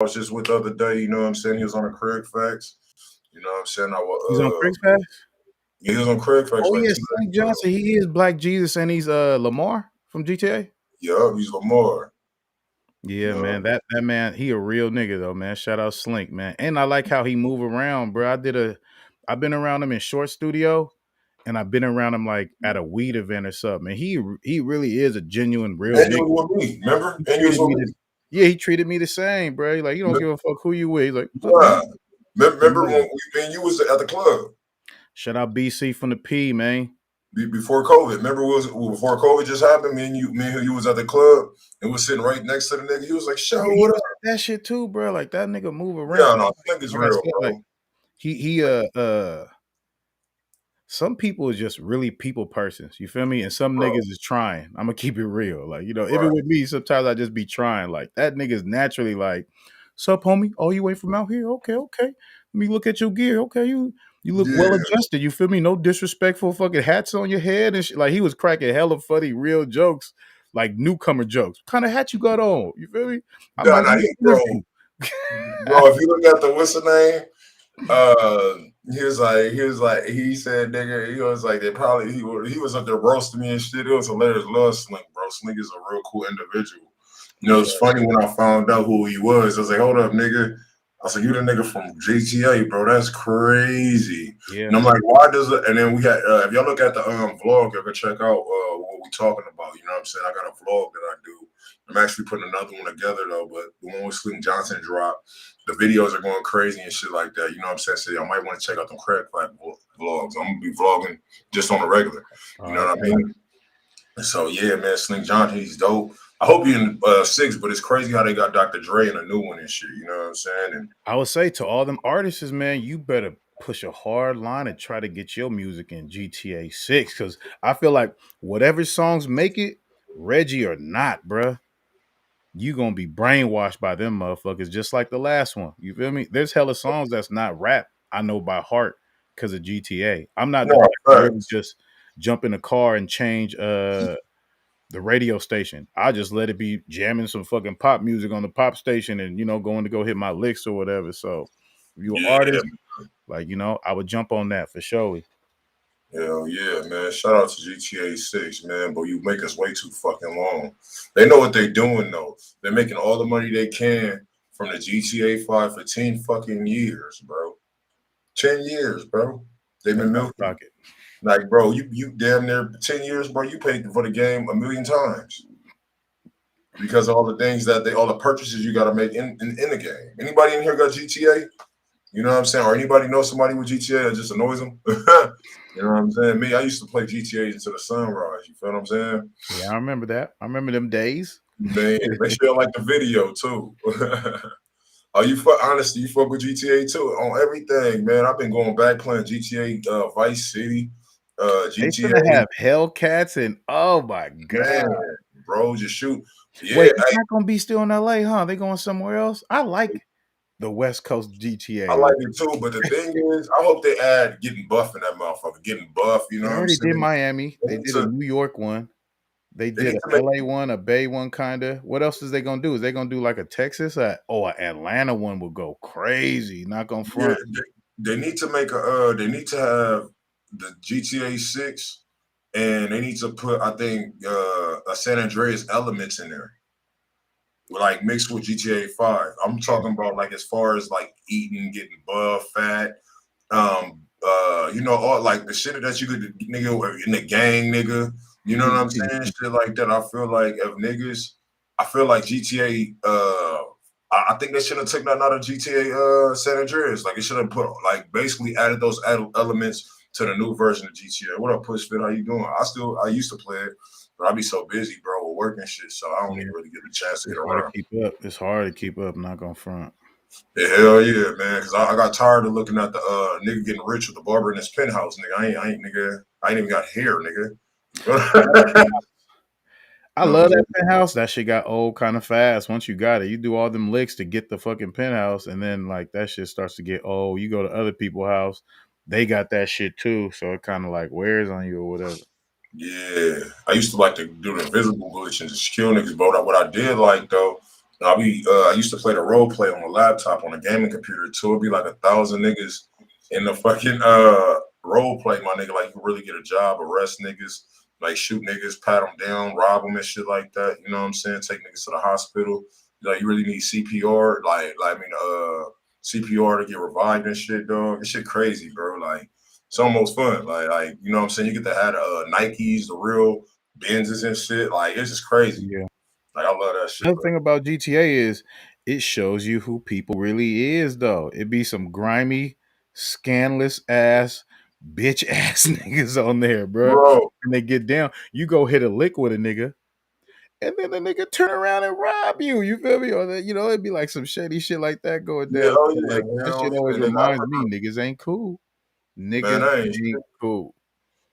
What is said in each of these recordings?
I was just with the other day. You know what I'm saying? He was on a Craig Facts. You know what I'm saying? He's on Craig's Fast. He was on Craig Facts Oh like yeah, 2 days St. ago. Johnson. He is Black Jesus, and he's Lamar from GTA. Yeah, he's Lamar. You Yeah, know, man. That man, he a real nigga though, man. Shout out Slink, man. And I like how he move around, bro. I've been around him in Short Studio, and I've been around him like at a weed event or something. And he really is a genuine real and nigga. you was with me. Remember? He And you was treated me with the me. Yeah, he treated me the same, bro. He like, you don't give a fuck who you with. He's like, what's up, Yeah. man? Remember Yeah. when me and you was at the club Shout out BC from the P, man. before COVID? Remember before COVID just happened? Me and you was at the club and was sitting right next to the nigga. He was like, "Show He what up?" was like that shit too, bro. Like that nigga move around. Yeah, no, nigga's Like I real, said, like bro. he some people is just really people persons. You feel me? And some Bro, niggas is trying. I'm gonna keep it real. Like, even right. with me, sometimes I just be trying. Like that nigga's naturally like, sup, homie? Oh, you ain't from out here? Okay, okay. Let me look at your gear. Okay, you look well Yeah, adjusted. You feel me? No disrespectful fucking hats on your head and shit. Like he was cracking hella funny real jokes, like newcomer jokes. What kind of hat you got on? You feel me? I nah, might nah, need he, an interview. bro. If you look at the what's the name? Uh, he said, nigga, he was like, he was up there roasting me and shit. It was hilarious. Love Slink, bro. Slink is a real cool individual. You know, Yeah, it's funny when I found out who he was. I was like, hold up, nigga. I was like, you the nigga from GTA, bro. That's crazy. yeah. And I'm like, why does it? And then we had, if y'all look at the vlog, you can check out what we talking about. You know what I'm saying? I got a vlog that I do. I'm actually putting another one together though, but the one with Slink Johnson dropped. The videos are going crazy and shit like that. You know what I'm saying? So y'all might want to check out them crack pipe vlogs. I'm gonna be vlogging just on the regular. You know Oh, what I mean? So yeah, man, Slink Johnson, he's dope. I hope he in 6, but it's crazy how they got Dr. Dre in a new one and shit. You know what I'm saying? And I would say to all them artists, man, you better push a hard line and try to get your music in GTA 6. Cause I feel like whatever songs make it, Reggie or not, bruh, you gonna be brainwashed by them motherfuckers, just like the last one. You feel me? There's hella songs that's not rap. I know by heart because of GTA. I'm not the no, type to really facts. just jump in the car and change the radio station. I just let it be jamming some fucking pop music on the pop station and going to go hit my licks or whatever. So if you're an Yeah, artist, like I would jump on that for sure. hell yeah, man. Shout out to GTA 6, man. But you make us way too fucking long. They know what they're doing though. They're making all the money they can from the GTA 5 for 10 fucking years, bro. 10 years, bro. They've That's been out of milking. pocket. Like, bro, you damn near 10 years, bro. You paid for the game a million times because of all the purchases you got to make in the game. Anybody in here got GTA? You know what I'm saying? Or anybody know somebody with GTA that just annoys them? You know what I'm saying? Me, I used to play GTA until the sunrise. You feel what I'm saying? Yeah, I remember that. I remember them days. Man, make sure you like the video too. Oh, honestly, you fuck with GTA too on everything, man. I've been going back playing GTA Vice City, They GTA. finna have Hellcats and oh my god. Man, bro, just shoot. Yeah, Wait, it's not gonna be still in LA, huh? They going somewhere else? I like the West Coast I GTA. like it too. But the thing is, I hope they add getting buff in that motherfucker. Getting buff, you know They what I'm already did saying? Miami. They They need did a to, New York one. They they did need a to make, LA one, a Bay one, kinda. What else is they gonna do? Is they gonna do like a Texas? An Atlanta one will go crazy. Not gonna yeah, front. they need to make they need to have the GTA 6 and they need to put, I think, a San Andreas elements in there. Like mixed with GTA 5. I'm talking about like as far as like eating, getting buff, fat, all like the shit that you could nigga in the gang, nigga. You know what I'm saying? Shit like that. I feel like GTA I think they should have taken that out of GTA San Andreas. Like it should have put like basically added those elements to the new version of GTA. What up, Pushfit? How you doing? I used to play it, but I be so busy, bro, with work and shit, so I don't even Yeah, really get the chance to get it's hard to around. keep up. It's hard to keep up. Not gonna front. Yeah, hell yeah, man. Cause I got tired of looking at the nigga getting rich with the barber in his penthouse, nigga. I ain't even got hair, nigga. I love that You penthouse. I know what I'm love that saying? penthouse. That shit got old kind of fast. Once you got it, you do all them licks to get the fucking penthouse, and then like that shit starts to get old. You go to other people's house, they got that shit too, so it kind of like wears on you or whatever. Yeah, I used to like to do the invisible glitch and just kill niggas. But what I did like though, I used to play the role play on a laptop on a gaming computer too. It'd be like 1,000 niggas in the fucking role play, my nigga. Like you really get a job, arrest niggas, like shoot niggas, pat them down, rob them and shit like that. You know what I'm saying? Take niggas to the hospital. Like you really need CPR, CPR to get revived and shit, dog. This shit crazy, bro. Like it's almost fun. Like you know what I'm saying? You get to have Nikes, the real Benzes and shit. Like it's just crazy. Yeah. Like I love that shit, Another bro. thing about GTA is it shows you who people really is, though. It be some grimy, scandalous ass, bitch ass niggas on there, bro. Bro, And they get down. You go hit a lick with a nigga, and then the nigga turn around and rob you. You feel me? Or that, it'd be like some shady shit like that going yeah, down. oh So, yeah, like man, that oh shit yeah, always nigga. I reminds me, remember, niggas ain't cool. man, Niggas I ain't ain't cool.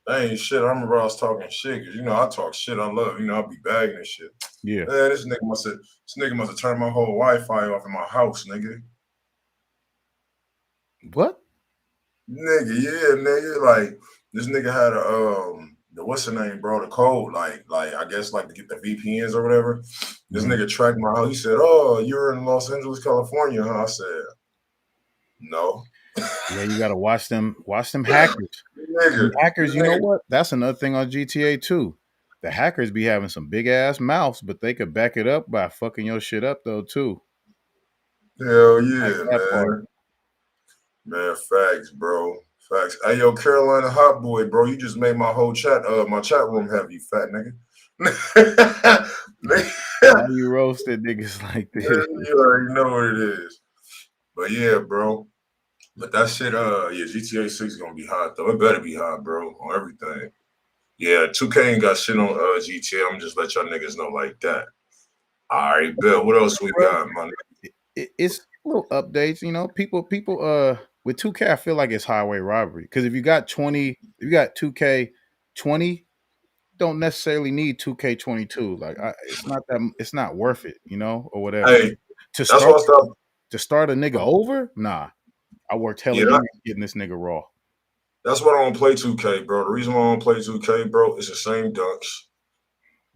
That ain't shit. I remember I was talking shit because I talk shit. I love. I'll be bagging and shit. Yeah. Man, this nigga must have turned my whole Wi-Fi off in my house, nigga. What? Nigga, yeah, nigga. Like this nigga had the what's the name, bro? The code, like I guess like to get the VPNs or whatever. This Mhm. nigga tracked my house. He said, "Oh, you're in Los Angeles, California, huh?" I said, "No, Yeah, you gotta watch them hackers. nigga, Them this hackers, you know nigga." what? That's another thing on GTA too. The hackers be having some big ass mouths, but they could back it up by fucking your shit up though too. Hell Like yeah, that part. man. Man, facts, bro. Facts. Hey, yo, Carolina Hot Boy, bro. You just made my whole my chat room heavy, fat nigga. Why you roasted niggas like this? You already know what it is. But yeah, bro. But that shit, yeah, GTA 6 is gonna be hot though. It better be hot, bro, on everything. Yeah, 2K ain't got shit on GTA. I'm just let y'all niggas know like that. All right, Bill. What else we Bro, got, man? it's little updates, People with 2K, I feel like it's highway robbery. Because if you got 20, if you got 2K 20, don't necessarily need 2K 22. Like it's not worth it, or whatever. Hey, To that's start why I stopped. to start a nigga over, nah. I worked hella Yeah, years getting this nigga raw. that's why I don't play 2K, bro. The reason why I don't play 2K, bro, is the same dunks,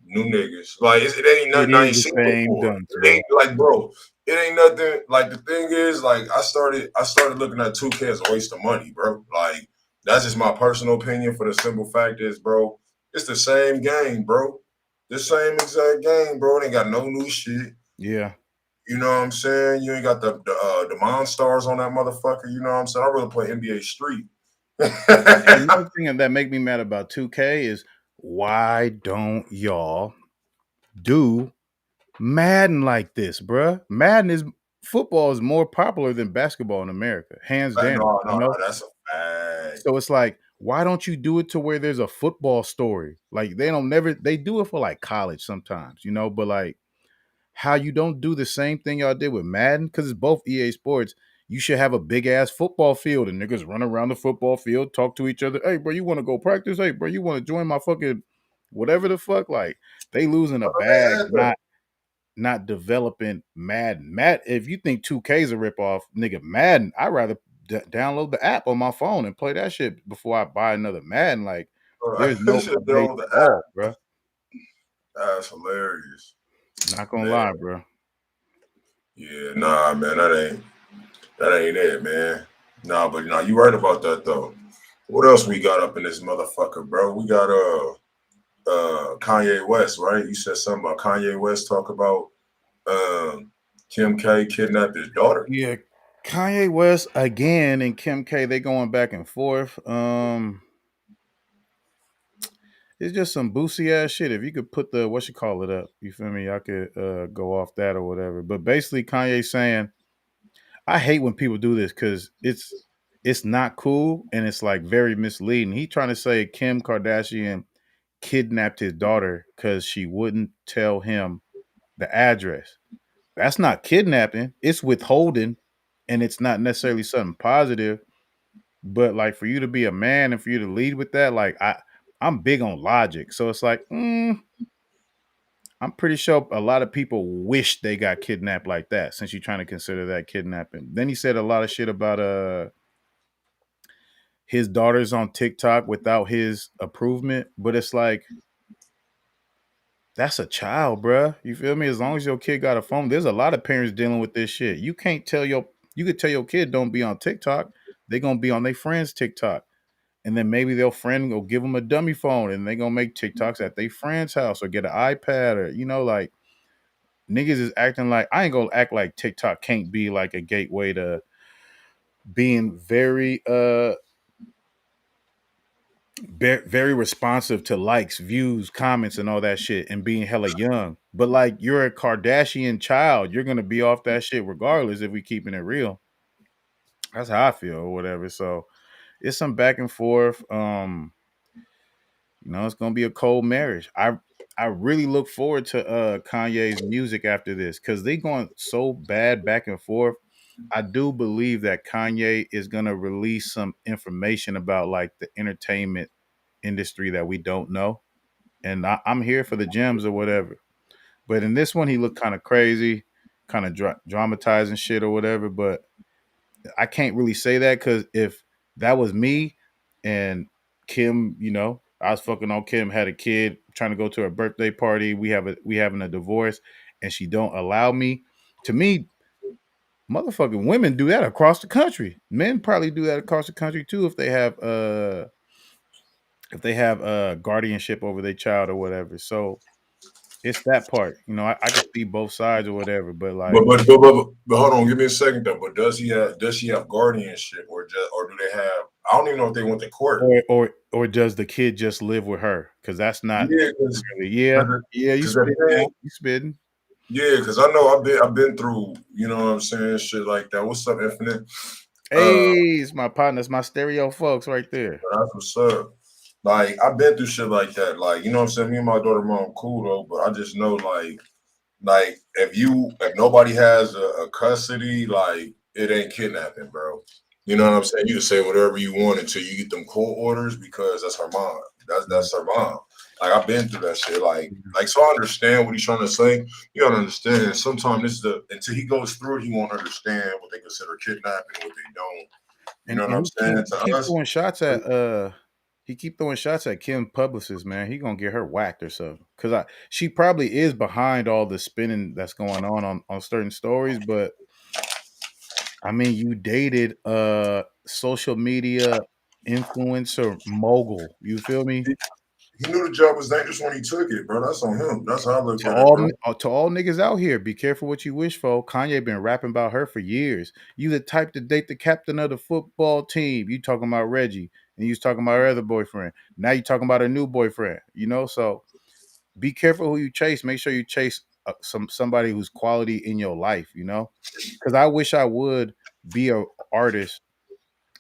new niggas. Like it ain't It nothing I is ain't the seen same before. dunks, It bro. ain't like, bro. It ain't nothing. Like the thing is, like I started looking at 2K as a waste of money, bro. Like that's just my personal opinion. For the simple fact is, bro, it's the same game, bro. The same exact game, bro. It ain't got no new shit. Yeah. You know what I'm saying? You ain't got the Monstars on that motherfucker. You know what I'm saying? I really play NBA Street. And another thing that make me mad about 2K is why don't y'all do Madden like this, bruh? Madden is Football is more popular than basketball in America, hands down. No, that's a fact. So it's like, why don't you do it to where there's a football story? Like they do it for like college sometimes, but like how you don't do the same thing y'all did with Madden, because it's both EA Sports. You should have a big ass football field and niggas run around the football field, talk to each other. Hey, bro, you want to go practice? Hey, bro, you want to join my fucking whatever the fuck? Like they losing a They bag, had that. not developing Madden. If you think 2K is a ripoff, nigga, Madden, I'd rather download the app on my phone and play that shit before I buy another Madden. Like, there's They no should update download the at all, app. bro. That's hilarious. Not gonna Man, lie, bro. yeah, nah, man, that ain't it, man. Nah, but nah, you right about that though. What else we got up in this motherfucker, bro? We got Kanye West, right? You said something about Kanye West talk about Kim K kidnapped his daughter. Yeah, Kanye West again and Kim K, they going back and forth. It's just some boosie ass shit. If you could put the what you call it up, you feel me? I could go off that or whatever. But basically, Kanye saying, I hate when people do this because it's not cool and it's like very misleading. He trying to say Kim Kardashian kidnapped his daughter because she wouldn't tell him the address. That's not kidnapping. It's withholding, and it's not necessarily something positive. But like for you to be a man and for you to lead with that, like I'm big on logic. So it's like, I'm pretty sure a lot of people wish they got kidnapped like that, since you're trying to consider that kidnapping. Then he said a lot of shit about his daughters on TikTok without his approval. But it's like that's a child, bruh. You feel me? As long as your kid got a phone, there's a lot of parents dealing with this shit. You can't tell your you could tell your kid don't be on TikTok. They're gonna be on their friend's TikTok. And then maybe their friend will give them a dummy phone and they're gonna make TikToks at their friend's house or get an iPad or like niggas is acting like I ain't gonna act like TikTok can't be like a gateway to being very very responsive to likes, views, comments, and all that shit, and being hella young. But like, you're a Kardashian child, you're gonna be off that shit regardless. If we keeping it real, that's how I feel or whatever. So it's some back and forth. It's gonna be a cold marriage. I really look forward to Kanye's music after this because they going so bad back and forth. I do believe that Kanye is gonna release some information about like the entertainment industry that we don't know, and I'm here for the gems or whatever. But in this one, he looked kind of crazy, kind of dramatizing shit or whatever. But I can't really say that because if that was me and Kim, I was fucking on Kim, had a kid, trying to go to her birthday party. We having a divorce, and she don't allow me. To me, motherfucking women do that across the country. Men probably do that across the country too if they have guardianship over their child or whatever. So it's that part. I can see both sides or whatever, but like, But hold on, give me a second though. But does she have guardianship or do they have? I don't even know if they went to court. or does the kid just live with her? Because that's not Yeah, really. Yeah, you because the spitting now. thing, You spitting. yeah, because I know I've been through, you know what I'm saying, shit like that. What's up, Infinite? Uh, Hey, it's my partners, my stereo folks right there. that's what's up. Like I've been through shit like that. Like you know what I'm saying. Me and my daughter mom cool though, but I just know like if nobody has a custody, like it ain't kidnapping, bro. You know what I'm saying? You can say whatever you want until you get them court orders because that's her mom. That's her mom. Like I've been through that shit. Like so I understand what he's trying to say. You gotta understand. Sometimes this is until he goes through it, he won't understand what they consider kidnapping, what they don't. You know what I'm And saying? To us, he keep throwing shots at Kim publicist, man. He gonna get her whacked or something. Cause she probably is behind all the spinning that's going on certain stories, but I mean, you dated a social media influencer mogul. You feel me? he knew the job was dangerous when he took it, bro. That's on him. That's how I look To at it, all bro. to all niggas out here, be careful what you wish for. Kanye been rapping about her for years. You the type to date the captain of the football team. You talking about Reggie, and you was talking about her other boyfriend. Now you talking about her new boyfriend. So be careful who you chase. Make sure you chase somebody who's quality in your life. Because I wish I would be a artist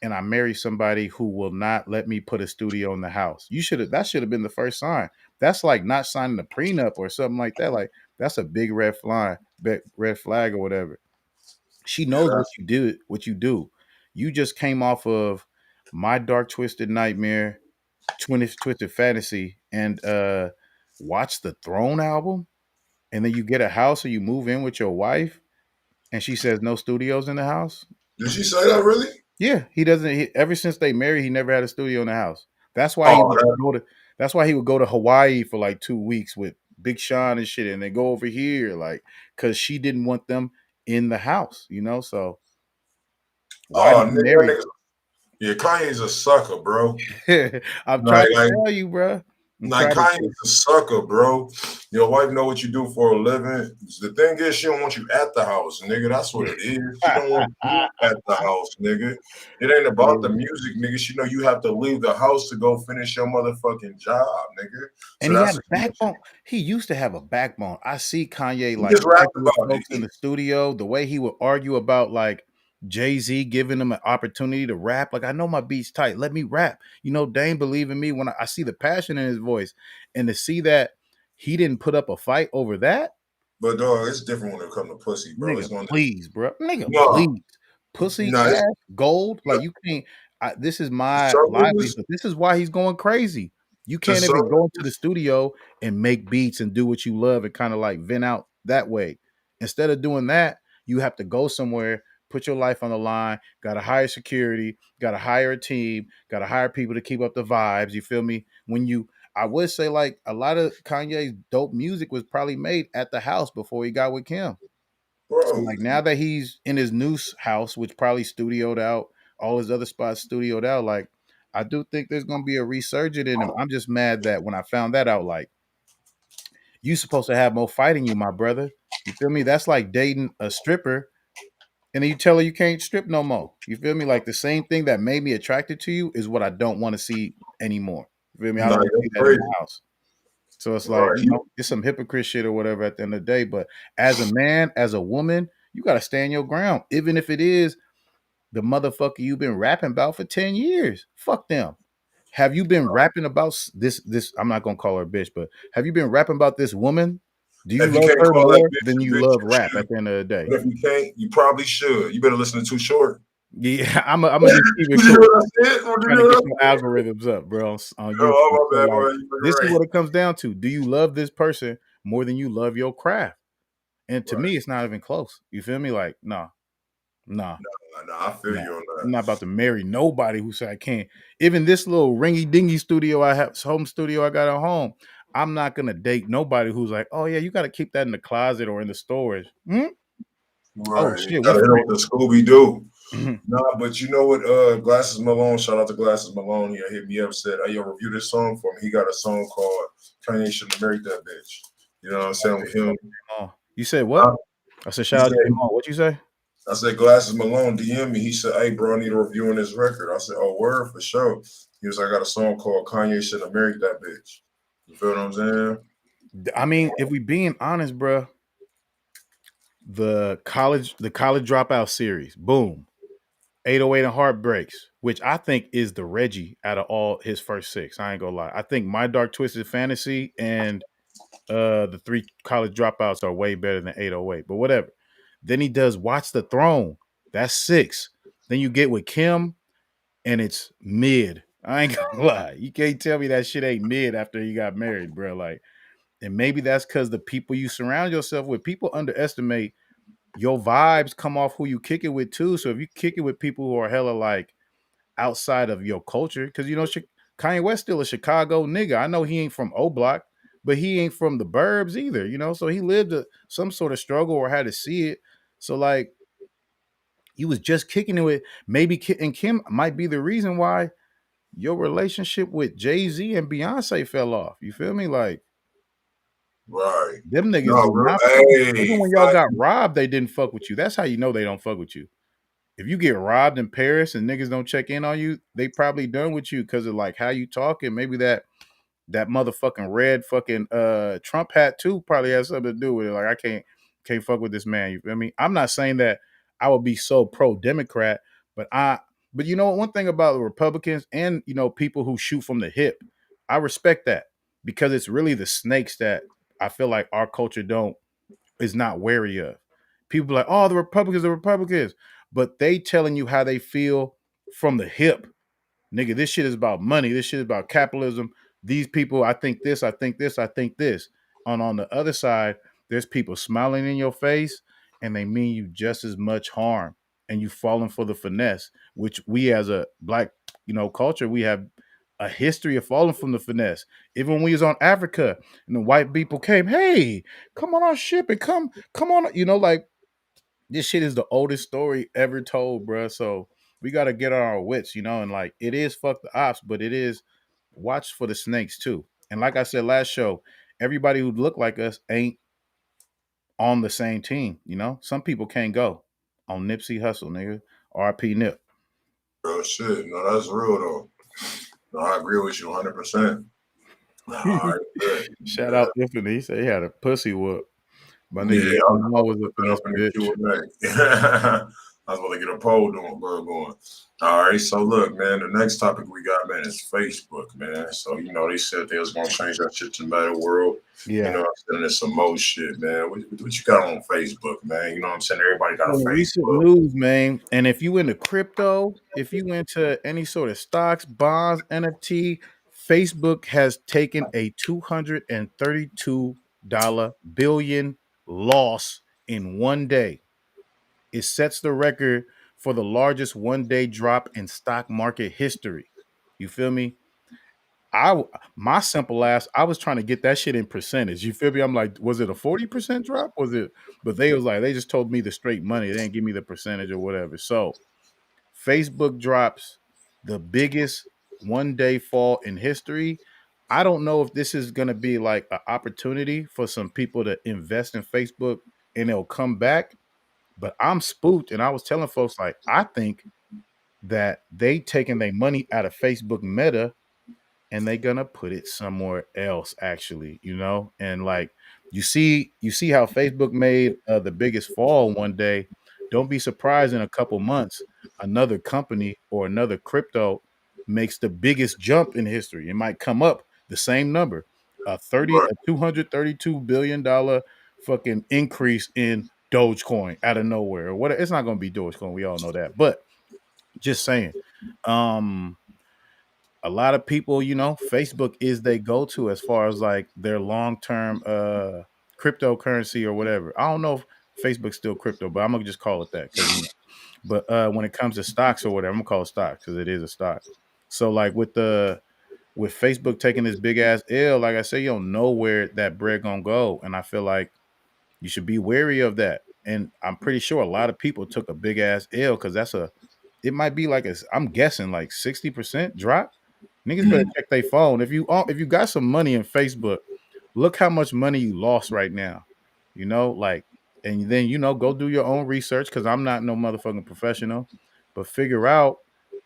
and I marry somebody who will not let me put a studio in the house. That should have been the first sign. That's like not signing a prenup or something like that. Like that's a big red flag or whatever. She Yeah, knows what you do. You just came off of My Dark Twisted Nightmare, Twisted Fantasy, and watch the Throne album, and then you get a house or you move in with your wife, and she says no studios in the house. did she say that really? Yeah, he doesn't. Ever since they married, he never had a studio in the house. That's why he Oh, would go to. That's why he would go to Hawaii for like 2 weeks with Big Sean and shit, and then go over here, like, because she didn't want them in the house. So why did oh, he nigga, marry yeah, Kanye's a sucker, bro. her? I'm trying Like, to like, tell you, bro. I'm like trying to. Kanye's a sucker, bro. Your wife know what you do for a living. The thing is, she don't want you at the house, nigga. That's what it is. She don't want you at the house, nigga. It ain't about the music, nigga. She know you have to leave the house to go finish your motherfucking job, nigga. So And he had that's a backbone. He used to have a backbone. I see Kanye he like just rapped arguing with about it. folks in the studio, the way he would argue about like Jay-Z giving him an opportunity to rap. Like, I know my beat's tight. Let me rap. Dane believe in me when I see the passion in his voice. And to see that he didn't put up a fight over that, But dog, it's different when it comes to pussy, bro. nigga, It's gonna please, bro. Nigga, no, please. Pussy, no. cash, gold. Like, you can't. This is my Some niggas, livelihood. This is why he's going crazy. You to can't some even go into the niggas, studio and make beats and do what you love and kind of like vent out that way. Instead of doing that, you have to go somewhere, put your life on the line, got to hire security, got to hire a team, got to hire people to keep up the vibes. You feel me? I would say like a lot of Kanye's dope music was probably made at the house before he got with Kim. So bro. like now that he's in his new house, which probably studioed out, all his other spots studioed out, like I do think there's gonna be a resurgence in him. I'm just mad that when I found that out, like you supposed to have more fight in you, my brother. You feel me? That's like dating a stripper and then you tell her you can't strip no more. You feel me? Like the same thing that made me attracted to you is what I don't want to see anymore. You feel me? I don't Nah, want to see that's that in crazy. my house. So it's like, Right. it's some hypocrite shit or whatever at the end of the day. But as a man, as a woman, you gotta stand your ground. Even if it is the motherfucker you've been rapping about for 10 years. Fuck them. Have you been rapping about this? I'm not gonna call her a bitch, but have you been rapping about this woman? Do you If you love can't her call that more bitch than a you bitch, love you rap should. at the end of the day? But if you can't, you probably should. You better listen to Too Short. Yeah, I'm gonna just keep it Did you cool. hear what I said? Did you Trying to hear get what some I said? algorithms up, bro, on YouTube. Oh, So my bad, like, boy. You this is fucking right. what it comes down to. Do you love this person more than you love your craft? And to Right. me, it's not even close. You feel me? Like, nah. Nah, I feel Nah, you on I'm that. not about to marry nobody who said I can't. Even this little ringy dingy studio I have, home studio I got at home, I'm not gonna date nobody who's like, oh yeah, you got to keep that in the closet or in the storage. Hmm? Oh Right. You shit, we gotta hit friends. on with the Scooby Doo. Mhm. Nah, but you know what? Glasses Malone, shout out to Glasses Malone. He hit me up, said, "Hey, yo, review this song for me." He got a song called "Kanye Shouldn't Have Married That Bitch." You know what I'm saying with him? Oh, you said what? Huh? I said He shout out said, to Jamal. What you say? "I said Glasses Malone DM me." He said, "Hey, bro, I need a review on this record." I said, "Oh, word for sure." He was like, "I got a song called Kanye Shouldn't Have Married That Bitch." You feel what I'm saying? I mean, if we being honest, bro, the college dropout series, boom, 808 and Heartbreaks, which I think is the Reggie out of all his first six. I ain't gonna lie. I think My Dark Twisted Fantasy and the three college dropouts are way better than 808, but whatever. Then he does Watch the Throne. That's six. Then you get with Kim, and it's mid. I ain't gonna lie. You can't tell me that shit ain't mid after you got married, bro. Like, and maybe that's because the people you surround yourself with, people underestimate your vibes come off who you kick it with too. So if you kick it with people who are hella like outside of your culture, because Kanye West still a Chicago nigga. I know he ain't from O Block, but he ain't from the burbs either. So he lived some sort of struggle or had to see it. So like he was just kicking it with and Kim might be the reason why your relationship with Jay Z and Beyonce fell off. You feel me? Like Right. them niggas No, did bro. not fuck with you. Hey, Even when y'all fact. got robbed, they didn't fuck with you. That's how you know they don't fuck with you. If you get robbed in Paris and niggas don't check in on you, they probably done with you because of like how you talk and maybe that motherfucking red fucking Trump hat too probably has something to do with it. Like I can't fuck with this man. You feel me? I'm not saying that I would be so pro Democrat, but you know one thing about the Republicans and people who shoot from the hip, I respect that because it's really the snakes that I feel like our culture don't is not wary of. People be like, oh, the Republicans, but they telling you how they feel from the hip. Nigga, this shit is about money. This shit is about capitalism. These people, I think this, I think this, I think this. And on the other side, there's people smiling in your face and they mean you just as much harm. And you falling for the finesse, which we as a black, culture, we have a history of falling from the finesse. Even when we was on Africa and the white people came, hey, come on our ship and come on, like this shit is the oldest story ever told, bro. So we got to get on our wits, and like it is fuck the ops, but it is watch for the snakes too. And like I said last show, everybody who look like us ain't on the same team. Some people can't go on Nipsey Hustle, nigga. RP Nip. Bro, shit. No, that's real though. No, I agree with you 100%. All right, good. Shout out Tiffany. He said he had a pussy whoop. My Yeah, nigga I was Jamal about to was up put in that this up in the bitch. Q&A. I was about to get a poll going. All right, so look, man, the next topic we got, man, is Facebook, man. So, they said they was going to change that shit to Meta World. You Yeah. know what I'm saying? There's some more shit, man. What you got on Facebook, man? You know what I'm saying? Everybody got a Well, recent Facebook. news, man. And if you into crypto, if you into any sort of stocks, bonds, NFT, Facebook has taken a $232 billion loss in one day. It sets the record for the largest one day drop in stock market history. You feel me? My simple ass, I was trying to get that shit in percentage. You feel me? I'm like, was it a 40% drop? Was it? But they was like, they just told me the straight money. They didn't give me the percentage or whatever. So Facebook drops the biggest one day fall in history. I don't know if this is going to be like an opportunity for some people to invest in Facebook and they'll come back. But I'm spooked, and I was telling folks like I think that they taking their money out of Facebook Meta and they're gonna put it somewhere else, actually, and like you see how Facebook made the biggest fall one day. Don't be surprised in a couple months another company or another crypto makes the biggest jump in history. It might come up the same number, Right. a $232 billion fucking increase in Dogecoin out of nowhere or what. It's not gonna be Dogecoin, we all know that, but just saying. um a lot of people, Facebook is they go to as far as like their long term cryptocurrency or whatever. I don't know if Facebook's still crypto, but I'm gonna just call it that because But when it comes to stocks or whatever, I'm gonna call it stock because it is a stock. So like with Facebook taking this big ass L, like I say, you don't know where that bread gonna go, and I feel like you should be wary of that. And I'm pretty sure a lot of people took a big ass L because it might be like I'm guessing like 60% drop. Niggas better Mhm. check their phone. If you got some money in Facebook, look how much money you lost right now. Like, and then go do your own research because I'm not no motherfucking professional, but figure out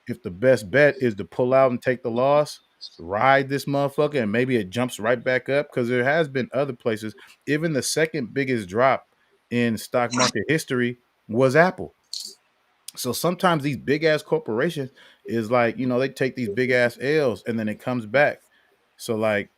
if the best bet is to pull out and take the loss, ride this motherfucker, and maybe it jumps right back up because there has been other places. Even the second biggest drop in stock market history was Apple. So sometimes these big ass corporations is like, they take these big ass L's and then it comes back. So like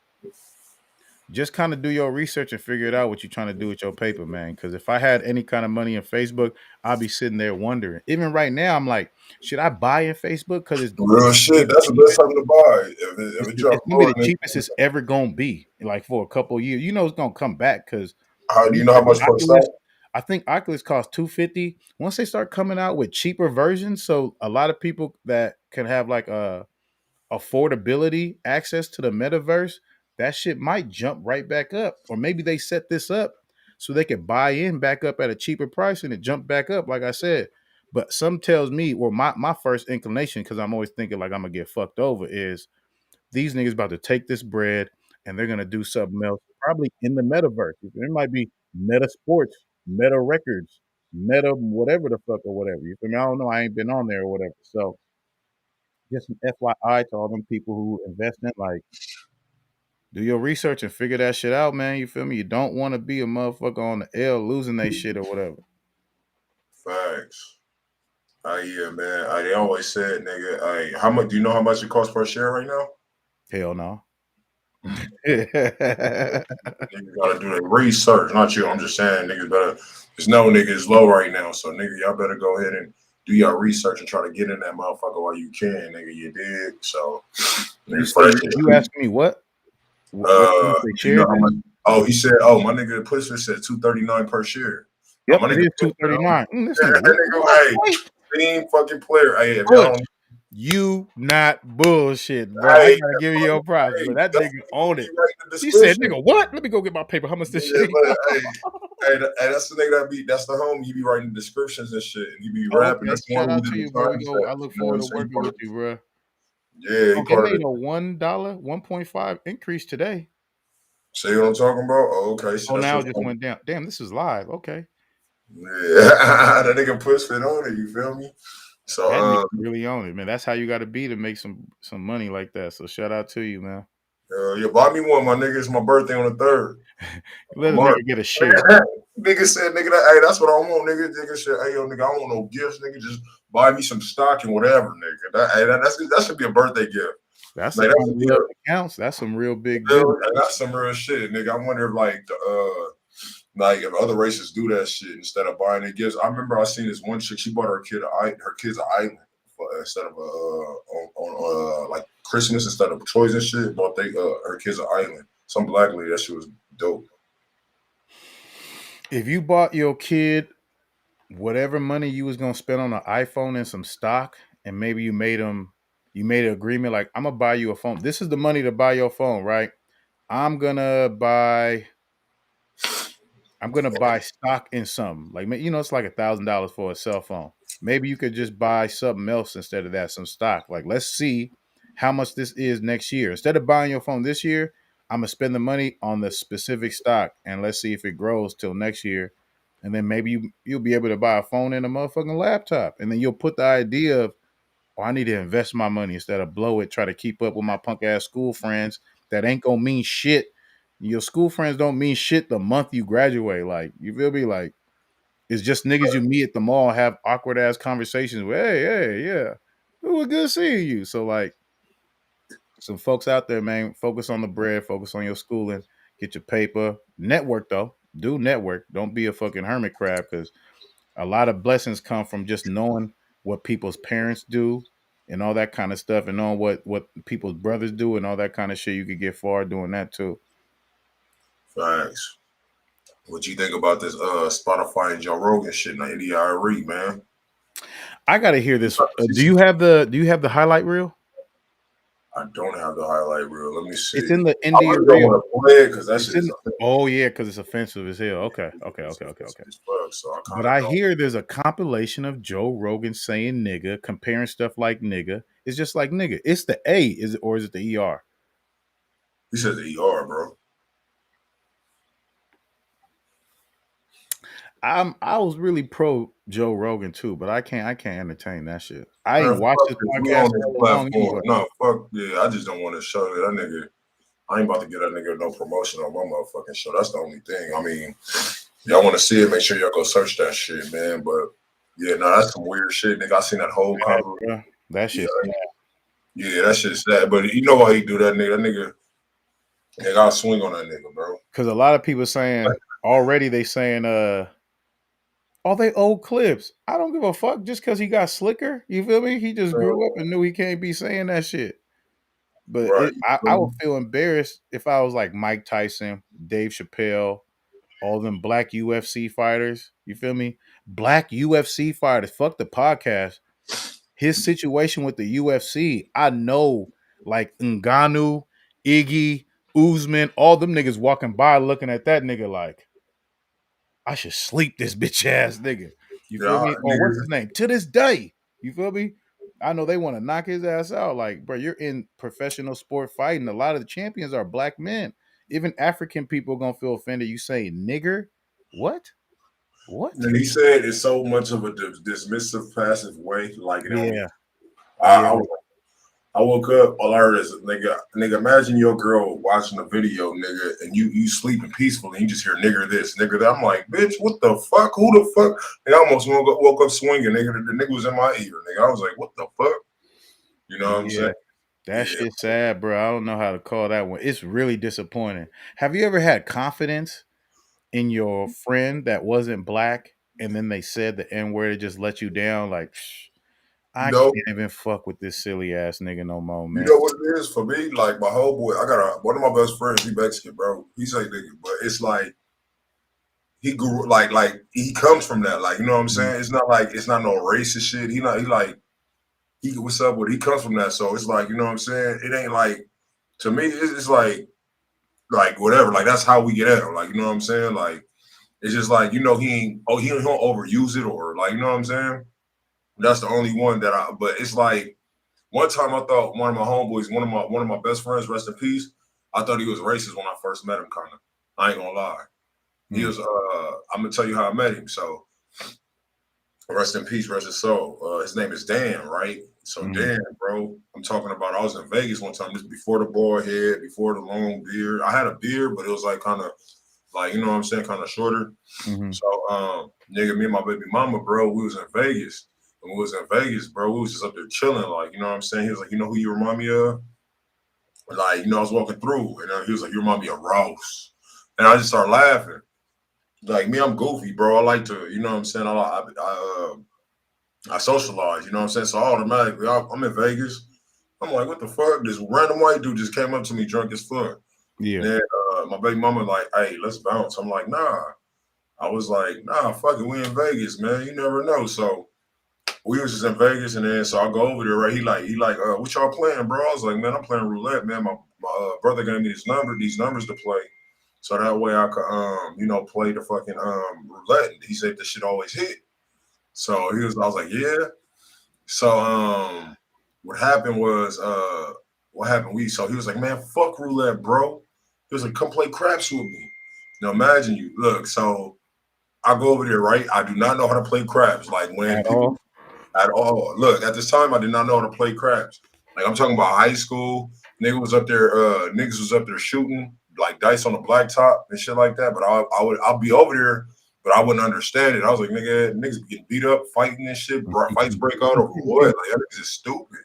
just kind of do your research and figure it out what you're trying to do with your paper, man. Because if I had any kind of money in Facebook, I'd be sitting there wondering. Even right now, I'm like, should I buy in Facebook? Because it's Real gonna be shit. the That's the best cheapest. time to buy. If it It's drops gonna be lower, the then cheapest it's ever gonna be, like for a couple of years. It's gonna come back because how do you know how much per stock? I think Oculus costs 250. Once they start coming out with cheaper versions, so a lot of people that can have like affordability access to the metaverse, that shit might jump right back up. Or maybe they set this up so they can buy in back up at a cheaper price and it jump back up, like I said. But some tells me, well, my first inclination, because I'm always thinking like I'm gonna get fucked over, is these niggas about to take this bread and they're gonna do something else, probably in the metaverse. It might be meta sports, meta records, meta whatever the fuck or whatever. You feel me? I don't know. I ain't been on there or whatever. So just an FYI to all them people who invest in, like, do your research and figure that shit out, man. You feel me? You don't want to be a motherfucker on the L losing that shit or whatever. Facts. Yeah, man. They always said, nigga, how much do you know how much it costs per share right now? Hell no. Niggas gotta do their research, not you. I'm just saying, niggas better. There's no niggas low right now, so nigga, y'all better go ahead and do your research and try to get in that motherfucker while you can, nigga. You dig? So, You nigga, say for that you shit. asking me what? What they Do you share know how now? much? Oh, he said, oh, my nigga Pusher said 239 per share. Oh, Yep, my it nigga is Pusher, 239. This nigga, what? that nigga, hey, team fucking player. Hey, if y'all Push. don't, You not bullshit, bro. I hey, gotta give you your props, hey, but that that's nigga the nigga own be it. right in the He said, description. "Nigga, what? Let me go get my paper. How much this Yeah, shit?" but that's the nigga that's the homie. He be writing descriptions and shit, and he be Oh, rapping. okay. That's the Shout one who out did to the you, bro. time I steps. look You know what forward I'm to saying? working with you, bro. Yeah, he Oh, they part of made the. a $1, 1.5 increase today. See what I'm talking about? Oh, okay, so Oh, that's now it what's just going. went down. Damn, this is live. Okay. Yeah, that nigga push fit on it. You feel me? So, That nigga really own it, man. That's how you gotta be to make some money like that. So shout out to you, man. yeah, buy me one, my nigga. It's my birthday on the 3rd Let of a March. nigga get a share. Nigga said, nigga, hey, that's what I want, nigga. Nigga said, hey, yo, nigga, I don't want no gifts, nigga. Just buy me some stock and whatever, nigga. That should be a birthday gift. That's the Like, that kind of should be love that counts. That's some real big business. that's some real shit, nigga. I wonder if like if other races do that shit instead of buying it gifts. I remember I seen this one chick. She bought her kids an island instead of on like Christmas instead of toys and shit. Bought they her kids an island. Some black lady. That shit was dope. If you bought your kid whatever money you was gonna spend on an iPhone and some stock, and maybe you made them You made an agreement like, I'm gonna buy you a phone. This is the money to buy your phone, right? I'm gonna buy stock in something. Like, it's like $1,000 for a cell phone. Maybe you could just buy something else instead of that, some stock. Like, let's see how much this is next year. Instead of buying your phone this year, I'm gonna spend the money on the specific stock, and let's see if it grows till next year. And then maybe you'll be able to buy a phone and a motherfucking laptop. And then you'll put the idea of, oh, I need to invest my money instead of blow it, try to keep up with my punk ass school friends that ain't gonna mean shit. Your school friends don't mean shit the month you graduate. Like, you feel me? Like, it's just niggas you meet at the mall, have awkward ass conversations with. Hey, yeah. It was good seeing you. So, like, some folks out there, man, focus on the bread, focus on your schooling, get your paper. Network, though. Do network. Don't be a fucking hermit crab, because a lot of blessings come from just knowing what people's parents do and all that kind of stuff, and knowing what people's brothers do and all that kind of shit. You could get far doing that too. Thanks. What you think about this Spotify and Joe Rogan shit? Now, the ARIE, man. I gotta hear this. Do you have the highlight reel? I don't have the highlight reel. Let me see. It's in the end I of your really don't reel. want to play it because that shit is Oh yeah, because it's offensive as hell. Okay. it's fuck, so I But kind of I don't. hear there's a compilation of Joe Rogan saying nigga, comparing stuff like nigga. It's just like nigga. It's the A, is it, or is it the ER? He says the ER, bro. I was really pro Joe Rogan too, but I can't entertain that shit. I Man, ain't watched fuck this this. We podcast on this all along platform. anyway. No, fuck yeah. I just don't want to show that nigga. I ain't about to get that nigga no promotion on my motherfucking show. That's the only thing. I mean, y'all want to see it? Make sure y'all go search that shit, man. But yeah, no, that's some weird shit, nigga. I seen that whole conversation. Bro. That Yeah, shit's yeah, that shit's sad. But you know why he do that, nigga? Nigga got swing on that nigga, bro. because a lot of people saying already, they saying all they old clips. I don't give a fuck just because he got slicker. You feel me? He just grew up and knew he can't be saying that shit. But Right. I would feel embarrassed if I was like Mike Tyson, Dave Chappelle, all them black UFC fighters. You feel me? Black UFC fighters. Fuck the podcast. His situation with the UFC, I know, like Ngannou, Iggy, Usman, all them niggas walking by looking at that nigga like, I should sleep this bitch ass nigga. You feel Yeah, me? Or what's nigga. his name? To this day. You feel me? I know they want to knock his ass out. Like, bro, you're in professional sport fighting. A lot of the champions are black men. Even African people gonna feel offended. You say nigger? What? What? And he said it's so much of a dismissive, passive way. Like, it don't. Yeah. I, Yeah. I I woke up, all I heard is nigga, imagine your girl watching a video, nigga, and you sleeping peacefully, and you just hear nigger this, nigger that. I'm like, bitch, what the fuck? Who the fuck? And I almost woke up swinging, nigga. The nigga was in my ear, nigga. I was like, what the fuck? You know what I'm Yeah. saying? That Yeah. shit's sad, bro. I don't know how to call that one. It's really disappointing. Have you ever had confidence in your friend that wasn't black and then they said the N word to just let you down? Like, I can't No, even fuck with this silly ass nigga no more, you man. know what it is for me? Like my whole boy, I got one of my best friends, he Mexican, bro. He's like nigga, but it's like he grew like he comes from that. Like, you know what I'm saying? It's not no racist shit. He what's up with he comes from that. So it's like, you know what I'm saying? It ain't like to me, it's like whatever. Like that's how we get at him. Like, you know what I'm saying? Like it's just like, you know, he don't overuse it or like, you know what I'm saying? That's the only one that but it's like one time I thought one of my homeboys, one of my best friends, rest in peace, I thought he was racist when I first met him, kind of. I ain't gonna lie. He was I'm gonna tell you how I met him. So rest in peace, rest his soul. His name is Dan, right? So Mm-hmm. Dan, bro, I'm talking about I was in Vegas one time, just before the bald head, before the long beard. I had a beard, but it was like kind of like, you know what I'm saying, kind of shorter. Mm-hmm. So nigga, me and my baby mama, bro, we was in Vegas. When we was in Vegas, bro, we was just up there chilling, like, you know what I'm saying? He was like, you know who you remind me of? Like, you know, I was walking through and he was like, you remind me of Ross. And I just started laughing. Like me, I'm goofy, bro. I like to, you know what I'm saying? I socialize, you know what I'm saying? So automatically, I'm in Vegas. I'm like, what the fuck? This random white dude just came up to me drunk as fuck. Yeah. Then my baby mama like, hey, let's bounce. I'm like, nah. I was like, nah, fuck it, we in Vegas, man. You never know. So we was just in Vegas, and then so I go over there, right? He like, what y'all playing, bro? I was like, man, I'm playing roulette, man. My brother gave me these numbers to play, so that way I could, play the fucking roulette. And he said this shit always hit. So I was like, yeah. So what happened was, so he was like, man, fuck roulette, bro. He was like, come play craps with me. Now imagine you look. So I go over there, right? I do not know how to play craps. Like when At people all? at all. Look, at this time, I did not know how to play craps. Like I'm talking about high school. Niggas was up there shooting like dice on the blacktop and shit like that. But I'll be over there, but I wouldn't understand it. I was like, niggas getting beat up, fighting and shit. Fights break out over what? Like that niggas is stupid.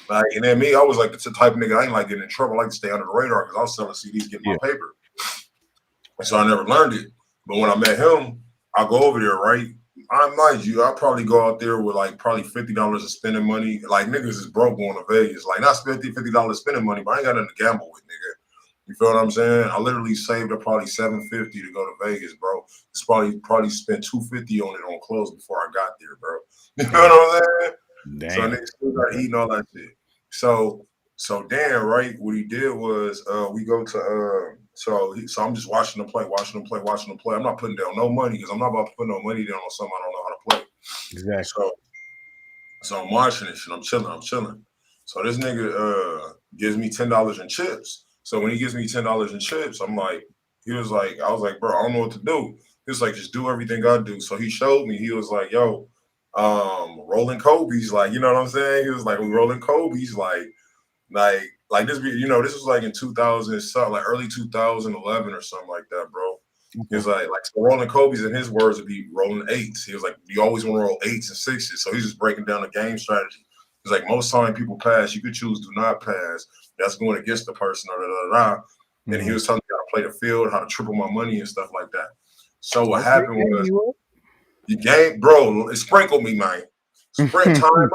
Like, and then me, I was like the type of nigga I ain't like getting in trouble. I like to stay under the radar because I was selling CDs, getting my paper. So I never learned it. But when I met him, I go over there, right? I mind you, I probably go out there with like probably $50 of spending money. Like niggas is broke going to Vegas. Like not $50 spending money, but I ain't got nothing to gamble with, nigga. You feel what I'm saying? I literally saved up probably $750 to go to Vegas, bro. It's probably spent $250 on it on clothes before I got there, bro. You know what I'm saying? Damn. So niggas still got eating all that shit. So Dan, right? What he did was we go to so I'm just watching them play. I'm not putting down no money because I'm not about to put no money down on something I don't know how to play. Exactly. So I'm watching this shit. I'm chilling. So this nigga gives me $10 in chips. So when he gives me $10 in chips, I was like, bro, I don't know what to do. He was like, just do everything I do. So he showed me. He was like, yo, rolling Kobe's, like, you know what I'm saying? He was like, we rolling Kobe's, like this, this was like in 2000, something like early 2011 or something like that, bro. He was like so rolling Kobe's, in his words, would be rolling eights. He was like, you always want to roll eights and sixes. So he's just breaking down the game strategy. He's like, most time people pass, you could choose do not pass. That's going against the person, And he was telling me how to play the field, how to triple my money and stuff like that. So what happened was the game, bro, it sprinkled me, man. Sprint time,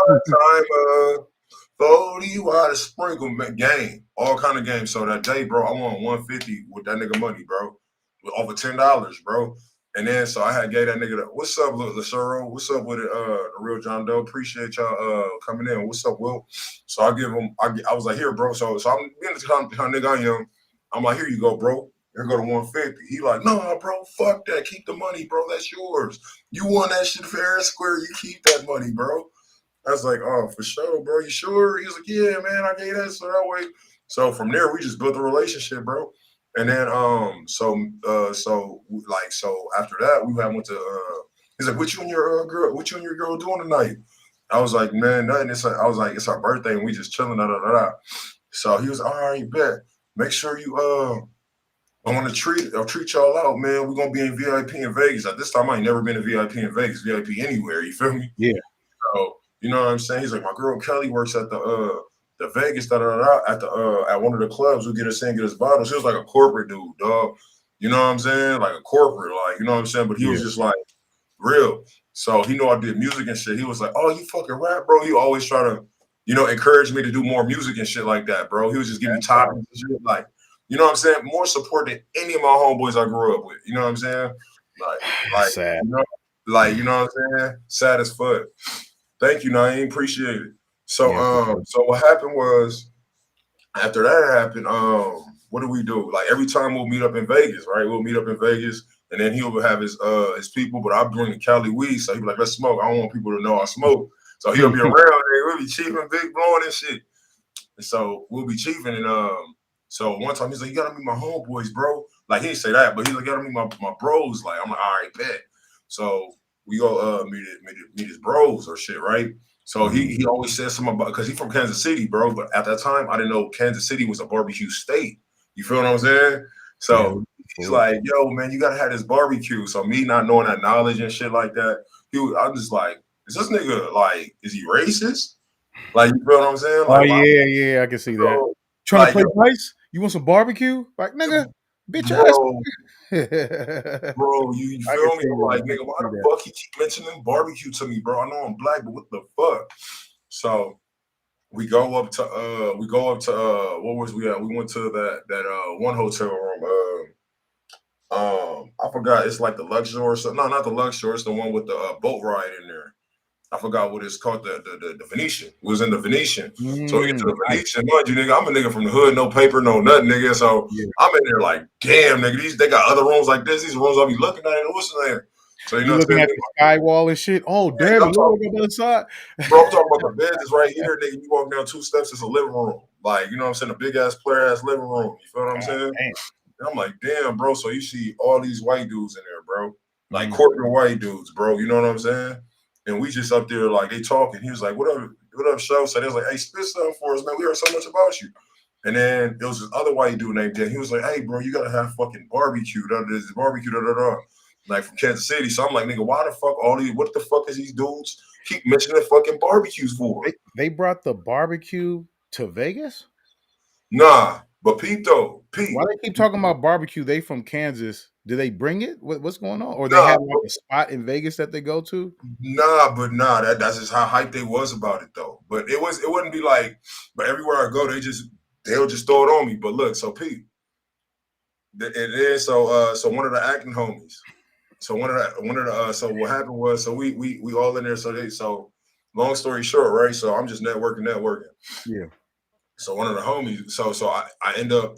40 water sprinkle game, all kind of games. So that day, bro, I won 150 with that nigga money, bro, with over $10, bro. And then so I had gave that nigga what's up, Lucero? What's up with it? The real John Doe. Appreciate y'all coming in. What's up, Will? So I give him. I was like, here, bro. So I'm being the kind of nigga I am. I'm like, here you go, bro. Here go to 150. He like, no, bro, fuck that. Keep the money, bro. That's yours. You won that shit fair and square. You keep that money, bro. I was like, oh, for sure, bro. You sure? He was like, yeah, man, I gave that so that way. So from there, we just built a relationship, bro. And then so after that, we went to he's like, what you and your girl doing tonight? I was like, man, nothing. It's our birthday and we just chilling, So he was, all right, bet. Make sure you I want to treat y'all out, man. We're gonna be in VIP in Vegas. At this time, I ain't never been in VIP in Vegas, VIP anywhere, you feel me? Yeah. So you know what I'm saying? He's like, my girl Kelly works at the Vegas at one of the clubs. We get us in, get us bottles. He was like a corporate dude, dog. You know what I'm saying? Like a corporate, like, you know what I'm saying? But he was just like real. So he knew I did music and shit. He was like, oh, you fucking rap, bro. He always try to, encourage me to do more music and shit like that, bro. He was just giving me topics and shit, like, you know what I'm saying? More support than any of my homeboys I grew up with. You know what I'm saying? Like, sad. You know what I'm saying? Sad as fuck. Thank you, Naeem. Appreciate it. So, so what happened was, after that happened, what do we do? Like every time we'll meet up in Vegas, right? We'll meet up in Vegas, and then he'll have his people, but I bring the Cali weed, so he'll be like, let's smoke. I don't want people to know I smoke. So he'll be around there. We'll be chiefing, big blowing and shit. And so we'll be chiefing, and so one time he's like, you gotta meet my homeboys, bro. Like he didn't say that, but he's like, you gotta meet my bros. Like I'm like, all right, bet. So we go meet his bros or shit, right? So he always says something about, because he's from Kansas City, bro. But at that time, I didn't know Kansas City was a barbecue state. You feel what I'm saying? So he's like, yo, man, you gotta have this barbecue. So me not knowing that knowledge and shit like that, I'm just like, is this nigga like, is he racist? Like, you feel what I'm saying? Like, yeah, I can see that. Trying to play dice? You want some barbecue? Like, nigga, bitch ass. Bro, you feel me? I'm like, nigga, why the fuck he keep mentioning barbecue to me, bro? I know I'm black, but what the fuck? So we go up to what was we at? We went to that one hotel room. I forgot, it's like the Luxor or something. No, not the Luxor, it's the one with the boat ride in there. I forgot what it's called, the Venetian. It was in the Venetian. So we get to the Nice. Venetian, mind you, nigga, I'm a nigga from the hood, no paper, no nothing, nigga. So Yeah. I'm in there like, damn, nigga, they got other rooms like this. These rooms I'll be looking at it. What's in there? So you know You what I'm looking saying? at the sky wall and shit. Oh, Yeah, damn, I'm it look talking, like on the other side. bro, I'm talking about the bed is right here, nigga. You walk down 2 steps, it's a living room. Like, you know what I'm saying? A big ass player ass living room. You feel what I'm God saying? damn. And I'm like, damn, bro. So you see all these white dudes in there, bro. Like Mm. corporate white dudes, bro. You know what I'm saying? And we just up there, like, they talking. He was like, what up, show? So they was like, hey, spit something for us, man. We heard so much about you. And then there was this other white dude named Dan. He was like, hey, bro, you gotta have fucking barbecue. This barbecue, like from Kansas City. So I'm like, nigga, why the fuck what the fuck is these dudes keep mentioning fucking barbecues for? They brought the barbecue to Vegas? Nah, but Pete though, Why Pete. they keep talking about barbecue? They from Kansas. Do they bring it? What's going on? Or they Nah, have like a spot in Vegas that they go to? nah, that's just how hyped they was about it though. But it wouldn't be like, but everywhere I go, they'll just throw it on me. But look, so Pete, it is so one of the acting homies. So so what happened was, so we all in there. So long story short, right? So I'm just networking. Yeah. So one of the homies, so I end up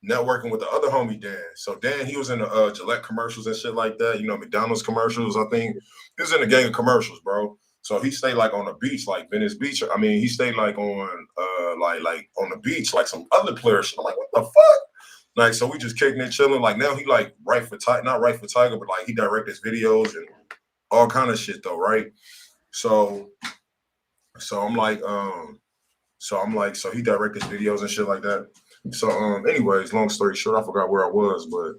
networking with the other homie Dan. So Dan, he was in the Gillette commercials and shit like that. You know, McDonald's commercials. I think he was in a gang of commercials, bro. So he stayed like on the beach, like Venice Beach. I mean, he stayed like on like on the beach, like some other players. I'm like, what the fuck? Like, so we just kicking it, chilling. Like now he like not right for Tiger, but like he directed his videos and all kind of shit though, right? So so I'm like, so he directed videos and shit like that. So anyways, long story short, I forgot where I was, but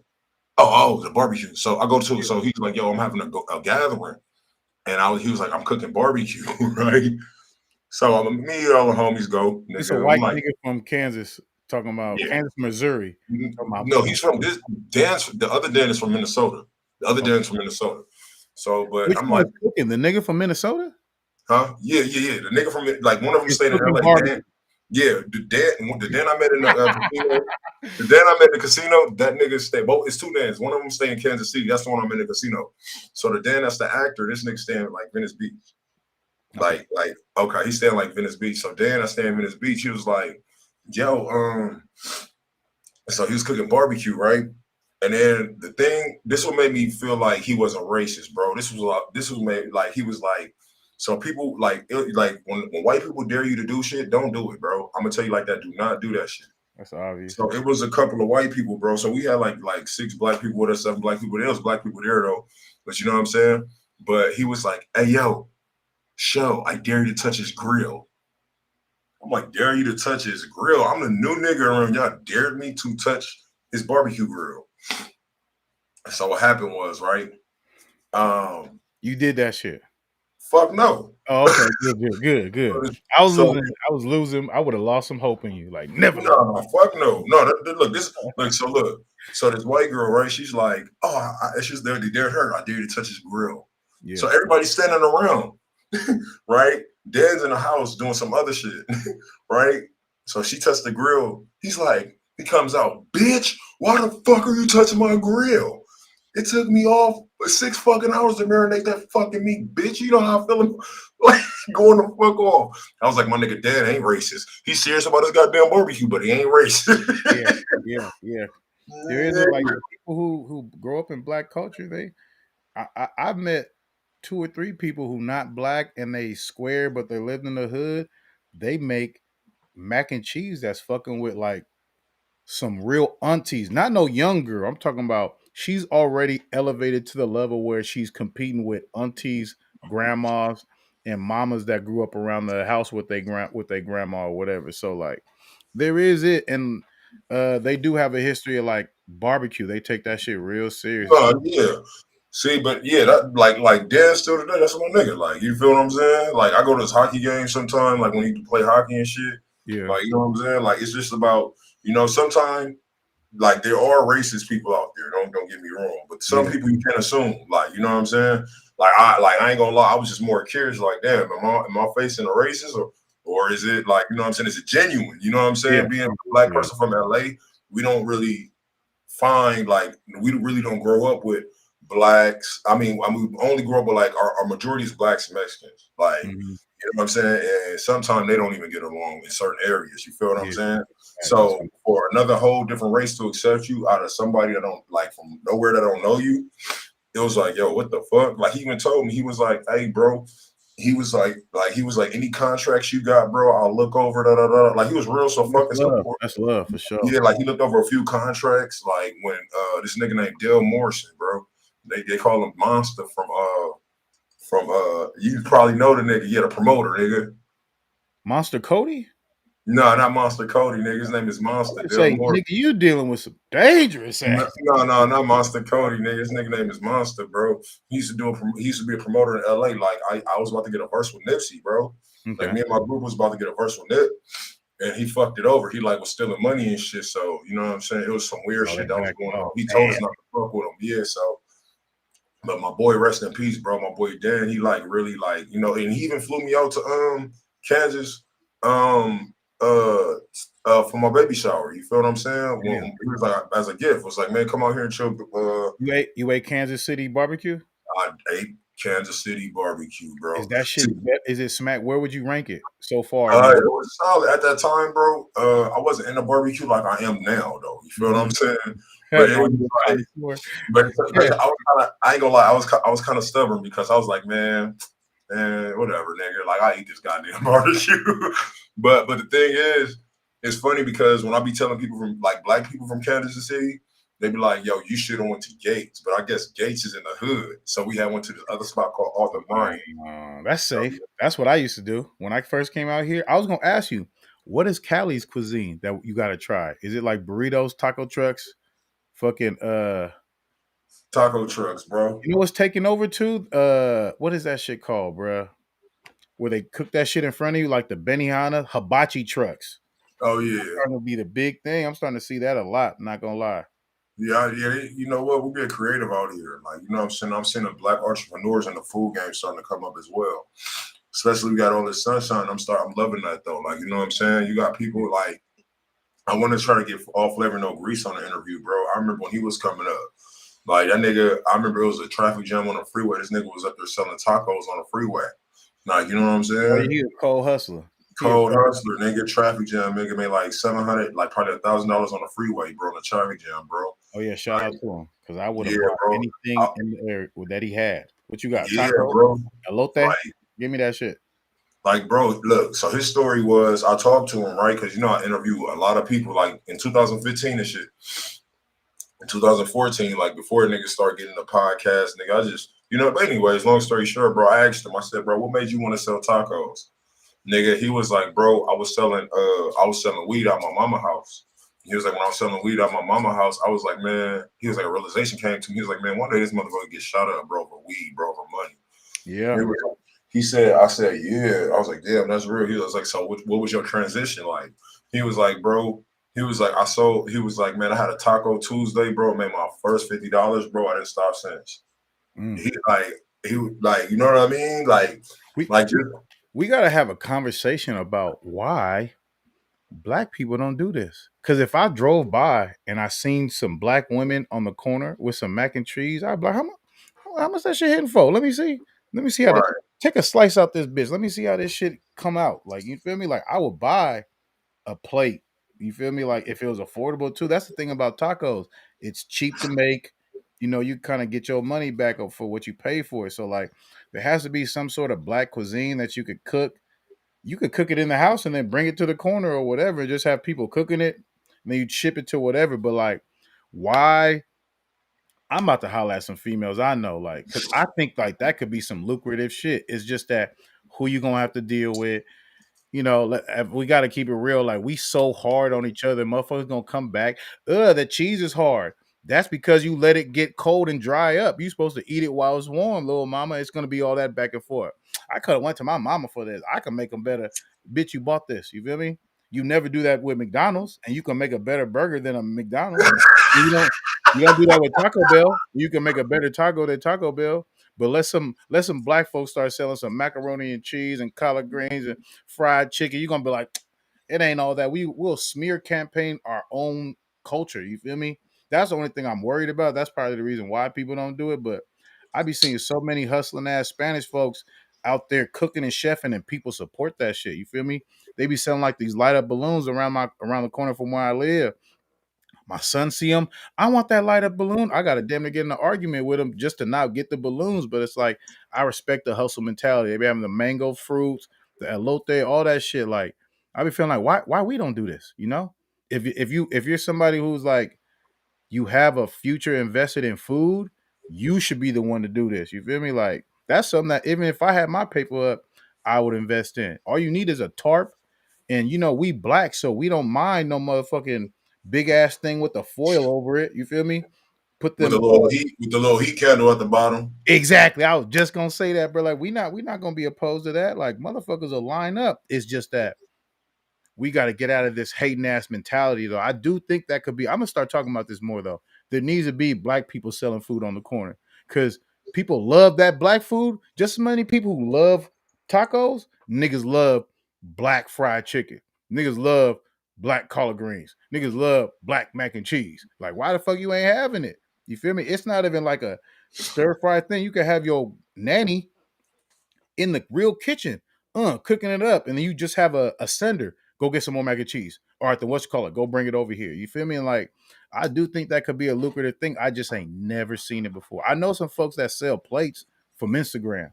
the barbecue. So I go to, so he's like, yo, I'm having a gathering. And he was like, I'm cooking barbecue, right? So me and all the homies go, It's a nigga. I'm white like, nigga from Kansas talking about yeah. Kansas, Missouri. Talking about No, cooking. he's from this dance. The other Dan is from Minnesota. The other Okay. Dan's from Minnesota. So, but Which I'm one like, is cooking? The nigga from Minnesota? huh? Yeah. The nigga from like one of them It's stayed in cooking LA. Dan, barbecue. yeah, the Dan I met in the casino. The Dan I met in the casino, that nigga stay. Both it's two Dans. One of them stay in Kansas City. That's the one I'm in the casino. So the Dan that's the actor, this nigga staying like Venice Beach. Okay. Like okay, he's staying like Venice Beach. So Dan I stay in Venice Beach. He was like, yo, so he was cooking barbecue, right? And then this what made me feel like he wasn't racist, bro. This was made like he was like, so people like when white people dare you to do shit, don't do it, bro. I'm gonna tell you like that. Do not do that shit. That's obvious. So it was a couple of white people, bro. So we had like 6 black people with us, 7 black people. There was black people there though, but you know what I'm saying. But he was like, "Hey yo, show, I dare you to touch his grill." I'm like, "Dare you to touch his grill?" I'm the new nigga around. Y'all dared me to touch his barbecue grill. So what happened was, right? You did that shit. Fuck no. Oh, okay. Good. I So was losing. I would have lost some hope in you. Like, never let no, fuck no. No, so this white girl, right? She's like, oh, it's just there. They dared her. I dare you to touch his grill. Yeah. So everybody's standing around, right? Dan's in the house doing some other shit, right? So she touched the grill. He comes out, bitch, why the fuck are you touching my grill? It took me off 6 fucking hours to marinate that fucking meat, bitch. You know how I feel like going the fuck off. I was like, my nigga Dan ain't racist. He's serious about his goddamn barbecue, but he ain't racist. Yeah. There is like people who grow up in black culture. I've met 2 or 3 people who not black and they square, but they lived in the hood. They make mac and cheese that's fucking with like some real aunties, not no young girl. I'm talking about she's already elevated to the level where she's competing with aunties, grandmas, and mamas that grew up around the house with their grandma or whatever. So like there is it, and they do have a history of like barbecue. They take that shit real serious. Yeah. See, but yeah, that like Dan still today, that's my nigga. Like, you feel what I'm saying? Like, I go to his hockey games sometimes, like when he play hockey and shit. Yeah. Like, you know what I'm saying? Like, it's just about, sometimes like there are racist people out there. Don't get me wrong, but some people you can't assume. Like, you know what I'm saying? Like I ain't gonna lie, I was just more curious. Like, damn, am I facing a racist or is it like, you know what I'm saying? Is it genuine? You know what I'm saying? Yeah. Being a black person from LA, we don't really find like we really don't grow up with blacks. I mean, we only grew up with like our majority is blacks and Mexicans. Like, Mhm. you know what I'm saying? And sometimes they don't even get along in certain areas. You feel what I'm Yeah, saying? that's So for another whole different race to accept you out of somebody that don't like from nowhere that don't know you, it was like, yo, what the fuck? Like he even told me, he was like, hey, bro. He was like, any contracts you got, bro, I'll look over. Da, da, da. Like he was real so that's fucking love. support. That's love for sure. Yeah, like he looked over a few contracts. Like when this nigga named Dale Morrison, bro. They call him Monster from you probably know the nigga. Yeah, the promoter, nigga. Monster Cody? No, not Monster Cody, nigga. His name is I Monster would Dale say, Morrison. nigga, you dealing with some dangerous No, ass. no, not Monster Cody, nigga. His nigga name is Monster, bro. He used to he used to be a promoter in LA. Like I was about to get a verse with Nipsey, bro. Like Okay. me and my group was about to get a verse with Nip, and he fucked it over. He like was stealing money and shit. So you know what I'm saying? It was some weird Oh, they shit that was backed going off. on. He told Damn. us not to fuck with him. Yeah, so but my boy, rest in peace, bro. My boy Dan, he like really like, you know, and he even flew me out to Kansas um uh for my baby shower. You feel what I'm saying? Yeah. When he was like as a gift, was like, man, come out here and chill. You ate Kansas City barbecue? I ate Kansas City barbecue, Is bro. that See, shit is it smack? Where would you rank it so far in the it was solid at that time, bro. I wasn't in the barbecue like I am now, though. You feel what I'm Mhm. saying? Now But it was you a like, connoisseur. but I was kind of, I ain't gonna lie, I was kind of stubborn because I was like, man, whatever, nigga. Like I eat this goddamn barbecue. But the thing is, it's funny because when I be telling people from like black people from Kansas City, they be like, yo, you should have went to Gates. But I guess Gates is in the hood. So we had went to this other spot called Arthur Bryant. That's So, safe. That's what I used to do when I first came out here. I was gonna ask you, what is Cali's cuisine that you gotta try? Is it like burritos, taco trucks, fucking taco trucks, bro. you know what's taking over too? What is that shit called, bruh? Where they cook that shit in front of you, like the Benihana hibachi trucks. Oh yeah. Starting to be the big thing. I'm starting to see that a lot. Not gonna lie. Yeah, yeah. You know what? We're getting creative out here. Like, you know what I'm saying? I'm seeing the black entrepreneurs in the food game starting to come up as well. Especially we got all this sunshine. I'm loving that though. Like, you know what I'm saying? You got people like I want to try to get all flavor no grease on the interview, bro. I remember when he was coming up. Like that nigga, I remember it was a traffic jam on the freeway. This nigga was up there selling tacos on the freeway. Like, you know what I'm Oh, saying? he a cold hustler. He a Cold cold. hustler, nigga, traffic jam, nigga made like 700, like probably $1,000 on the freeway, bro, in the traffic jam, bro. Oh yeah, shout out Like, to him because I would have yeah, bought bro. anything in the area that he had. What you got? Yeah, Taco, bro. elote. Like, Give me that shit. bro, look, so his story was I talked to him, right? Because you know, I interview a lot of people like in 2015 and shit. In 2014, like before niggas start getting the podcast, nigga, I just, you know, but anyways, long story short, bro, I asked him, I said, bro, what made you want to sell tacos? Nigga, he was like, bro, I was selling weed out my mama house. He was like, when I was selling weed out my mama house, I was like, man, he was like, a realization came to me. He was like, man, one day this motherfucker get shot up, bro, for weed, bro, for money. Yeah. He said, I said, yeah. I was like, damn, that's real. He was like, so what was your transition like? He was like, bro, he was like, he was like, man, I had a Taco Tuesday, bro, made my first $50, bro. I didn't stop since. Mm. He like, you know what I mean? We, Like, we we gotta have a conversation about why black people don't do this. Because if I drove by and I seen some black women on the corner with some mac and cheese, I'd be like, how much that shit hitting for? Let me see. Let me see how this right, take a slice out this bitch. Let me see how this shit come out. Like, you feel me? Like, I would buy a plate. You feel me? Like, if it was affordable too. That's the thing about tacos. It's cheap to make. You know, you kind of get your money back for what you pay for it. So like there has to be some sort of black cuisine that you could cook. You could cook it in the house and then bring it to the corner or whatever. Just have people cooking it, and then you ship it to whatever. But like, why? I'm about to holler at some females I know, like, because I think like that could be some lucrative shit. It's just that who you gonna have to deal with. You know, we got to keep it real. Like, we so hard on each other, motherfuckers gonna come back. The cheese is hard. That's because you let it get cold and dry up. You supposed to eat it while it's warm, little mama. It's gonna be all that back and forth. I could have went to my mama for this. I can make them better. Bitch, you bought this. You feel me? You never do that with McDonald's, and you can make a better burger than a McDonald's. You don't. You don't do that with Taco Bell. You can make a better taco than Taco Bell. But let some black folks start selling some macaroni and cheese and collard greens and fried chicken. You're gonna be like, it ain't all that. Will smear campaign our own culture. You feel me? That's the only thing I'm worried about. That's probably the reason why people don't do it. But I be seeing so many hustling ass Spanish folks out there cooking and chefing, and people support that shit. You feel me? They be selling like these light up balloons around the corner from where I live. My son see them. I want that light up balloon. I got to damn near get in an argument with him just to not get the balloons. But it's like I respect the hustle mentality. They be having the mango fruits, the elote, all that shit. Like I be feeling like why we don't do this? You know, if you're somebody who's like you have a future invested in food, you should be the one to do this. You feel me? Like that's something that even if I had my paper up, I would invest in. All you need is a tarp, and you know we black, so we don't mind no motherfucking big ass thing with the foil over it. You feel me? Put with them the little heat candle at the bottom. exactly. I was just gonna say that, bro. Like we not gonna be opposed to that. Like motherfuckers will line up. It's just that we got to get out of this hating ass mentality, though. I do think that could be. I'm gonna start talking about this more, though. There needs to be black people selling food on the corner because people love that black food. Just as many people who love tacos, niggas love black fried chicken. Niggas love black collard greens. Niggas love black mac and cheese. Like, why the fuck you ain't having it? You feel me? It's not even like a stir fry thing. You can have your nanny in the real kitchen, cooking it up, and then you just have a sender. Go get some more mac and cheese. All right, then what's call it? Go bring it over here. You feel me? And like, I do think that could be a lucrative thing. I just ain't never seen it before. I know some folks that sell plates from Instagram,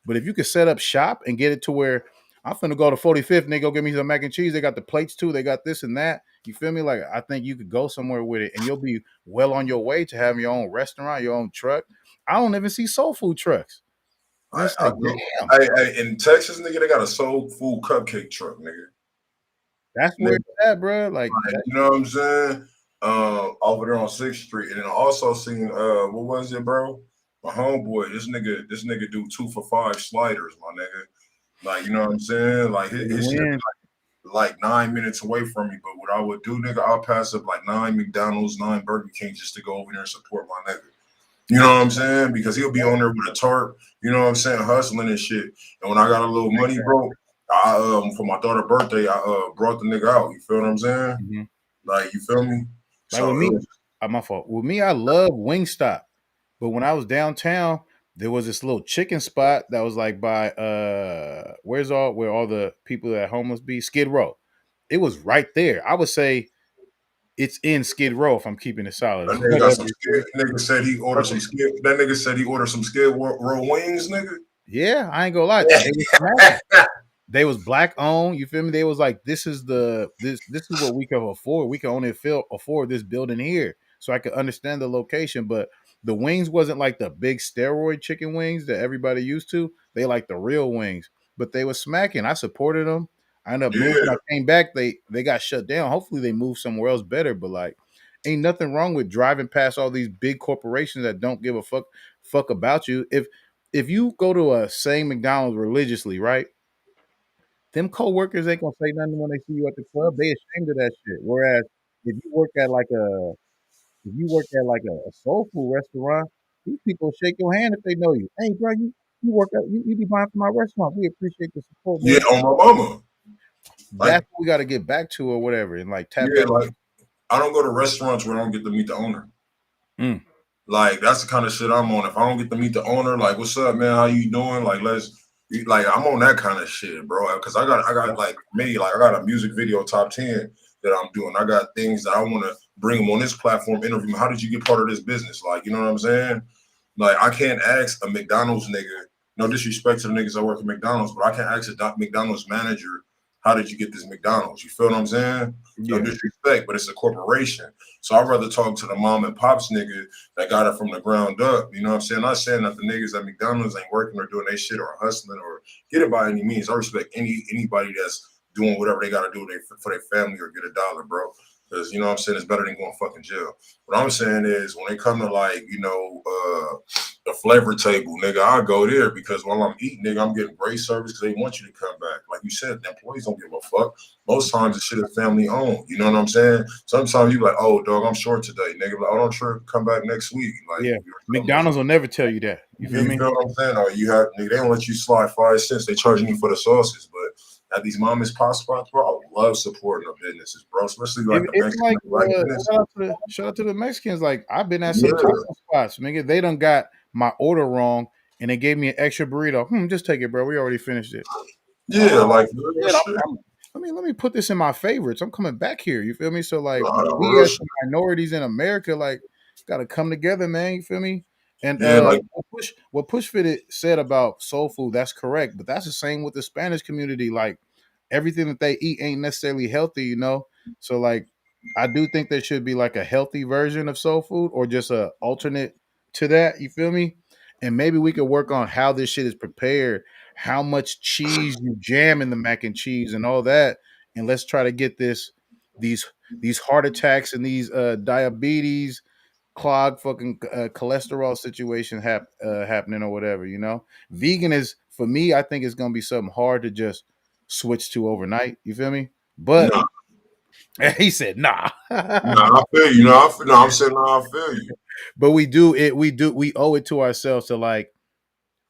but if you could set up shop and get it to where I'm finna go to 45th and they go get me some mac and cheese. They got the plates too. They got this and that. You feel me? Like, I think you could go somewhere with it and you'll be well on your way to having your own restaurant, your own truck. I don't even see soul food trucks. And it's like, damn. In Texas, nigga, they got a soul food cupcake truck, nigga. That's where it's at, bro. Like, you know what I'm saying? Over there on 6th Street. And then I also seen what was it, bro? My homeboy, this nigga do 2 for $5 sliders, my nigga. Like, you know what I'm saying? Like his shit like 9 minutes away from me. But what I would do, nigga, I'll pass up like 9 McDonald's, 9 Burger King just to go over there and support my nigga. You know what I'm saying? Because he'll be on there with a tarp, you know what I'm saying, hustling and shit. And when I got a little money, bro, I for my daughter's birthday, I brought the nigga out. You feel what I'm saying? Mm-hmm. Like, you feel me? Like so with me, my fault. With me, I love Wingstop. But when I was downtown, there was this little chicken spot that was like by where all the people that homeless be? Skid Row. It was right there. I would say it's in Skid Row if I'm keeping it solid. That nigga got some nigga said he ordered some Skid. That nigga said he ordered some Skid Row wings, nigga. Yeah, I ain't gonna lie. They was black owned. You feel me? They was like, this is what we can afford. We can only afford this building here. So I could understand the location, but the wings wasn't like the big steroid chicken wings that everybody used to. They like the real wings, but they were smacking. I supported them. I ended up moving. I came back. They got shut down. Hopefully they moved somewhere else better. But like, ain't nothing wrong with driving past all these big corporations that don't give a fuck about you. If you go to a same McDonald's religiously, right? Them co-workers ain't gonna say nothing when they see you at the club. They ashamed of that shit. Whereas if you work at like a soul food restaurant, these people shake your hand if they know you. Hey, bro, you work out, you be buying from my restaurant. We appreciate the support, man. Yeah, on my mama. That's what we got to get back to or whatever, and like tap. Yeah, like I don't go to restaurants where I don't get to meet the owner. Like that's the kind of shit I'm on. If I don't get to meet the owner, like, what's up, man? How you doing? Like, I'm on that kind of shit, bro. Because I got like me, like I got a music video top 10 that I'm doing. I got things that I want to bring them on this platform, interview them. How did you get part of this business? Like, you know what I'm saying? Like, I can't ask a McDonald's nigga, no disrespect to the niggas that work at McDonald's, but I can't ask a McDonald's manager, how did you get this McDonald's? You feel what I'm saying? Yeah. No disrespect, but it's a corporation. So I'd rather talk to the mom and pops nigga that got it from the ground up. You know what I'm saying? Not saying that the niggas at McDonald's ain't working or doing their shit or hustling or get it by any means. I respect anybody that's doing whatever they got to do for their family or get a dollar, bro. Because, you know what I'm saying, it's better than going fucking jail. What I'm saying is when they come to like, you know, the flavor table, nigga, I go there because while I'm eating, nigga, I'm getting great service because they want you to come back. Like you said, the employees don't give a fuck. Most times the shit is family owned. You know what I'm saying? Sometimes you like, oh, dog, I'm short today, nigga. Like, oh, don't sure come back next week. Like, yeah, McDonald's will never tell you that. You feel me? You know what I'm saying? Or nigga, they don't let you slide 5 cents. They charging you for the sauces, but at these mom and pop spots, bro, love supporting the businesses, bro. Especially like the It's Mexican like and black business. shout out to the Mexicans. Like I've been at some Yeah, taco spots, nigga. They done got my order wrong and they gave me an extra burrito. Just take it, bro. We already finished it. yeah, Oh like real shit! shit. Let me put this in my favorites. I'm coming back here. You feel me? So like we Real as shit. minorities in America, like gotta come together, man. You feel me? And Yeah, like what Push Fitted said about soul food, that's correct. But that's the same with the Spanish community. Like everything that they eat ain't necessarily healthy, you know. So like I do think there should be like a healthy version of soul food or just a alternate to that. You feel me? And maybe we could work on how this shit is prepared, how much cheese you jam in the mac and cheese and all that. And let's try to get these these heart attacks and these diabetes, clog fucking cholesterol situation happening or whatever, you know. Vegan is for me, I think it's gonna be something hard to just switch to overnight. You feel me? But nah, he said nah. nah. I feel you. No, I'm saying no, I feel you. But we owe it to ourselves to like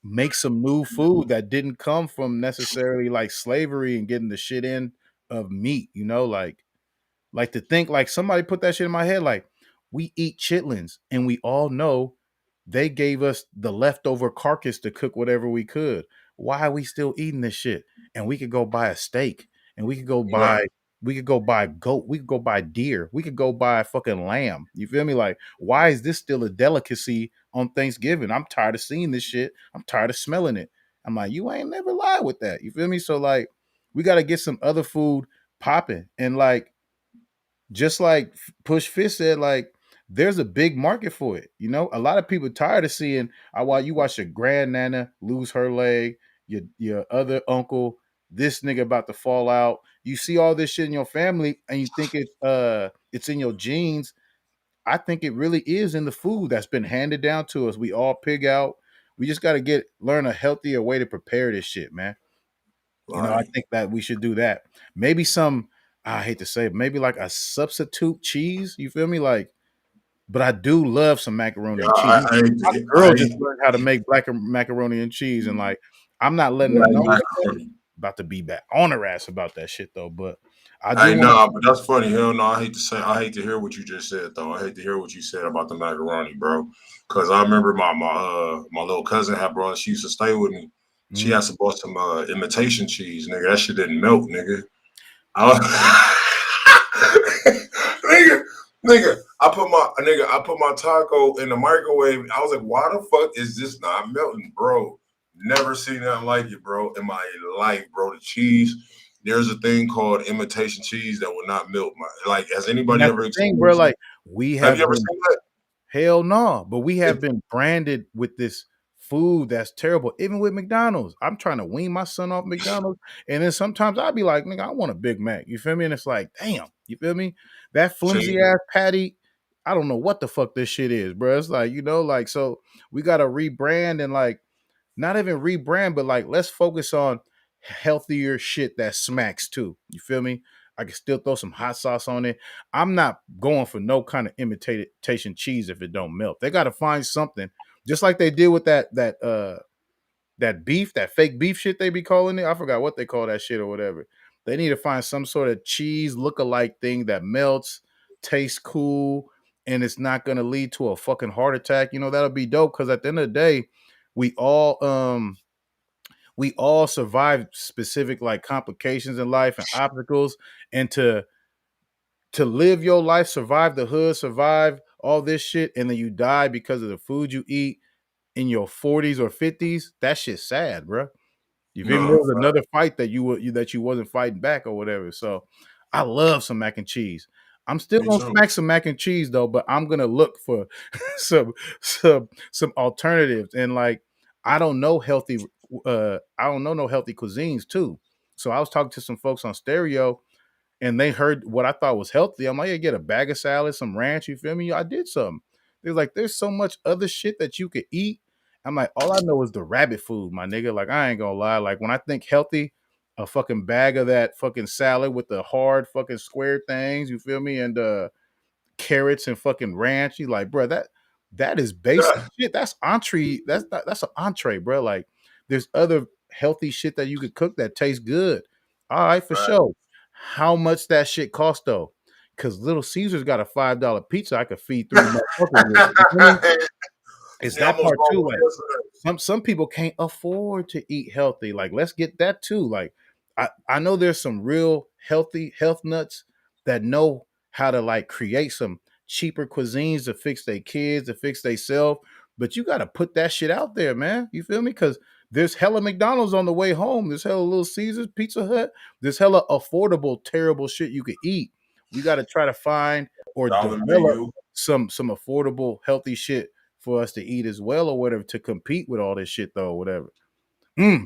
make some new food that didn't come from necessarily like slavery and getting the shit in of meat, you know, like to think like somebody put that shit in my head like we eat chitlins and we all know they gave us the leftover carcass to cook whatever we could. Why are we still eating this shit? And we could go buy a steak and Nah, we could go buy goat, we could go buy deer, we could go buy fucking lamb. You feel me? Like, why is this still a delicacy on Thanksgiving? I'm tired of seeing this shit. I'm tired of smelling it. I'm like, you ain't never lied with that. You feel me? So like we gotta get some other food popping. And like just like Push Fist said, like there's a big market for it. You know, a lot of people tired of seeing. While you watch your grandnana lose her leg, your other uncle, this nigga about to fall out. You see all this shit in your family, and you think it's in your genes. I think it really is in the food that's been handed down to us. We all pig out. We just got to learn a healthier way to prepare this shit, man. You know, I right. think that we should do that. Maybe some, I hate to say it, maybe like a substitute cheese. You feel me? Like, but I do love some macaroni Yeah, and cheese. My girl just I learned how to make black macaroni and cheese, and like, I'm not letting her know like that. macaroni. About to be back on her ass about that shit though. But I do Hey, want nah, but that's funny. Hell no, I hate to hear what you just said though. I hate to hear what you said about the macaroni, bro. Cause I remember my little cousin had brought. She used to stay with me. She to. had to bought some imitation cheese, nigga. That shit didn't melt, nigga. I was, nigga, I put my taco in the microwave. I was like, why the fuck is this not melting, bro? Never seen nothing like it, bro, in my life, bro. The cheese. There's a thing called imitation cheese that will not melt. Like, has And anybody that's the ever thing, bro. experienced? Like we Have you have ever been seen that? hell no, but we have It, been branded with this food that's terrible. Even with McDonald's, I'm trying to wean my son off McDonald's, and then sometimes I'll be like, "Nigga, I want a Big Mac." You feel me? And it's like, damn, you feel me? That flimsy see, ass patty. I don't know what the fuck this shit is, bro. It's like like so we got to rebrand and like not even rebrand, but like let's focus on healthier shit that smacks too. You feel me? I can still throw some hot sauce on it. I'm not going for no kind of imitation cheese if it don't melt. They got to find something, just like they did with that beef, that fake beef shit they be calling it. I forgot what they call that shit or whatever. They need to find some sort of cheese look-alike thing that melts, tastes cool, and it's not gonna lead to a fucking heart attack. You know, that'll be dope because at the end of the day, we all we all survive specific like complications in life and obstacles, and to live your life, survive the hood, survive all this shit, and then you die because of the food you eat in your 40s or 50s. That shit's sad, bro. You feel me? There no, was another fight that that you wasn't fighting back or whatever. So I love some mac and cheese. I'm still me gonna too. smack some mac and cheese though, but I'm gonna look for some alternatives. And like I don't know I don't know no healthy cuisines too. So I was talking to some folks on stereo and they heard what I thought was healthy. I'm like, yeah, get a bag of salad, some ranch. You feel me? I did something. They're like, there's so much other shit that you could eat. I'm like, all I know is the rabbit food, my nigga. Like, I ain't gonna lie. Like, when I think healthy, a fucking bag of that fucking salad with the hard fucking square things, you feel me? And carrots and fucking ranch. You like, bro, that is basic Yeah, shit. That's entree. That's an entree, bro. Like, there's other healthy shit that you could cook that tastes good. All right, for right. sure. how much that shit cost though? Because Little Caesars got a $5 pizza I could feed 3 motherfuckers with. You feel me? It's Yeah, I that almost part bought too. one Like yesterday. some people can't afford to eat healthy. Like let's get that too. Like I know there's some real healthy health nuts that know how to like create some cheaper cuisines to fix their kids, to fix themselves. But you got to put that shit out there, man. You feel me? Because there's hella McDonald's on the way home. There's hella Little Caesars, Pizza Hut. There's hella affordable, terrible shit you could eat. We got to try to find or Dollar develop menu. some affordable, healthy shit for us to eat as well, or whatever, to compete with all this shit though, or whatever.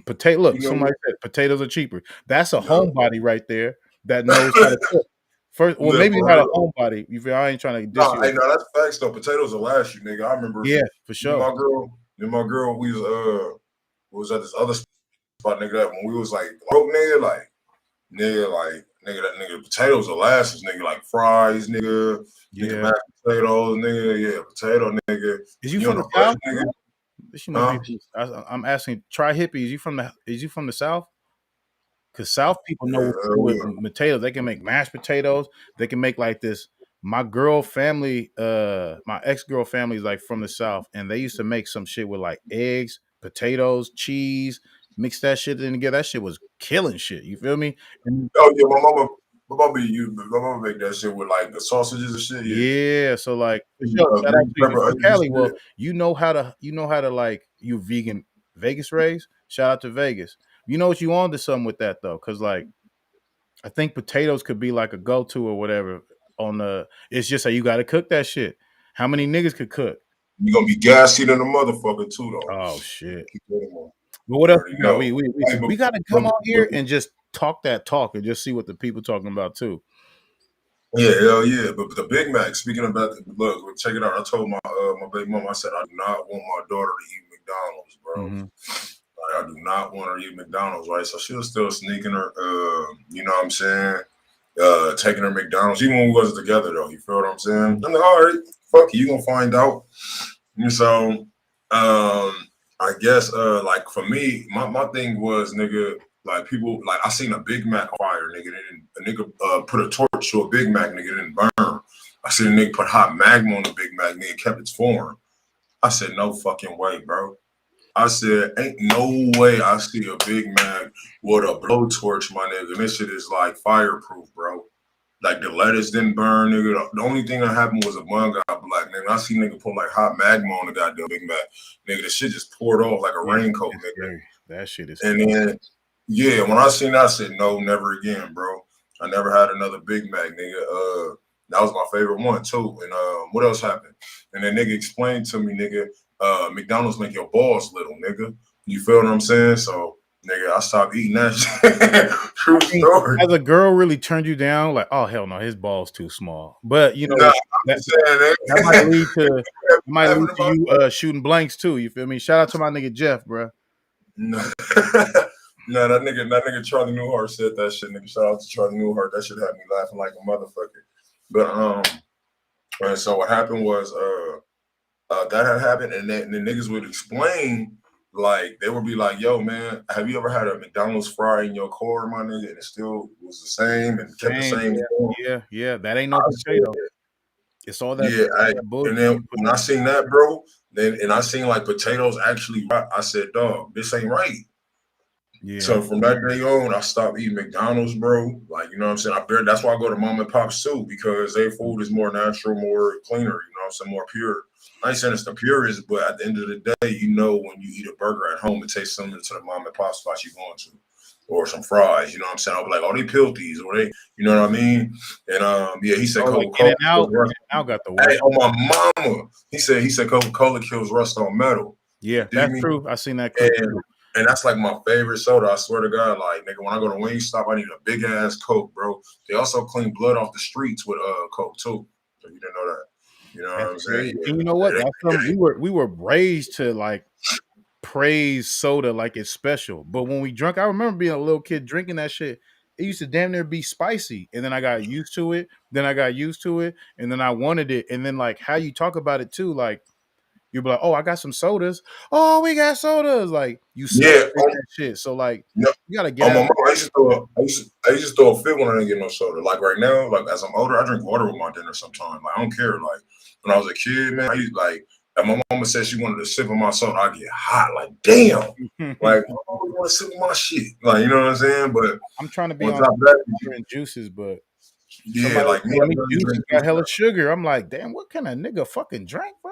Potato. You Look, know somebody what? said potatoes are cheaper. That's a Yeah. homebody right there that knows how to cook. First, well, Look, maybe for not a real. homebody. You feel I ain't trying to diss No, you. hey, no, that's facts though. Potatoes will last you, nigga. I remember Yeah, for me and sure. my girl, we was at this other spot, nigga, that when we was like broke, nigga, that nigga potatoes will last us, nigga, like fries, nigga, Yeah. mashed potatoes, nigga, yeah, potato, nigga. Is you You from on the the South? fresh, nigga? She must be. Huh? I'm asking. Try hippie. Is you from the? Is you from the South? Because South people know Yeah, what to do hell with yeah. potatoes. They can make mashed potatoes. They can make like this. My girl family, my ex-girl family is like from the South, and they used to make some shit with like eggs, potatoes, cheese, mix that shit in together. That shit was killing shit. You feel me? And Oh yeah, my mama make that shit with like the sausages and shit. Yeah, yeah, so like for sure, shout out green to you. You pepper, from onions Cali. and Well, shit. you know how to like you vegan Vegas raised. Shout out to Vegas. You know what you on to something with that though, because like I think potatoes could be like a go-to or whatever on the it's just that you gotta cook that shit. How many niggas could cook? You gonna be gassy than a motherfucker too, though. Oh shit. Keep that in mind. But what You else already we got? know. We Hey, we gotta but, come on but here and just talk that talk and just see what the people talking about too. yeah, hell yeah. But the Big Mac, speaking about look, check it out. I told my baby mom, I said I do not want my daughter to eat McDonald's, bro. Mm-hmm. Like, I do not want her to eat McDonald's, right? So she was still sneaking her you know what I'm saying? Taking her McDonald's, even when we wasn't together though. You feel what I'm saying? I'm like, all right, fuck you gonna find out. And so I guess like for me, my thing was nigga, like people like I seen a Big Mac fire, nigga, a nigga put a torch to a Big Mac, nigga, it didn't burn. I seen a nigga put hot magma on the Big Mac, nigga, kept its form. I said, no fucking way, bro. I said, ain't no way I see a Big Mac with a blowtorch, my nigga. And this shit is like fireproof, bro. Like the lettuce didn't burn, nigga. The only thing that happened was a bun got black, nigga. I see nigga put like hot magma on the goddamn Big Mac, nigga. The shit just poured off like a Yeah, raincoat, it's nigga. scary. That shit is And scary. then, yeah, when I seen that, I said, no, never again, bro. I never had another Big Mac, nigga. That was my favorite one too. And what else happened? And then nigga explained to me, nigga, McDonald's make your balls little, nigga. You feel what I'm saying? So, nigga, I stopped eating that shit. True I mean, story. has a girl really turned you down? Like, oh hell no, his ball's too small. But you Nah, know I'm that just saying that might that. lead to Having about you shooting blanks too. You feel me? Shout out to my nigga Jeff, bro. no, no, that nigga Charlie Newhart said that shit. Nigga, shout out to Charlie Newhart. That shit had me laughing like a motherfucker. But and so what happened was that had happened, and then the niggas would explain like they would be like, "Yo, man, have you ever had a McDonald's fry in your car, my nigga, and it still was the same and kept the Same, same form?" yeah. That ain't no I said, potato. It's all that, yeah, bullshit and then you put when on. I seen that, bro, then and I seen like potatoes actually, I said, "Dog, this ain't right." Yeah, So from that day on, I stopped eating McDonald's, bro. Like, you know what I'm saying? That's why I go to mom and pops too, because their food is more natural, more cleaner, you know what I'm saying, more pure. I ain't saying it's the purest, but at the end of the day, you know when you eat a burger at home, it tastes similar to the mom and pop spots you're going to. Or some fries, you know what I'm saying? I'll be like, oh, they pilties, or they, you know what I mean? And yeah, he said oh, like Coca-Cola kills In rust. and Out got the Hey, worst. on my mama. He said Coca-Cola kills rust on metal. Yeah, You dig that's me? true. I seen that clip And too. and that's like my favorite soda. I swear to God, like nigga, when I go to Wingstop, I need a big ass Coke, bro. They also clean blood off the streets with Coke too. So you didn't know that. You know what That's I'm saying? crazy. And you know what? Yeah. That's some we were raised to like praise soda like it's special. But when we drunk, I remember being a little kid drinking that shit. It used to damn near be spicy. And then I got used to it. Then I got used to it. And then I wanted it. And then like how you talk about it too, like you'll be like, "Oh, I got some sodas. Oh, we got sodas." Like you Yeah, celebrate that shit. So like no, you gotta get on my out mom, there. I used to throw a fit when I didn't get no soda. Like right now, like as I'm older, I drink water with my dinner sometimes. Like I don't care. Like when I was a kid, man, I used like and my mama said she wanted to sip of my soda. I get hot, like damn. Like I always want to sip of my shit. Like you know what I'm saying? But I'm trying to be on on top of that, water and juices, but yeah, somebody was like me, I telling me really juices drink got juice now. hella sugar. I'm like, damn, what kind of nigga fucking drink, bro?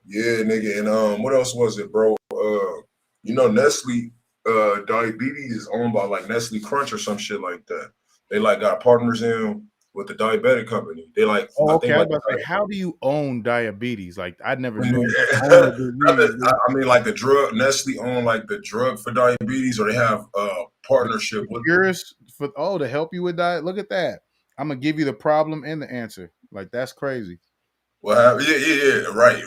Yeah, nigga. And what else was it, bro? You know, Nestle diabetes is owned by like Nestle Crunch or some shit like that. They like got partners in with the diabetic company. They like Oh, I okay. think I was like about to say, how do you own diabetes? Like, I never knew you could own a disease. I mean like the drug Nestle own like the drug for diabetes or they have partnership The with them. cures for to help you with diet. Look at that. I'm gonna give you the problem and the answer. Like, that's crazy. Well, yeah, right.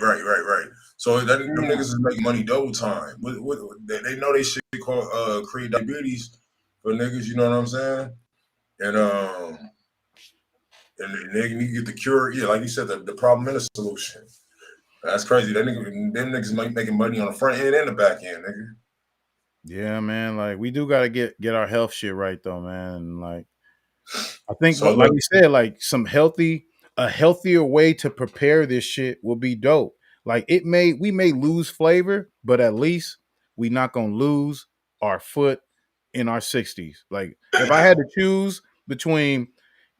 So that them niggas Damn. is making money double time. They know they shit called create diabetes for niggas. You know what I'm saying? And and they can get the cure. Yeah, like you said, the problem and the solution. That's crazy. Them niggas making money on the front end and the back end, nigga. Yeah, man. Like, we do gotta get our health shit right though, man. Like, I think So what, like look, you said, like a healthier way to prepare this shit will be dope. Like we may lose flavor, but at least we not gonna lose our foot in our 60s. Like if I had to choose between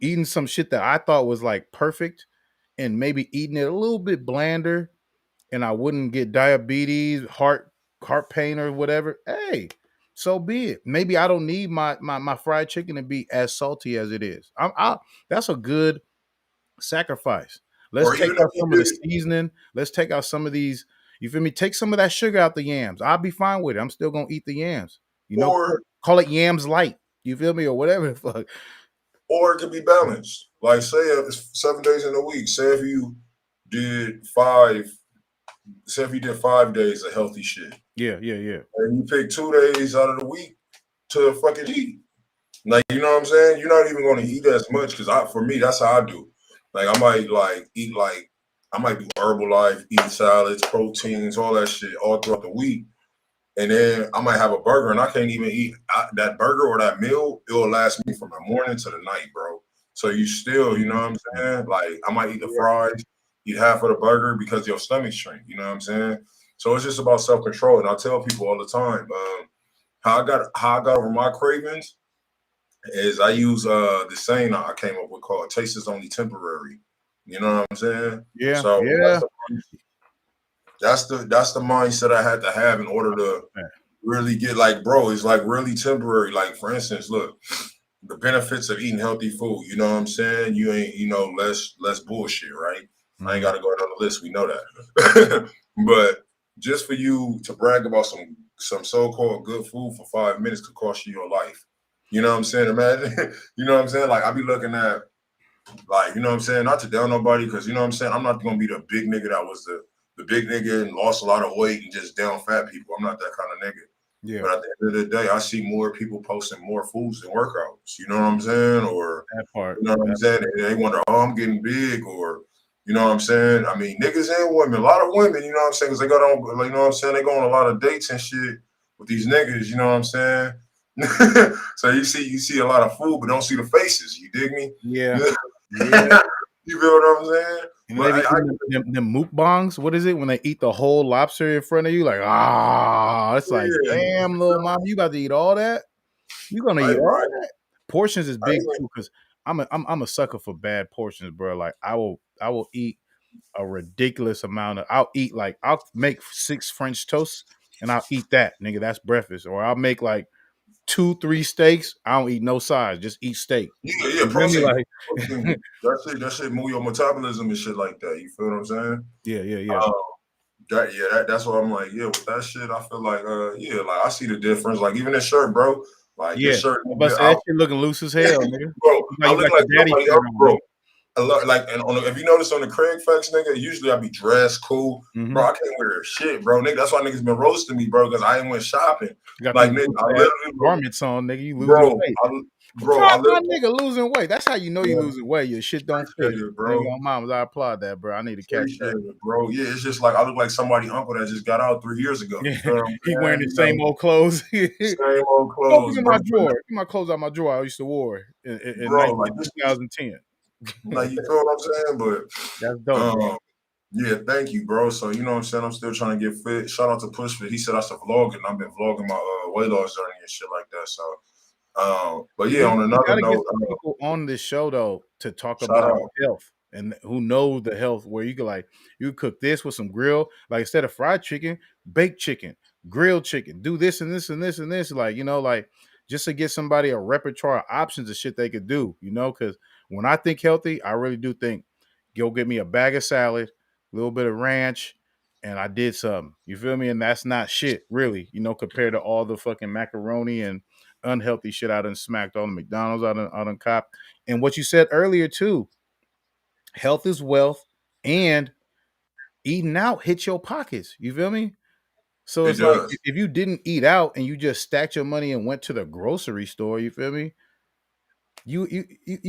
eating some shit that I thought was like perfect and maybe eating it a little bit blander and I wouldn't get diabetes, heart pain or whatever, hey, so be it. Maybe I don't need my fried chicken to be as salty as it is. That's a good sacrifice. Let's or take even if out you some of the did, seasoning. Let's take out some of these. You feel me? Take some of that sugar out the yams. I'll be fine with it. I'm still gonna eat the yams. You know, or call it yams light. You feel me? Or whatever the fuck. or it could be balanced. Like say it's 7 days in a week. Say if you did five, say if you did 5 days of healthy shit, Yeah. and you pick 2 days out of the week to fucking eat. Like you know what I'm saying? You're not even going to eat as much because for me that's how I do. Like I might like eat like I might do Herbalife, eat salads, proteins, all that shit all throughout the week. And then I might have a burger and I can't even eat that burger or that meal. It'll last me from the morning to the night, bro. So you still, you know what I'm saying? Like I might eat the fries, eat half of the burger because your stomach shrink. You know what I'm saying? So it's just about self control. And I tell people all the time, how I got over my cravings is I use the saying I came up with called "Taste is only temporary." You know what I'm saying? Yeah, So yeah. that's the mindset I had to have in order to really get like, bro, it's like really temporary. Like for instance, look, the benefits of eating healthy food. You know what I'm saying? You ain't, less bullshit, right? I ain't got to go down the list. We know that. But just for you to brag about some so-called good food for 5 minutes could cost you your life. You know what I'm saying? Imagine, you know what I'm saying? Like I be looking at, like, you know what I'm saying? Not to down nobody, because you know what I'm saying? I'm not gonna be the big nigga that was the big nigga and lost a lot of weight and just down fat people. I'm not that kind of nigga. Yeah. But at the end of the day, I see more people posting more foods than workouts. You know what I'm saying? Or That part. you know what I'm saying? They wonder, oh, I'm getting big, or you know what I'm saying? I mean, niggas and women, a lot of women, you know what I'm saying? Because they got on, like, you know what I'm saying? They go on a lot of dates and shit with these niggas, you know what I'm saying? So you see a lot of food, but don't see the faces. You dig me? Yeah. Yeah. You feel what I'm saying? And But they be eating them mukbangs. What is it when they eat the whole lobster in front of you? Like, it's like, yeah, damn, little mom, you about to eat all that? You gonna eat all right. that? Portions is I big even, too, because I'm a sucker for bad portions, bro. Like I will eat a ridiculous amount of. I'll make 6 French toasts and I'll eat that, nigga. That's breakfast. Or I'll make like 2-3 steaks. I don't eat no sides, just eat steak. yeah, You feel me? protein. Like, That shit move your metabolism and shit like that. You feel what I'm saying? yeah. Um, that's what I'm like. Yeah, with that shit, I feel like, yeah, like I see the difference. Like even this shirt, bro. Like Yeah. this shirt, I'm about to say that shit looking loose as hell, nigga. bro. Like I you look got like your daddy somebody shirt else, on, bro. nigga. Like, and if you notice on the Craig Facts, nigga, usually I be dressed cool, bro. Mm-hmm. I can't wear shit, bro. Nigga, that's why niggas been roasting me, bro, because I ain't went shopping. You got Like, them nigga, loose I ass literally, garments on, nigga. You losing bro, weight. bro. I My live. nigga losing weight. That's how you know you Yeah, losing weight. Your shit don't appreciate fit. it, Nigga, bro. on mama's, I applaud that, bro. I need to catch Appreciate that. it, bro. Yeah, it's just like I look like somebody uncle that just got out 3 years ago. You feel what I'm He wearing saying? the You same know, old clothes. same old Open clothes, in bro. my drawer. Get my clothes out my drawer. I used to wear Bro, like in this, 2010. like you feel what I'm saying? That's But dope, bro. yeah, thank you, bro. So you know what I'm saying? I'm still trying to get fit. Shout out to Pushfit. He said I should vlog it, and I've been vlogging my weight loss journey and shit like that. So but yeah, on We got another to get note, some people on this show though to talk shout about out. health and who knows the health. Where you could like you cook this with some grill, like instead of fried chicken, baked chicken, grilled chicken. Do this and this and this and this, like like just to get somebody a repertoire of options of shit they could do. Because when I think healthy, I really do think go get me a bag of salad, a little bit of ranch, and I did something. You feel me? And that's not shit, really. Compared to all the fucking macaroni and unhealthy shit I done smacked on the McDonald's, I done cop. And what you said earlier too, health is wealth, and eating out hits your pockets. You feel me? So It it's like does. if you didn't eat out and you just stacked your money and went to the grocery store, you feel me? You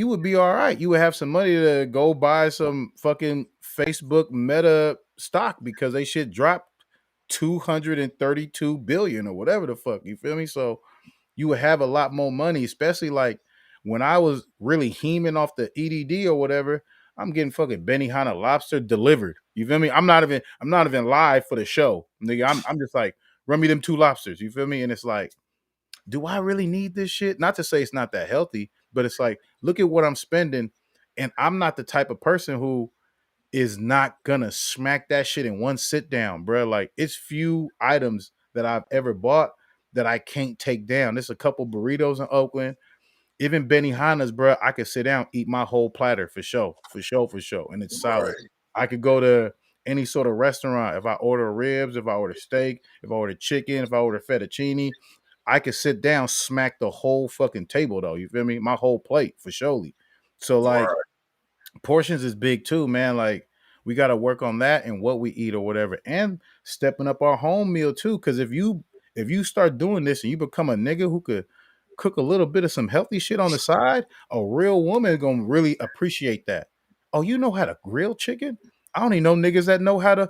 would be all right. You would have some money to go buy some fucking Facebook Meta stock because they shit dropped 232 billion or whatever the fuck. You feel me? So you would have a lot more money, especially like when I was really heaming off the EDD or whatever. I'm getting fucking Benihana lobster delivered. You feel me? I'm not even live for the show, nigga. I'm just like run me them 2 lobsters. You feel me? And it's like, do I really need this shit? Not to say it's not that healthy, but it's like look at what I'm spending, and I'm not the type of person who is not gonna smack that shit in one sit down, bro. Like it's few items that I've ever bought that I can't take down. There's a couple burritos in Oakland, even Benihana's, bro. I could sit down, eat my whole platter for sure, for sure, for sure, and it's solid. Right. I could go to any sort of restaurant. If I order ribs, if I order steak, if I order chicken, if I order fettuccine, I could sit down, smack the whole fucking table though. You feel me? My whole plate for surely. So like Right. portions is big too, man. Like we got to work on that and what we eat or whatever, and stepping up our home meal too. Because if you start doing this and you become a nigga who could cook a little bit of some healthy shit on the side, a real woman is gonna really appreciate that. Oh, you know how to grill chicken? I only know niggas that know how to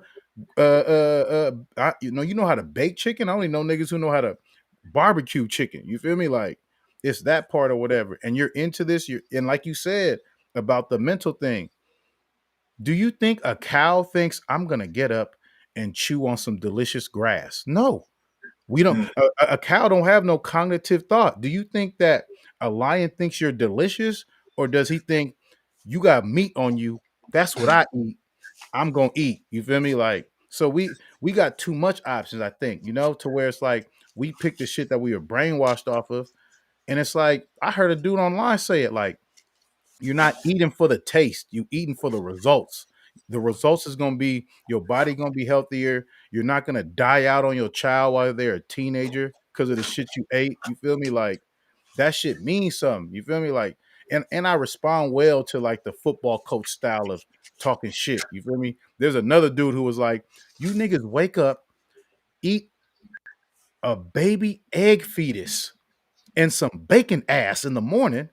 you know how to bake chicken. I only know niggas who know how to barbecue chicken. You feel me? Like it's that part or whatever. And you're into this. And like you said about the mental thing. Do you think a cow thinks I'm gonna get up and chew on some delicious grass? No, we don't. Mm, A cow don't have no cognitive thought. Do you think that a lion thinks you're delicious, or does he think you got meat on you? That's what I eat. I'm gonna eat. You feel me? Like so, we got too much options. I think to where it's like we pick the shit that we were brainwashed off of, and it's like I heard a dude online say it like you're not eating for the taste, you eating for the results. The results is gonna be your body gonna be healthier. You're not gonna die out on your child while they're a teenager because of the shit you ate. You feel me? Like that shit means something. You feel me? Like and I respond well to like the football coach style of talking shit. You feel me? There's another dude who was like, you niggas wake up, eat a baby egg fetus and some bacon ass in the morning,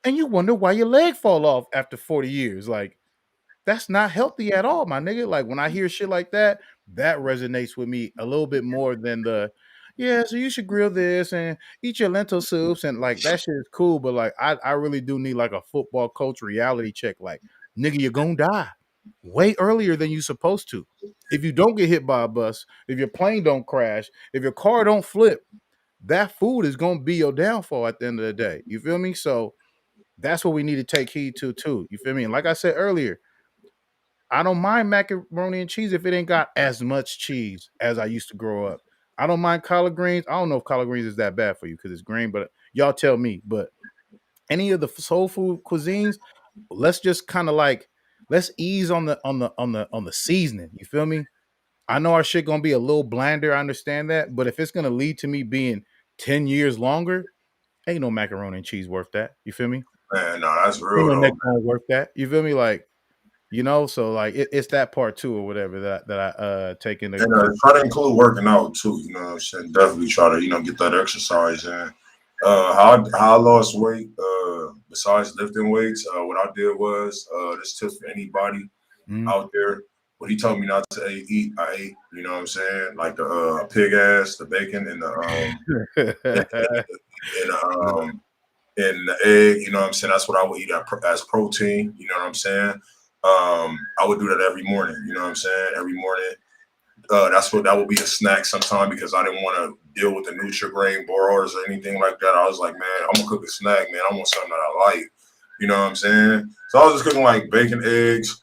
and you wonder why your leg fall off after 40 years. Like, that's not healthy at all, my nigga. Like when I hear shit like that, that resonates with me a little bit more than the yeah, so you should grill this and eat your lentil soups and like that shit is cool, but like I really do need like a football coach reality check. Like, nigga, you're gonna die way earlier than you supposed to. If you don't get hit by a bus, if your plane don't crash, if your car don't flip, that food is gonna be your downfall at the end of the day. You feel me? So that's what we need to take heed to too. You feel me? And like I said earlier, I don't mind macaroni and cheese if it ain't got as much cheese as I used to grow up. I don't mind collard greens. I don't know if collard greens is that bad for you because it's green, but y'all tell me. But any of the soul food cuisines, let's just kind of like let's ease on the seasoning. You feel me? I know our shit gonna be a little blander. I understand that, but if it's gonna lead to me being 10 years longer, ain't no macaroni and cheese worth that. You feel me? man, no, that's Ain't real no though, next man. one worth that. You feel me? Like so like it's that part too or whatever that I take into And try to include working out too. You know what I'm saying? Definitely try to get that exercise in. How I lost weight, besides lifting weights, what I did was, this tip for anybody Mm. out there. What he told me not to eat, I ate. You know what I'm saying? Like the pig ass, the bacon, and, and, um and the egg. You know what I'm saying? That's what I would eat as protein. You know what I'm saying? I would do that every morning. You know what I'm saying? Every morning. That would be a snack sometime because I didn't want to deal with the Nutri-Grain bars or anything like that. I was like, man, I'm gonna cook a snack, man. I want something that I like. You know what I'm saying? So I was just cooking like bacon, eggs,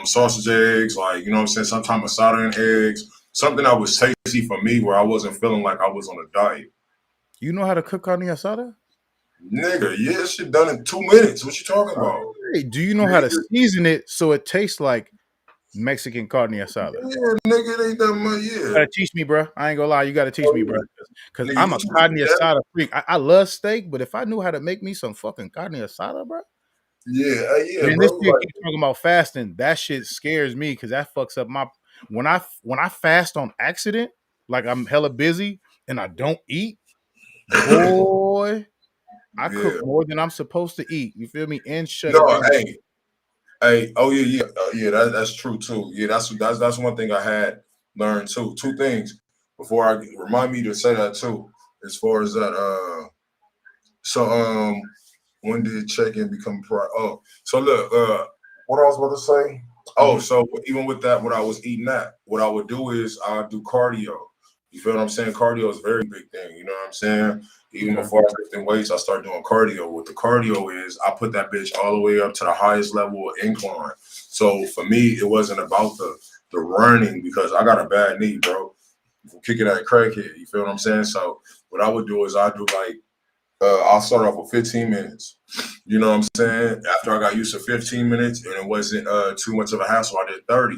sausage eggs, like you know what I'm saying, sometimes masala and eggs, something that was tasty for me where I wasn't feeling like I was on a diet. You know how to cook carne asada? Nigga, yeah, shit done in 2 minutes. What you talking All about? right. Do you know how to Nigga, season it so it tastes like Mexican carne asada? yeah, nigga, it ain't that much. You Yeah, gotta teach me, bro. I ain't gonna lie. You gotta teach oh me, bro. yeah, Because nigga, you I'm can a teach carne me that. asada freak. I love steak, but if I knew how to make me some fucking carne asada, bro. Yeah, yeah, Man, bro. this shit Like, keep talking about fasting. That shit scares me because that fucks up my when I fast on accident, like I'm hella busy and I don't eat, boy, I cook yeah. more than I'm supposed to eat. You feel me? And shut it No, down. hey, oh yeah, yeah, that's true too. Yeah, that's one thing I had learned too. Two things before I remind me to say that too. As far as that, so when did check-in become prior? Oh, so look, what I was about to say. Oh, Mhm. so even with that, what I was eating at, what I would do is I would do cardio. You feel what I'm saying? Cardio is a very big thing. You know what I'm saying? Even Okay. before I was lifting weights, I started doing cardio. What the cardio is, I put that bitch all the way up to the highest level of incline. So for me, it wasn't about the running because I got a bad knee, bro. From kicking that crackhead. You feel what I'm saying? So what I would do is I do like I'll start off with 15 minutes. You know what I'm saying? After I got used to 15 minutes and it wasn't too much of a hassle, I did 30.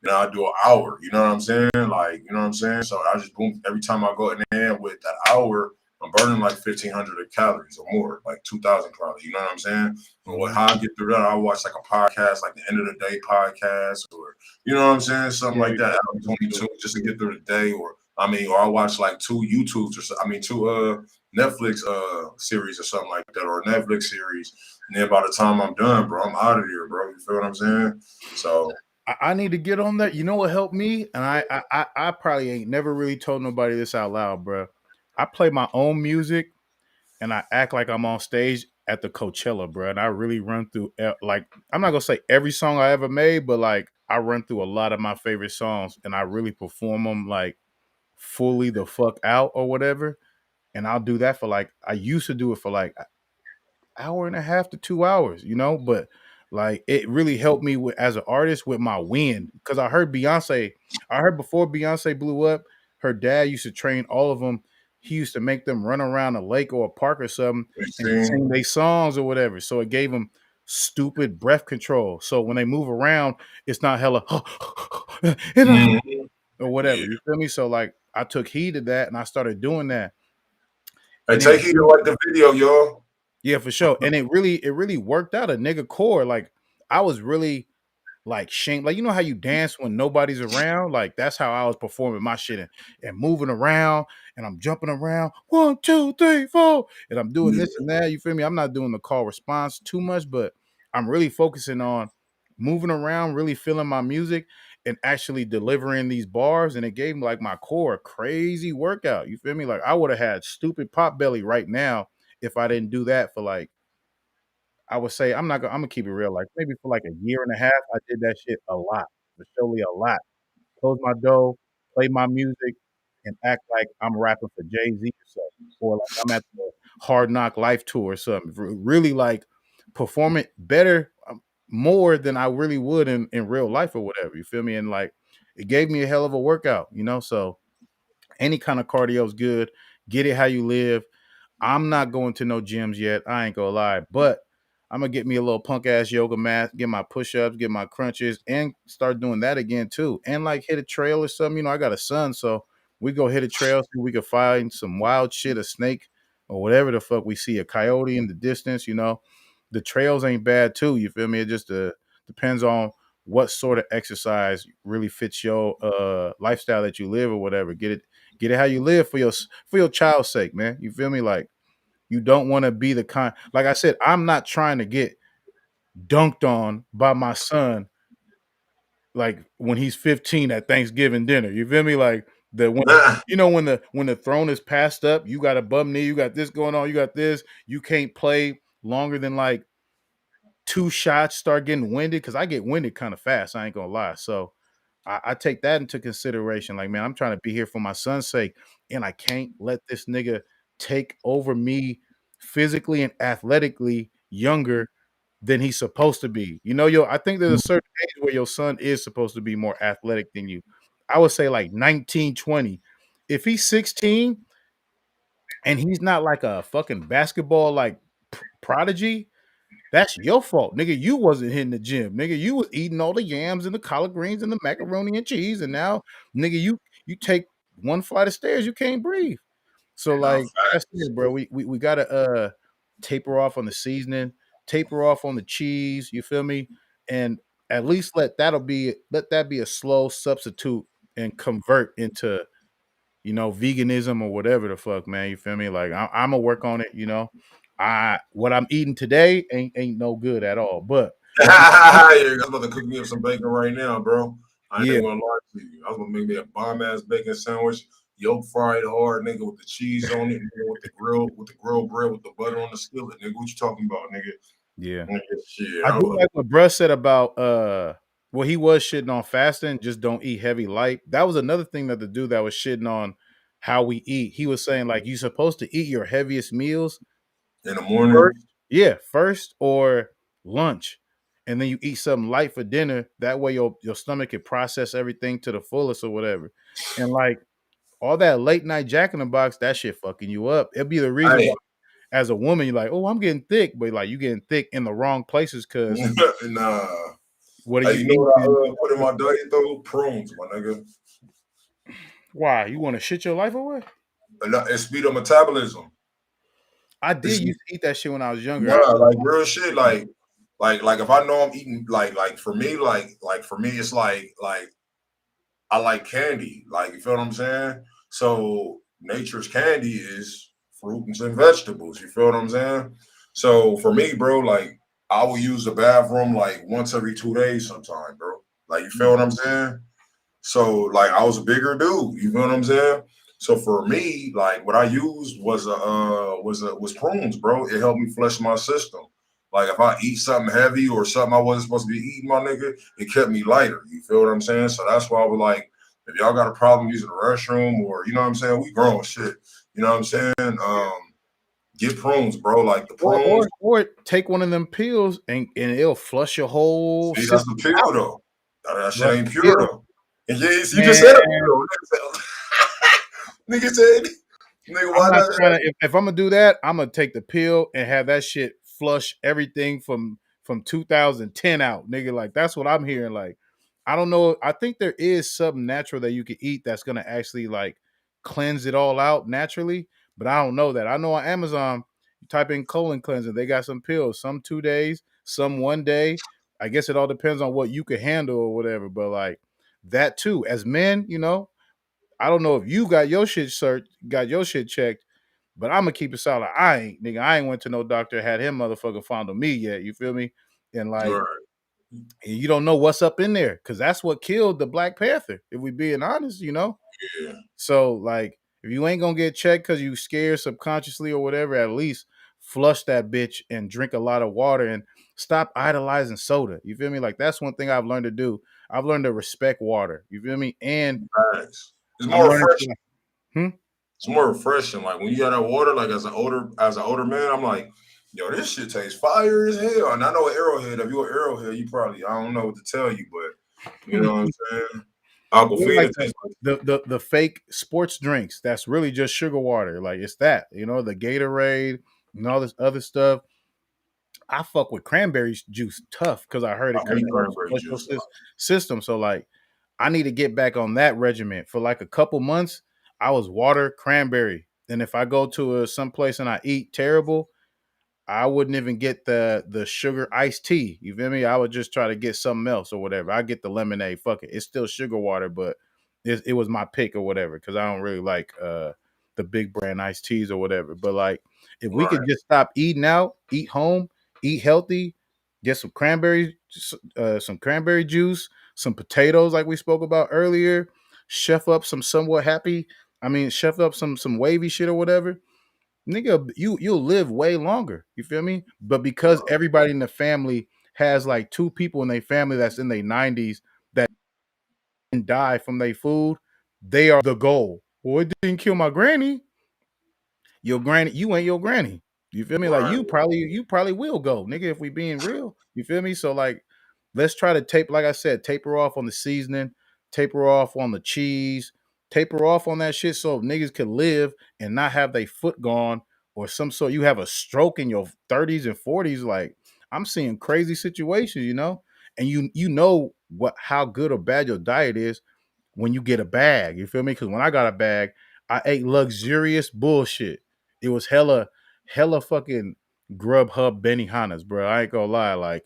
Then I do an hour. You know what I'm saying? Like, you know what I'm saying? So I just boom every time I go in there with that hour, I'm burning like 1,500 calories or more, like 2,000 calories. You know what I'm saying? And what Mhm. how I get through that, I watch like a podcast, like the end of the day podcast, or you know what I'm saying, something Yeah, like you that. talking Hour about YouTube. 22, just to get through the day, or I watch like two YouTubes or so, two Netflix series or something like that, or a Netflix series. And then by the time I'm done, bro, I'm out of here, bro. You feel what I'm saying? So I need to get on that. You know what helped me? And I probably ain't never really told nobody this out loud, bro. I play my own music and I act like I'm on stage at the Coachella, bro. And I really run through like I'm not gonna say every song I ever made, but like I run through a lot of my favorite songs and I really perform them like fully the fuck out or whatever. And I'll do that for like I used to do it for like hour and a half to 2 hours, but like it really helped me with as an artist with my wind. Cause I heard before Beyonce blew up, her dad used to train all of them. He used to make them run around a lake or a park or something and 16. sing their songs or whatever. So it gave them stupid breath control. So when they move around, it's not hella Mhm. or whatever. Yeah. You feel me? So like I took heed of that and I started doing that. Hey, And it take heed to like the video, y'all. yeah, for sure. And it really worked out a nigga core. Like I was really like shame. Like you know how you dance when nobody's around? Like that's how I was performing my shit and moving around and I'm jumping around. 1, 2, 3, 4. And I'm doing Yeah. this and that. You feel me? I'm not doing the call response too much, but I'm really focusing on moving around, really feeling my music and actually delivering these bars. And it gave me like my core a crazy workout. You feel me? Like I would have had stupid pop belly right now if I didn't do that for like I would say I'm gonna keep it real. Like maybe for like a year and a half, I did that shit a lot, for surely a lot. Close my door, play my music, and act like I'm rapping for Jay Z or something, or like I'm at the Hard Knock Life tour or something. Really like perform it better, more than I really would in real life or whatever. You feel me? And like it gave me a hell of a workout. So any kind of cardio is good. Get it how you live. I'm not going to no gyms yet. I ain't gonna lie, but I'm gonna get me a little punk ass yoga mat, get my push ups, get my crunches, and start doing that again too. And like hit a trail or something. I got a son, so we go hit a trail so we could find some wild shit, a snake or whatever the fuck we see, a coyote in the distance. The trails ain't bad too. You feel me? It just depends on what sort of exercise really fits your lifestyle that you live or whatever. Get it how you live for your child's sake, man. You feel me? Like You don't want to be the kind. Like I said, I'm not trying to get dunked on by my son like when he's 15 at Thanksgiving dinner. You feel me? Like the when when the throne is passed up, you got a bum knee, you got this going on, you got this, you can't play longer than like 2 shots, start getting winded because I get winded kind of fast. I ain't gonna lie. So I take that into consideration. Like, man, I'm trying to be here for my son's sake, and I can't let this nigga take over me physically and athletically younger than he's supposed to be. You know, I think there's a certain age where your son is supposed to be more athletic than you. I would say like 19, 20. If he's 16 and he's not like a fucking basketball like prodigy, that's your fault, nigga. You wasn't hitting the gym, nigga. You was eating all the yams and the collard greens and the macaroni and cheese, and now, nigga, you take one flight of stairs, you can't breathe. So, Nah, like I said, bro, we gotta taper off on the seasoning, taper off on the cheese. You feel me? And at least let that be a slow substitute and convert into veganism or whatever the fuck, man. You feel me? Like I'm gonna work on it. What I'm eating today ain't no good at all. But I was about to cook me up some bacon right now, bro. I ain't yeah, even gonna lie to you. I was gonna make me a bomb ass bacon sandwich, yolk fried hard, nigga, with the cheese on it, nigga, with the grill bread, with the butter on the skillet, nigga. What you talking about, nigga? yeah. Nigga, shit. I do like what Bruh said about well, he was shitting on fasting, just don't eat heavy light. That was another thing that the dude that was shitting on how we eat. He was saying like you're supposed to eat your heaviest meals in the morning. first. Yeah, first or lunch. And then you eat something light for dinner. That way your stomach can process everything to the fullest or whatever. And like all that late night Jack in the Box, that shit fucking you up. It'll be the reason why Hey, as a woman, you're like, oh, I'm getting thick, but like you getting thick in the wrong places because nah. what are Hey, you you know what eating? I put in my diet though? Prunes, my nigga. Why? You want to shit your life away? It speed up metabolism. I did It's used to eat that shit when I was younger. nah, like real shit. Like if I know I'm eating like for me, like for me, it's like I like candy. Like, you feel what I'm saying? So nature's candy is fruits and vegetables. You feel what I'm saying? So for me, bro, like I will use the bathroom like once every 2 days sometime, bro. Like, you feel what I'm saying? So like I was a bigger dude. You feel what I'm saying? So for me, like what I used was prunes, bro. It helped me flush my system. Like if I eat something heavy or something I wasn't supposed to be eating, my nigga, it kept me lighter. You feel what I'm saying? So that's why I was like, if y'all got a problem using the restroom or you know what I'm saying, we grown shit. You know what I'm saying? Get prunes, bro. Like the prunes. Or take one of them pills and it'll flush your whole See, that's the system pill out. though. That shit But ain't pure pill, though. And yes, you just said a man, pill. Nigga said, nigga, I'm why not not? trying to. If I'm gonna do that, I'm gonna take the pill and have that shit flush everything from 2010 out, nigga. Like that's what I'm hearing. Like I don't know. I think there is something natural that you can eat that's gonna actually like cleanse it all out naturally, but I don't know that. I know on Amazon, you type in colon cleanser, they got some pills, some 2 days, some 1 day. I guess it all depends on what you can handle or whatever. But like that too, as men, I don't know if you got your shit checked, but I'm gonna keep it solid. I ain't, nigga. I ain't went to no doctor, had him motherfucker fondle me yet. You feel me? And like, Right. you don't know what's up in there because that's what killed the Black Panther. If we being honest. Yeah. So like, if you ain't gonna get checked because you scared subconsciously or whatever, at least flush that bitch and drink a lot of water and stop idolizing soda. You feel me? Like that's one thing I've learned to do. I've learned to respect water. You feel me? And Thanks. It's I'm more learning refreshing. to. Hmm? It's more refreshing. Like when you got that water, like as an older man, I'm like, yo, this shit tastes fire as hell. And I know an Arrowhead. If you're an Arrowhead, you probably I don't know what to tell you, but you know what I'm saying. Or like Aquafina tastes like the fake sports drinks that's really just sugar water. Like it's that, the Gatorade and all this other stuff. I fuck with cranberry juice tough because I heard I it kind hate of helps cranberry flush your juice. system. So like I need to get back on that regimen for like a couple months. I was water cranberry. And if I go to some place and I eat terrible, I wouldn't even get the sugar iced tea. You feel me? I would just try to get something else or whatever. I get the lemonade. Fuck it. It's still sugar water, but it was my pick or whatever because I don't really like the big brand iced teas or whatever. But like If we Right. could just stop eating out, eat home, eat healthy, get some cranberry juice, some potatoes like we spoke about earlier, chef up some somewhat happy. I mean, chef up some wavy shit or whatever. Nigga, you'll live way longer. You feel me? But because Right. everybody in the family has like two people in their family that's in their 90s that die from their food, they are the goal. Well, it didn't kill my granny. Your granny, you ain't your granny. You feel me? Like Right. you probably will go, nigga, if we being real. You feel me? So like, let's try to like I said, taper off on the seasoning, taper off on the cheese, taper off on that shit so niggas can live and not have their foot gone or some sort. You have a stroke in your 30s and 40s. Like I'm seeing crazy situations, and you know what how good or bad your diet is when you get a bag. You feel me? Because when I got a bag, I ate luxurious bullshit. It was hella fucking Grubhub Benihana's, bro. I ain't gonna lie. Like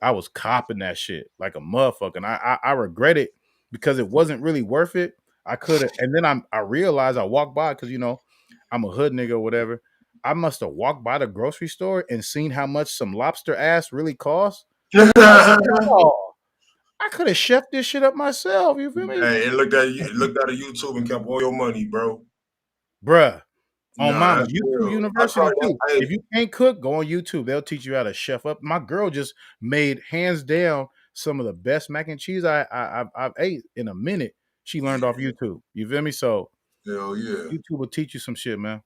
I was copping that shit like a motherfucker. And I regret it because it wasn't really worth it. I could have, and then I realized I walked by because I'm a hood nigga or whatever. I must have walked by the grocery store and seen how much some lobster ass really costs. Like, oh, I could have chefed this shit up myself. You feel me? Hey, it looked at YouTube and kept all your money, bro. Bruh. On Nah, Mama, that's YouTube real. I University probably too. hey, If you can't cook, go on YouTube. They'll teach you how to chef up. My girl just made hands down some of the best mac and cheese I've ate in a minute. She learned off yeah, YouTube. You feel me? So hell yeah. YouTube will teach you some shit, man.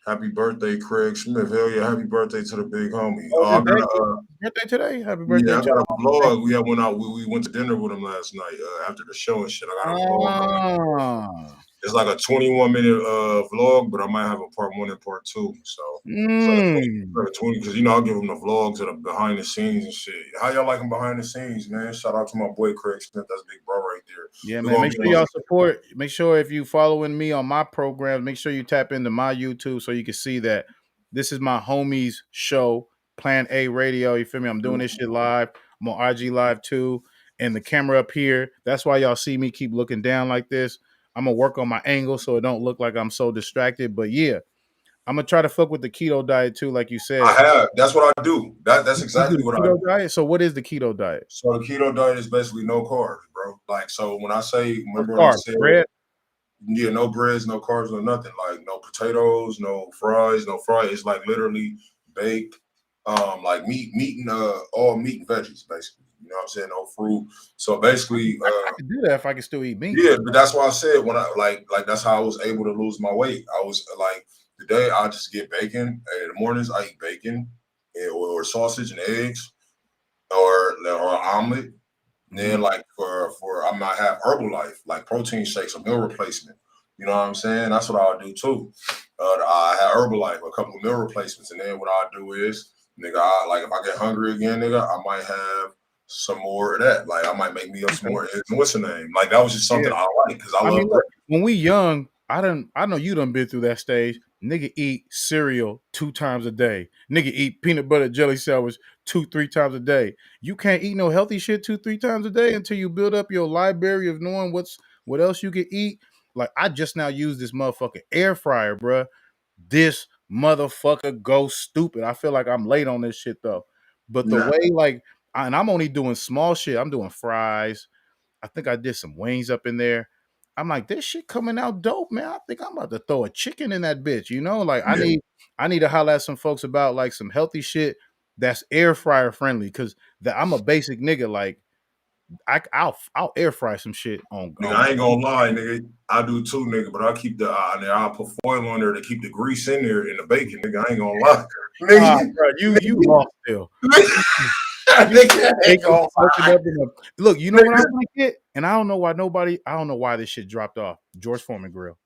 Happy birthday, Craig Smith. Hell yeah, happy birthday to the big homie. Oh, Oh, his I got birthday, a birthday today. Happy birthday yeah, I to got a thank vlog. We went to dinner with him last night after the show and shit. I got a vlog coming. Ah. It's like a 21-minute vlog, but I might have a part one and part two. So it's Mm. like a 20 because I'll give them the vlogs of the behind the scenes and shit. How y'all like them behind the scenes, man? Shout out to my boy Craig Smith. That's big bro right there. Yeah, We're man. gonna Make be sure y'all support. Make sure if you following me on my programs, make sure you tap into my YouTube so you can see that this is my homies show, Plan A Radio. You feel me? I'm doing this shit live. I'm on IG Live too. And the camera up here. That's why y'all see me keep looking down like this. I'm gonna work on my angle so it don't look like I'm so distracted. But yeah, I'm gonna try to fuck with the keto diet too, like you said. I have. That's what I do. That's You do exactly the what I keto do. diet. So what is the keto diet? So the keto diet is basically no carbs, bro. Like so when I say, What's remember when I carbs? said Bread. yeah, no breads, no carbs, no nothing. Like no potatoes, no fries, no fry. It's like literally baked, like meat and all meat and veggies, basically. You know what I'm saying? No fruit. So basically, I could do that if I can still eat meat. yeah, but that's why I said when I like that's how I was able to lose my weight. I was like today I just get bacon. In the mornings I eat bacon or sausage and eggs or omelet. Mm-hmm. Then like for I might have Herbalife, like protein shakes, a meal replacement. You know what I'm saying? That's what I'll do too. I have Herbalife, a couple of meal replacements, and then what I'll do is, nigga, like if I get hungry again, nigga, I might have some more of that. Like I might make me up some Okay. more eggs and what's the name? Like that was just Yeah. something I like because I I mean, love look, breakfast. when we young, I know you done been through that stage. Nigga eat cereal 2 times a day. Nigga eat peanut butter jelly sandwich 2, 3 times a day. You can't eat no healthy shit 2, 3 times a day until you build up your library of knowing what else you can eat. Like I just now use this motherfucking air fryer, bruh. This motherfucker goes stupid. I feel like I'm late on this shit though. But the Nah, way and I'm only doing small shit. I'm doing fries. I think I did some wings up in there. I'm like, this shit coming out dope, man. I think I'm about to throw a chicken in that bitch. Like I yeah, need to holler at some folks about like some healthy shit that's air fryer friendly. Cause I'm a basic nigga. Like I'll air fry some shit nigga, on I ain't gonna lie, nigga. I do too, nigga, but I keep I'll put foil on there to keep the grease in there in the bacon, nigga. I ain't gonna lie, ah, nigga. bro, you lost still. You Nigga, I ain't bacon gonna soaking lie. up in a look. You know what I'm gonna get, and I don't know why I don't know why this shit dropped off. George Foreman grill.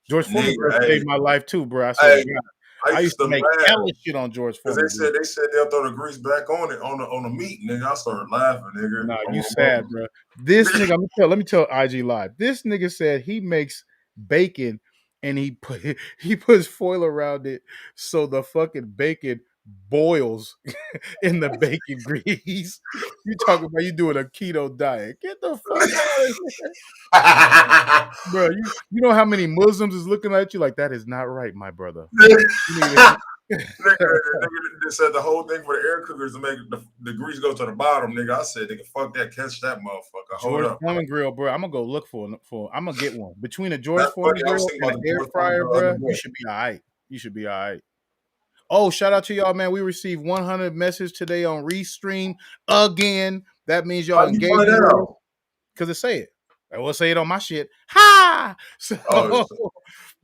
George Foreman grill Nigga, hey, saved my life too, bro. I swear to hey, God. I I used used to to make laugh hella shit on George because Foreman grill. they said they'll throw the grease back on it on the meat, nigga. I started laughing, nigga. Nah, On you my mama. sad, bro. This nigga, let me tell IG Live. This nigga said he makes bacon and he puts foil around it so the fucking bacon boils in the bacon grease. You talking about you doing a keto diet? Get the fuck out of here, bro. You know how many Muslims is looking at you like that is not right, my brother. You need it. Nigga said the whole thing for the air cookers to make the grease go to the bottom, nigga. I said, nigga, fuck that, catch that motherfucker. Hold George up. Foreman grill, bro. I'm gonna go look for. I'm gonna get one. Between a George That's Foreman funny. I was grill thinking and about an the air George Foreman fryer, the other bro, you day. should be all right. You should be all right. Oh, shout out to y'all, man. We received 100 messages today on Restream again. That means How y'all you find engaging that with us out? because it say it. I will say it on my shit. Ha! So Oh, shit.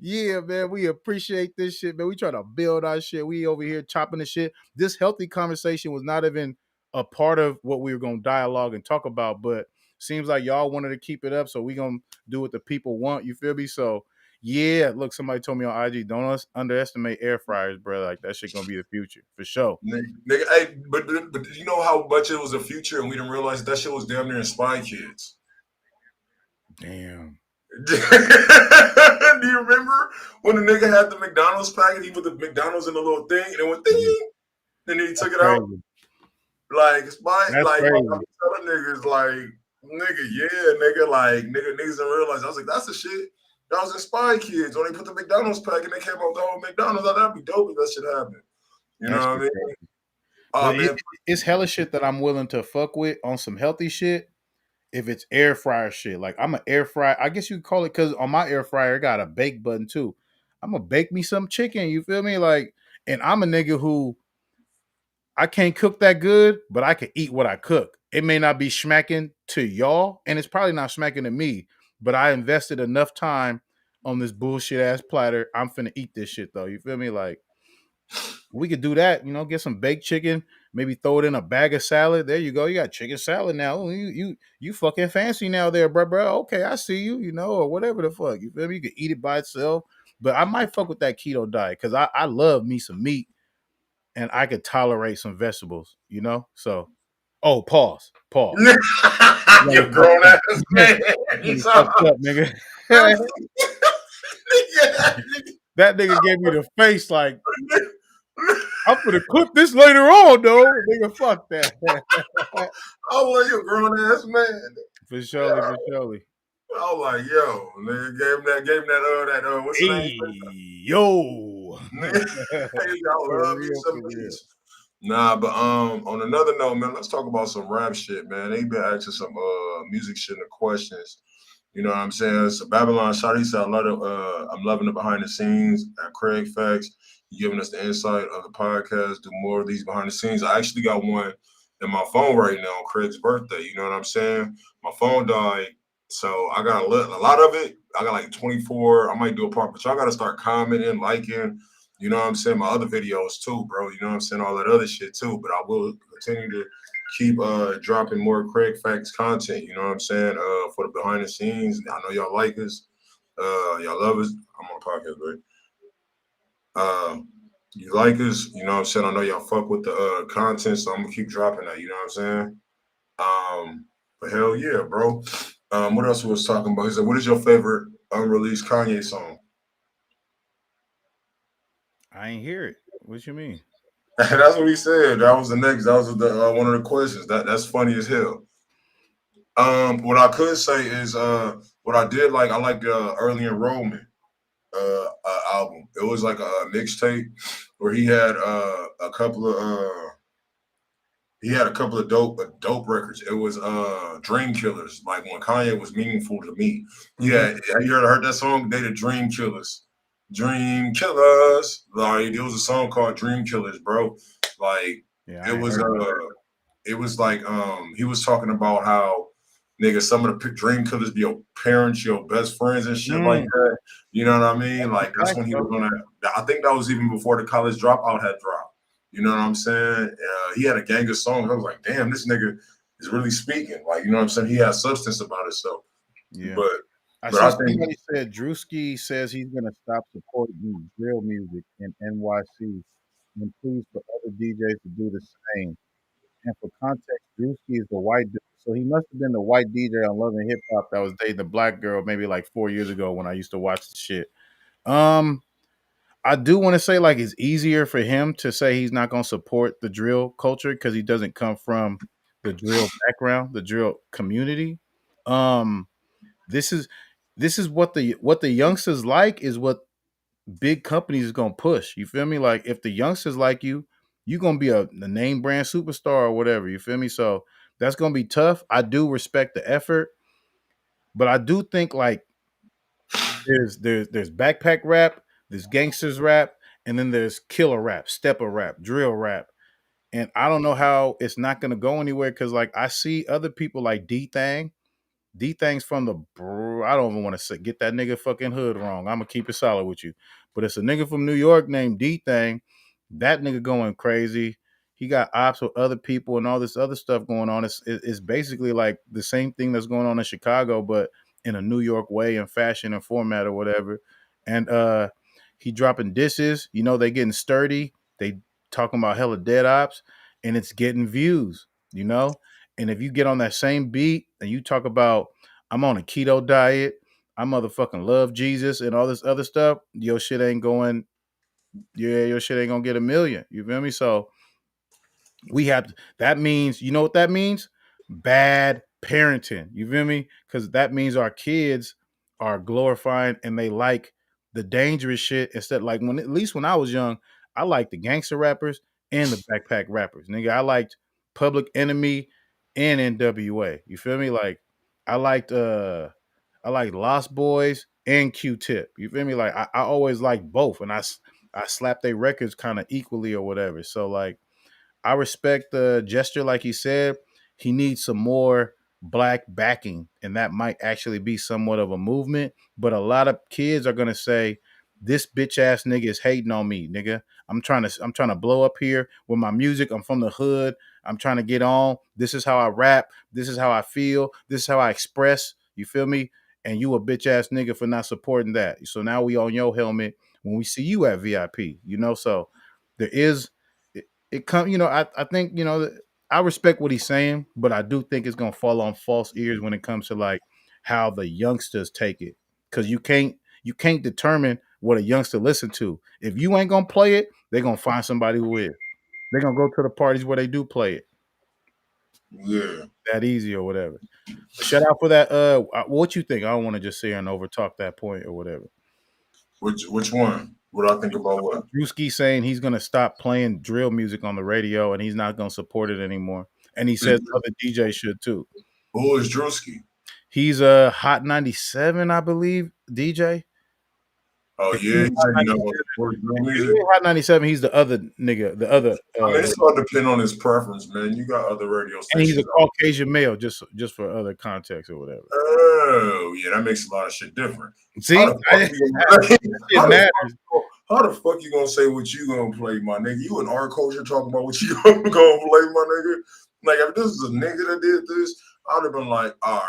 yeah, man, we appreciate this shit, man. We try to build our shit. We over here chopping the shit. This healthy conversation was not even a part of what we were gonna dialogue and talk about, but seems like y'all wanted to keep it up, so we gonna do what the people want. You feel me? So yeah, look, somebody told me on IG, don't underestimate air fryers, bro. Like that shit gonna be the future for sure. Nigga, hey, but you know how much it was a future, and we didn't realize that shit was damn near in Spy Kids. Damn. Do you remember when the nigga had the McDonald's packet? He put the McDonald's in the little thing, and it went Yeah, ding, and then he that's took it out. crazy. Like Spy, That's like I crazy. be telling niggas, like nigga, yeah, nigga, like niggas didn't realize. I was like, that's the shit. That was in Spy Kids when they put the McDonald's pack and they came out with the whole McDonald's. I thought that'd be dope if that shit happened. You know That what I shit mean? crazy. Oh But man, it's hella shit that I'm willing to fuck with on some healthy shit if it's air fryer shit. Like I'm an air fryer. I guess you could call it because on my air fryer it got a bake button too. I'm gonna bake me some chicken. You feel me? Like, and I'm a nigga who I can't cook that good, but I can eat what I cook. It may not be smacking to y'all, and it's probably not smacking to me, but I invested enough time on this bullshit ass platter. I'm finna eat this shit though. You feel me? Like we could do that, get some baked chicken, maybe throw it in a bag of salad. There you go. You got chicken salad now. Oh, you fucking fancy now there, bro. Okay, I see you, or whatever the fuck. You feel me? You could eat it by itself. But I might fuck with that keto diet because I love me some meat and I could tolerate some vegetables. So pause. Pause. You got you me fucked grown up. ass man. You got You me talking fucked about up, nigga. nigga, That nigga gave me the face like I'm gonna cook this later on, though. Nigga, fuck that. I was like, you grown ass man. For surely, for surely. I was like, yo, nigga, gave him that, what's the name? Hey, yo. Nigga, hey, y'all For love me real, some for real. beats. Nah, but on another note, man, let's talk about some rap shit, man. They been asking some music shit and questions. You know what I'm saying? So Babylon Shot, he said, I'm loving the behind the scenes at Craig Facts. You giving us the insight of the podcast. Do more of these behind the scenes. I actually got one in my phone right now on Craig's birthday. You know what I'm saying? My phone died, so I got a lot of it. I got like 24. I might do a part, but y'all got to start commenting, liking. You know what I'm saying? My other videos too, bro. You know what I'm saying? All that other shit too. But I will continue to keep dropping more Craig Facts content, you know what I'm saying? For the behind the scenes. I know y'all like us. Y'all love us. I'm on a podcast, right? You like us, you know what I'm saying? I know y'all fuck with the content, so I'm gonna keep dropping that, you know what I'm saying? But hell yeah, bro. What else we was talking about? He said, what is your favorite unreleased Kanye song? I ain't hear it. What you mean? That's what he said. That was the next. That was the one of the questions. That's funny as hell. What I could say is what I did like. I like the early enrollment album. It was like a mixtape where he had a couple of dope records. It was Dream Killers, like when Kanye was meaningful to me. Yeah, have you heard that song? They the Dream Killers. Dream Killers. Like there was a song called Dream Killers, bro. Like Yeah, it I ain't was heard that. it was like he was talking about how nigga some of the dream killers be your parents, your best friends and shit like that. You know what I mean? That's Like a that's fact, when he bro. was gonna. I think that was even before the college dropout had dropped. You know what I'm saying? He had a gang of songs. I was like, damn, this nigga is really speaking. Like, you know what I'm saying? He has substance about himself. Yeah. But I but see I think somebody said Drewski says he's gonna stop supporting drill music in NYC and please for other DJs to do the same. And for context, Drewski is the white dude. So he must have been the white DJ on Love and Hip Hop that was dating the black girl maybe like 4 years ago when I used to watch the shit. Um, I do want to say like it's easier for him to say he's not gonna support the drill culture because he doesn't come from the drill background, the drill community. Um, this is what the youngsters like is what big companies is gonna push. You feel me? Like if the youngsters like you, you're gonna be a name brand superstar or whatever. You feel me? So that's gonna be tough. I do respect the effort, but I do think like there's backpack rap, there's gangsters rap, and then there's killer rap, stepper rap, drill rap. And I don't know how it's not gonna go anywhere because like I see other people like D Thing's from the I don't even want to say get that nigga fucking hood wrong. I'm gonna keep it solid with you. But it's a nigga from New York named D Thing. That nigga going crazy. He got ops with other people and all this other stuff going on. It's basically like the same thing that's going on in Chicago, but in a New York way and fashion and format or whatever. And he dropping disses. You know, they getting sturdy. They talking about hella dead ops, and it's getting views. You know, and if you get on that same beat and you talk about I'm on a keto diet, I motherfucking love Jesus and all this other stuff, your shit ain't going, yeah, your shit ain't gonna get a million. You feel me? So we have that means you know what that means? Bad parenting. You feel me? Because that means our kids are glorifying and they like the dangerous shit instead. Like when at least when I was young, I liked the gangster rappers and the backpack rappers. Nigga, I liked Public Enemy and NWA. You feel me? Like I liked Lost Boys and Q Tip. You feel me? Like I always liked both, and I slapped their records kind of equally or whatever. So like I respect the gesture, like he said. He needs some more black backing, and that might actually be somewhat of a movement. But a lot of kids are gonna say, "This bitch ass nigga is hating on me, nigga. I'm trying to blow up here with my music. I'm from the hood. I'm trying to get on. This is how I rap. This is how I feel. This is how I express. You feel me? And you a bitch ass nigga for not supporting that. So now we on your helmet when we see you at VIP. You know, so there is it come you know I think you know I respect what he's saying, but I do think it's gonna fall on false ears when it comes to like how the youngsters take it, because you can't determine what a youngster listen to. If you ain't gonna play it, they're gonna find somebody who is. They're gonna go to the parties where they do play it. Yeah. That easy or whatever. But shout out for that. What you think? I don't want to just sit here and over talk that point or whatever. Which one? What I think about what? Drewski saying he's gonna stop playing drill music on the radio and he's not gonna support it anymore. And he says Is- other DJs should too. Who is Drewski? He's a Hot 97, I believe, DJ. Oh If he yeah, ain't he Hot said you know 97, what support drill if he music. ain't Hot 97, he's the other nigga, the other I mean, it's all depend on his preference, man. You got other radio and he's a stations out. Caucasian male, just for other context or whatever. Oh yeah, that makes a lot of shit different. How See, the fuck you gonna it matters. how the fuck you gonna say what you gonna play, my nigga? You in our culture talking about what you gonna play, my nigga? Like if this is a nigga that did this, I'd have been like, all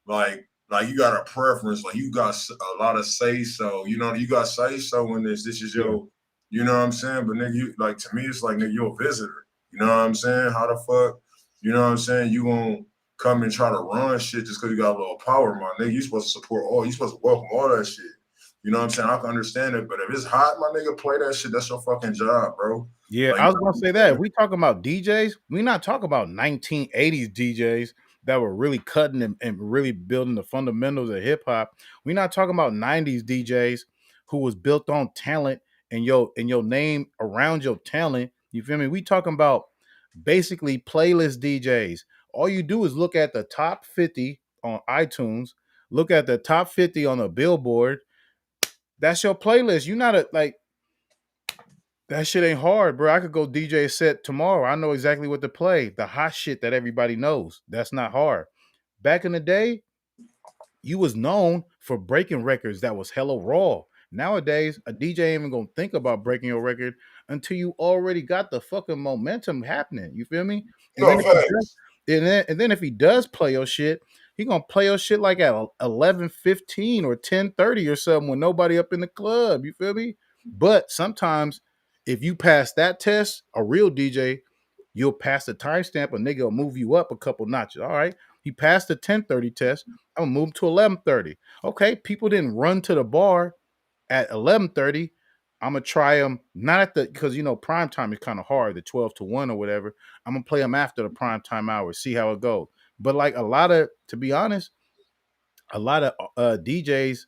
right, like you got a preference, like you got a lot of say so. You know, you got say so in this. This is Yeah. your, you know what I'm saying? But nigga, you like to me, it's like nigga, you're a visitor. You know what I'm saying? How the fuck, you know what I'm saying? You gonna come and try to run shit just because you got a little power, my nigga. You supposed to support all. You supposed to welcome all that shit. You know what I'm saying? I can understand it, but if it's hot, my nigga, play that shit. That's your fucking job, bro. Yeah, Like, I was gonna say that. If we talking about DJs, we not talking about 1980s DJs that were really cutting and really building the fundamentals of hip hop. We not talking about 90s DJs who was built on talent and your name around your talent. You feel me? We talking about basically playlist DJs. All you do is look at the top 50 on iTunes, look at the top 50 on the Billboard. That's your playlist. You not a like that shit ain't hard, bro. I could go DJ a set tomorrow. I know exactly what to play. The hot shit that everybody knows. That's not hard. Back in the day, you was known for breaking records that was hella raw. Nowadays, a DJ ain't even gonna think about breaking your record until you already got the fucking momentum happening. You feel me? And no then if he does, facts. and then if he does play your shit, he gonna play your shit like at 11:15 or 10:30 or something with nobody up in the club. You feel me? But sometimes if you pass that test, a real DJ, you'll pass the timestamp, a nigga will move you up a couple notches. All right. He passed the 10:30 test. I'm gonna move to 11:30. Okay, people didn't run to the bar at 11:30. I'm gonna try them not at the because you know prime time is kind of hard, the 12 to 1 or whatever. I'm gonna play them after the prime time hours, see how it goes. But like a lot of, to be honest, a lot of DJs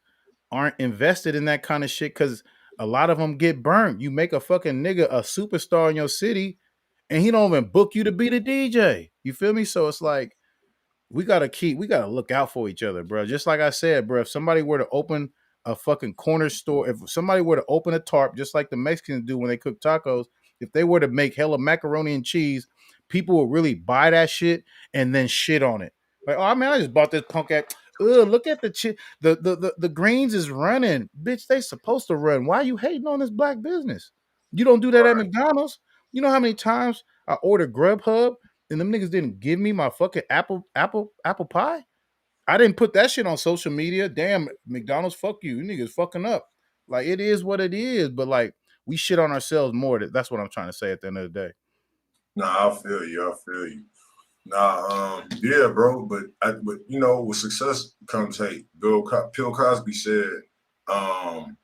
aren't invested in that kind of shit because a lot of them get burnt. You make a fucking nigga a superstar in your city, and he don't even book you to be the DJ. You feel me? So it's like we gotta look out for each other, bro. Just like I said, bro, if somebody were to open a fucking corner store, if somebody were to open a tarp, just like the Mexicans do when they cook tacos, if they were to make hella macaroni and cheese, people would really buy that shit and then shit on it. Like, oh, I mean, I just bought this punk ass. Ugh, look at the greens is running, bitch. They supposed to run. Why are you hating on this black business? You don't do that at Right. McDonald's. You know how many times I ordered Grubhub and them niggas didn't give me my fucking apple pie. I didn't put that shit on social media. Damn, McDonald's, fuck you. You niggas fucking up. Like it is what it is, but like we shit on ourselves more. That's what I'm trying to say at the end of the day. Nah, I feel you. I feel you. Nah, yeah, bro. But you know, with success comes hate. Bill Cosby said that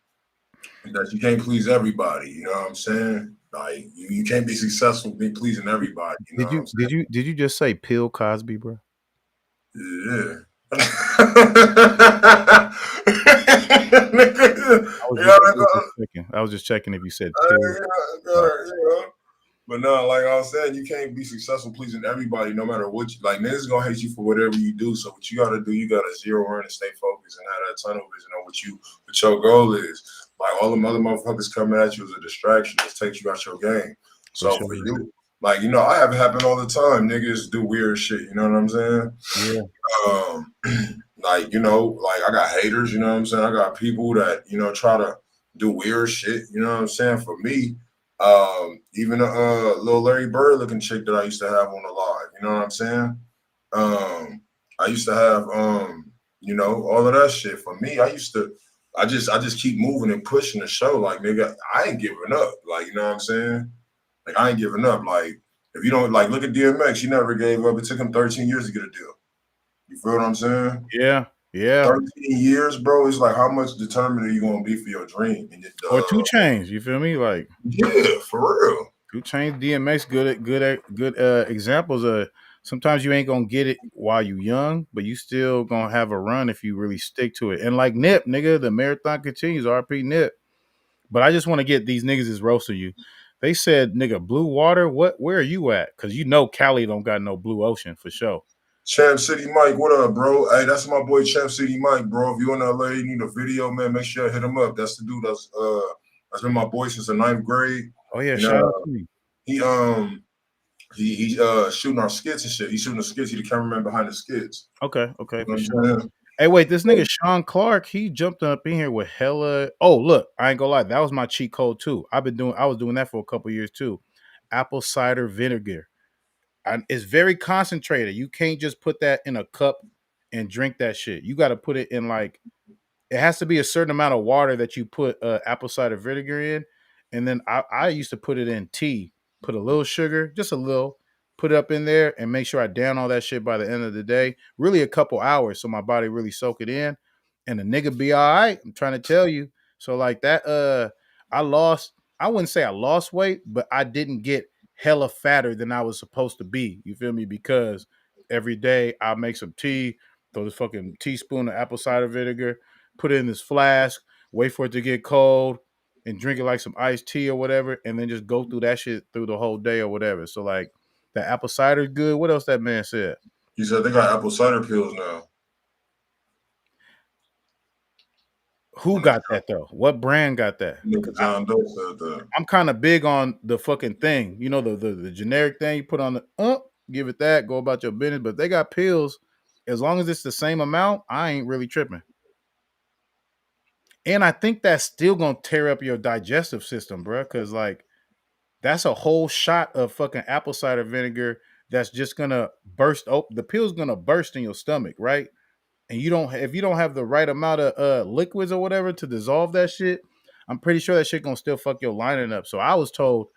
you can't please everybody. You know what I'm saying? Like you can't be successful be pleasing everybody. You know Did what I'm you did saying? you did you just say Bill Cosby, bro? Yeah. I was just, Yeah, I was just checking. I was just checking if you said Bill. yeah. But no, like I was saying, you can't be successful pleasing everybody, no matter what. Like niggas gonna hate you for whatever you do. So what you gotta do, you gotta zero in and stay focused and have that tunnel vision on what your goal is. Like all the other motherfuckers coming at you as a distraction, it takes you out your game. For So sure. for you, like I have it happen all the time. Niggas do weird shit. You know what I'm saying? Yeah. Um, like like I got haters. You know what I'm saying? I got people that try to do weird shit. You know what I'm saying? For me. Even a little Larry Bird looking chick that I used to have on the live, you know what I'm saying? I used to have all of that shit. For me, I just keep moving and pushing the show. Like nigga, I ain't giving up. Like, you know what I'm saying? Like I ain't giving up. Like if you don't look at DMX, he never gave up. It took him 13 years to get a deal. You feel what I'm saying? Yeah. Yeah. 13 years, bro. It's like how much determined are you gonna be for your dream? And Or 2 Chainz. You feel me? Like yeah, for real. 2 Chainz, DMX, good examples of sometimes you ain't gonna get it while you young, but you still gonna have a run if you really stick to it. And like Nip, nigga, the marathon continues. RP Nip. But I just want to get these niggas is roasting you. They said, nigga, blue water. Where are you at? Because you know Cali don't got no blue ocean for sure. Champ City Mike, what up, bro? Hey, that's my boy Champ City Mike, bro. If you in LA, you need a video, man, make sure I hit him up. That's the dude that's been my boy since the 9th grade. Oh yeah, And shout out to me. he shooting our skits and shit. He's shooting the skits. He's the cameraman behind the skits. Okay, You know for what sure. I'm saying? Hey, wait, this nigga Sean Clark, he jumped up in here with hella. Oh, look, I ain't gonna lie, that was my cheat code too. I was doing that for a couple years too. Apple cider vinegar. It's very concentrated. You can't just put that in a cup and drink that shit. You got to put it in like it has to be a certain amount of water that you put apple cider vinegar in, and then I used to put it in tea, put a little sugar, just a little, put it up in there, and make sure I down all that shit by the end of the day. Really, a couple hours, so my body really soak it in, and the nigga be all right. I'm trying to tell you. So like that, I lost. I wouldn't say I lost weight, but I didn't get hella fatter than I was supposed to be. You feel me? Because every day I make some tea, throw this fucking teaspoon of apple cider vinegar, put it in this flask, wait for it to get cold, and drink it like some iced tea or whatever, and then just go through that shit through the whole day or whatever. So like the apple cider is good. What else that man said? He said they got apple cider pills now. Who got that though? What brand got that? Nigga John Doe said that. I'm kind of big on the fucking thing. You know, the generic thing you put on the give it that, go about your business. But they got pills. As long as it's the same amount, I ain't really tripping. And I think that's still gonna tear up your digestive system, bro. Cause like that's a whole shot of fucking apple cider vinegar that's just gonna burst open. The pill's gonna burst in your stomach, right? And if you don't have the right amount of liquids or whatever to dissolve that shit, I'm pretty sure that shit gonna still fuck your lining up. So I was told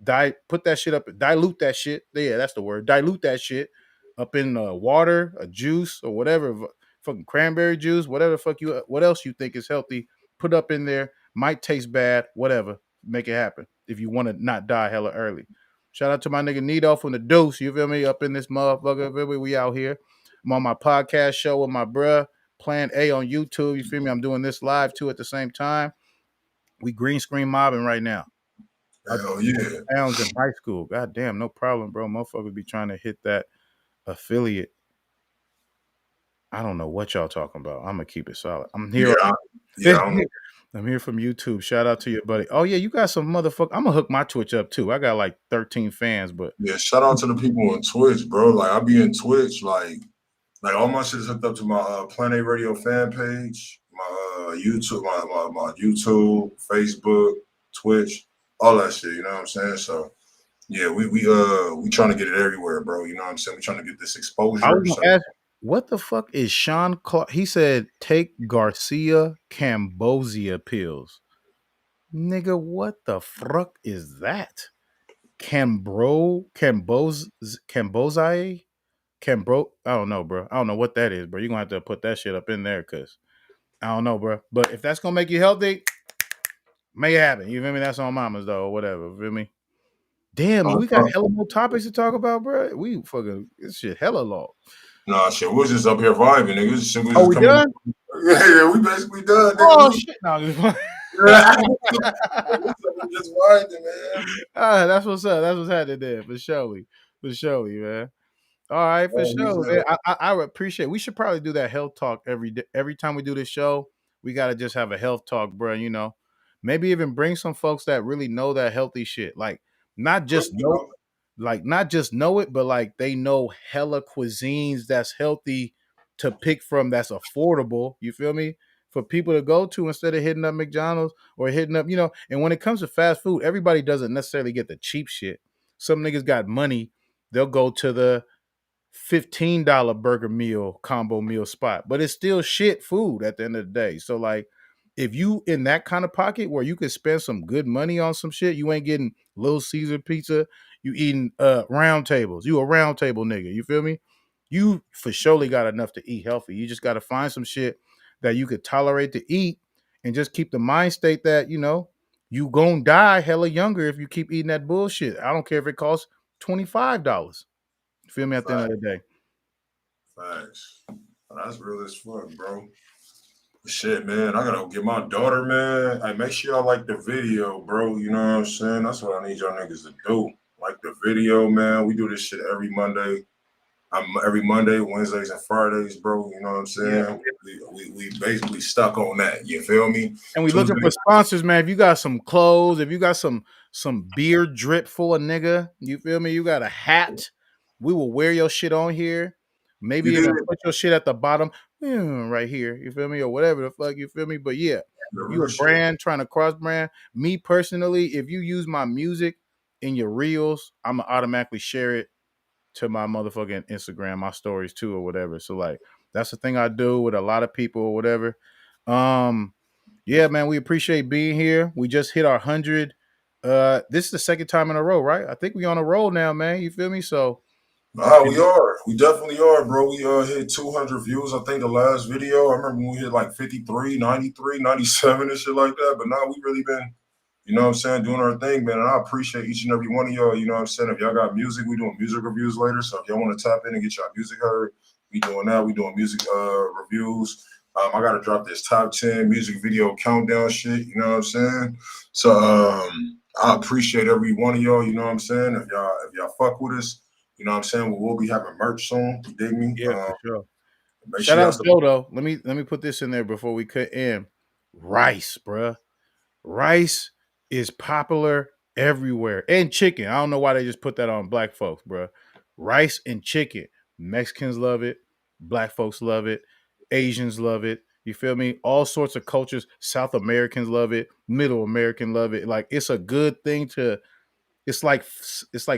put that shit up, dilute that shit. Yeah, that's the word. Dilute that shit up in water, a juice, or whatever, fucking cranberry juice, whatever the fuck what else you think is healthy. Put up in there. Might taste bad, whatever. Make it happen if you want to not die hella early. Shout out to my nigga Nito from the Deuce. You feel me? Up in this motherfucker. Feel me? We out here. I'm on my podcast show with my bruh, Plan A on YouTube. You feel me? I'm doing this live too at the same time. We green screen mobbing right now. I Hell yeah. pounds in high school. God damn, no problem, bro. Motherfuckers be trying to hit that affiliate. I don't know what y'all talking about. I'm gonna keep it solid. I'm here. Yeah, yeah, I don't know. I'm here from YouTube. Shout out to your buddy. Oh yeah, you got some motherfucker. I'm gonna hook my Twitch up too. I got like 13 fans, but Yeah, shout out to the people on Twitch, bro. Like I be in Twitch, like all my shit is hooked up to my Planet Radio fan page, my YouTube, my YouTube, Facebook, Twitch, all that shit. You know what I'm saying? So yeah, we trying to get it everywhere, bro. You know what I'm saying? We trying to get this I exposure. was So gonna ask, what the fuck is Sean Clark? He said take Garcia Cambosia pills. Nigga, what the fuck is that? Cambozae? I don't know, bro. I don't know what that is, bro. You're gonna have to put that shit up in there because I don't know, bro. But if that's gonna make you healthy, make it happen. You feel me? That's on mamas though, or whatever. Feel me? Damn, we got hella more topics to talk about, bro. We fucking this shit hella long. nah, shit, we was just up here vibing, nigga. Shit was Oh, just we coming. done? Yeah, we basically done, Oh nigga. shit! No, I'm just We just vibing, man. that's what's up. That's what's happening there for surely, man. All right, for Oh, sure, man. I would appreciate. We should probably do that health talk every day. Every time we do this show, we gotta just have a health talk, bro. You know, maybe even bring some folks that really know that healthy shit. Like not for just know, sure. not just know it, but like they know hella cuisines that's healthy to pick from, that's affordable. You feel me? For people to go to instead of hitting up McDonald's or hitting up, you know. And when it comes to fast food, everybody doesn't necessarily get the cheap shit. Some niggas got money; they'll go to the $15 burger meal combo meal spot, but it's still shit food at the end of the day. So like if you in that kind of pocket where you could spend some good money on some shit, you ain't getting Little Caesar pizza, you eating round tables. You a round table nigga, you feel me? You for surely got enough to eat healthy. You just got to find some shit that you could tolerate to eat and just keep the mind state that, you know, you gonna die hella younger if you keep eating that bullshit. I don't care if it costs $25. You feel me? At the end of Facts. the day. Facts. That's real as fuck, bro. Shit, man. I gotta get my daughter, man. Hey, make sure y'all like the video, bro. You know what I'm saying? That's what I need y'all niggas to do. Like the video, man. We do this shit every Monday. Every Monday, Wednesdays, and Fridays, bro. You know what I'm Yeah. saying? We basically stuck on that. You feel me? And we looking Tuesday. for sponsors, man. If you got some clothes, if you got some beer drip for a nigga, you feel me? You got a hat, we will wear your shit on here. Maybe You did even it. put your shit at the bottom, right here. You feel me? Or whatever the fuck, you feel me? But yeah, The if you real a shit. brand trying to cross brand, me personally, if you use my music in your reels, I'm gonna automatically share it to my motherfucking Instagram, my stories too, or whatever. So like that's the thing I do with a lot of people or whatever. Um, yeah, man, we appreciate being here. We just hit our 100. This is the second time in a row, right? I think we on a roll now, man. You feel me? So Nah, we are. We definitely are, bro. We hit 200 views. I think the last video, I remember when we hit like 53, 93, 97 and shit like that. But now we really been, you know what I'm saying, doing our thing, man. And I appreciate each and every one of y'all. You know what I'm saying? If y'all got music, we doing music reviews later. So if y'all want to tap in and get y'all music heard, we doing that. We doing music reviews. I gotta drop this top 10 music video countdown shit. You know what I'm saying? So I appreciate every one of y'all. You know what I'm saying? If y'all fuck with us, you know what I'm saying? We will be having merch soon. You dig me? yeah, for sure. Make Shout sure y'all out support. Joe though. Let me put this in there before we cut in. Rice, bruh. Rice is popular everywhere. And chicken. I don't know why they just put that on black folks, bruh. Rice and chicken. Mexicans love it. Black folks love it. Asians love it. You feel me? All sorts of cultures. South Americans love it. Middle American love it. Like it's a good thing to it's like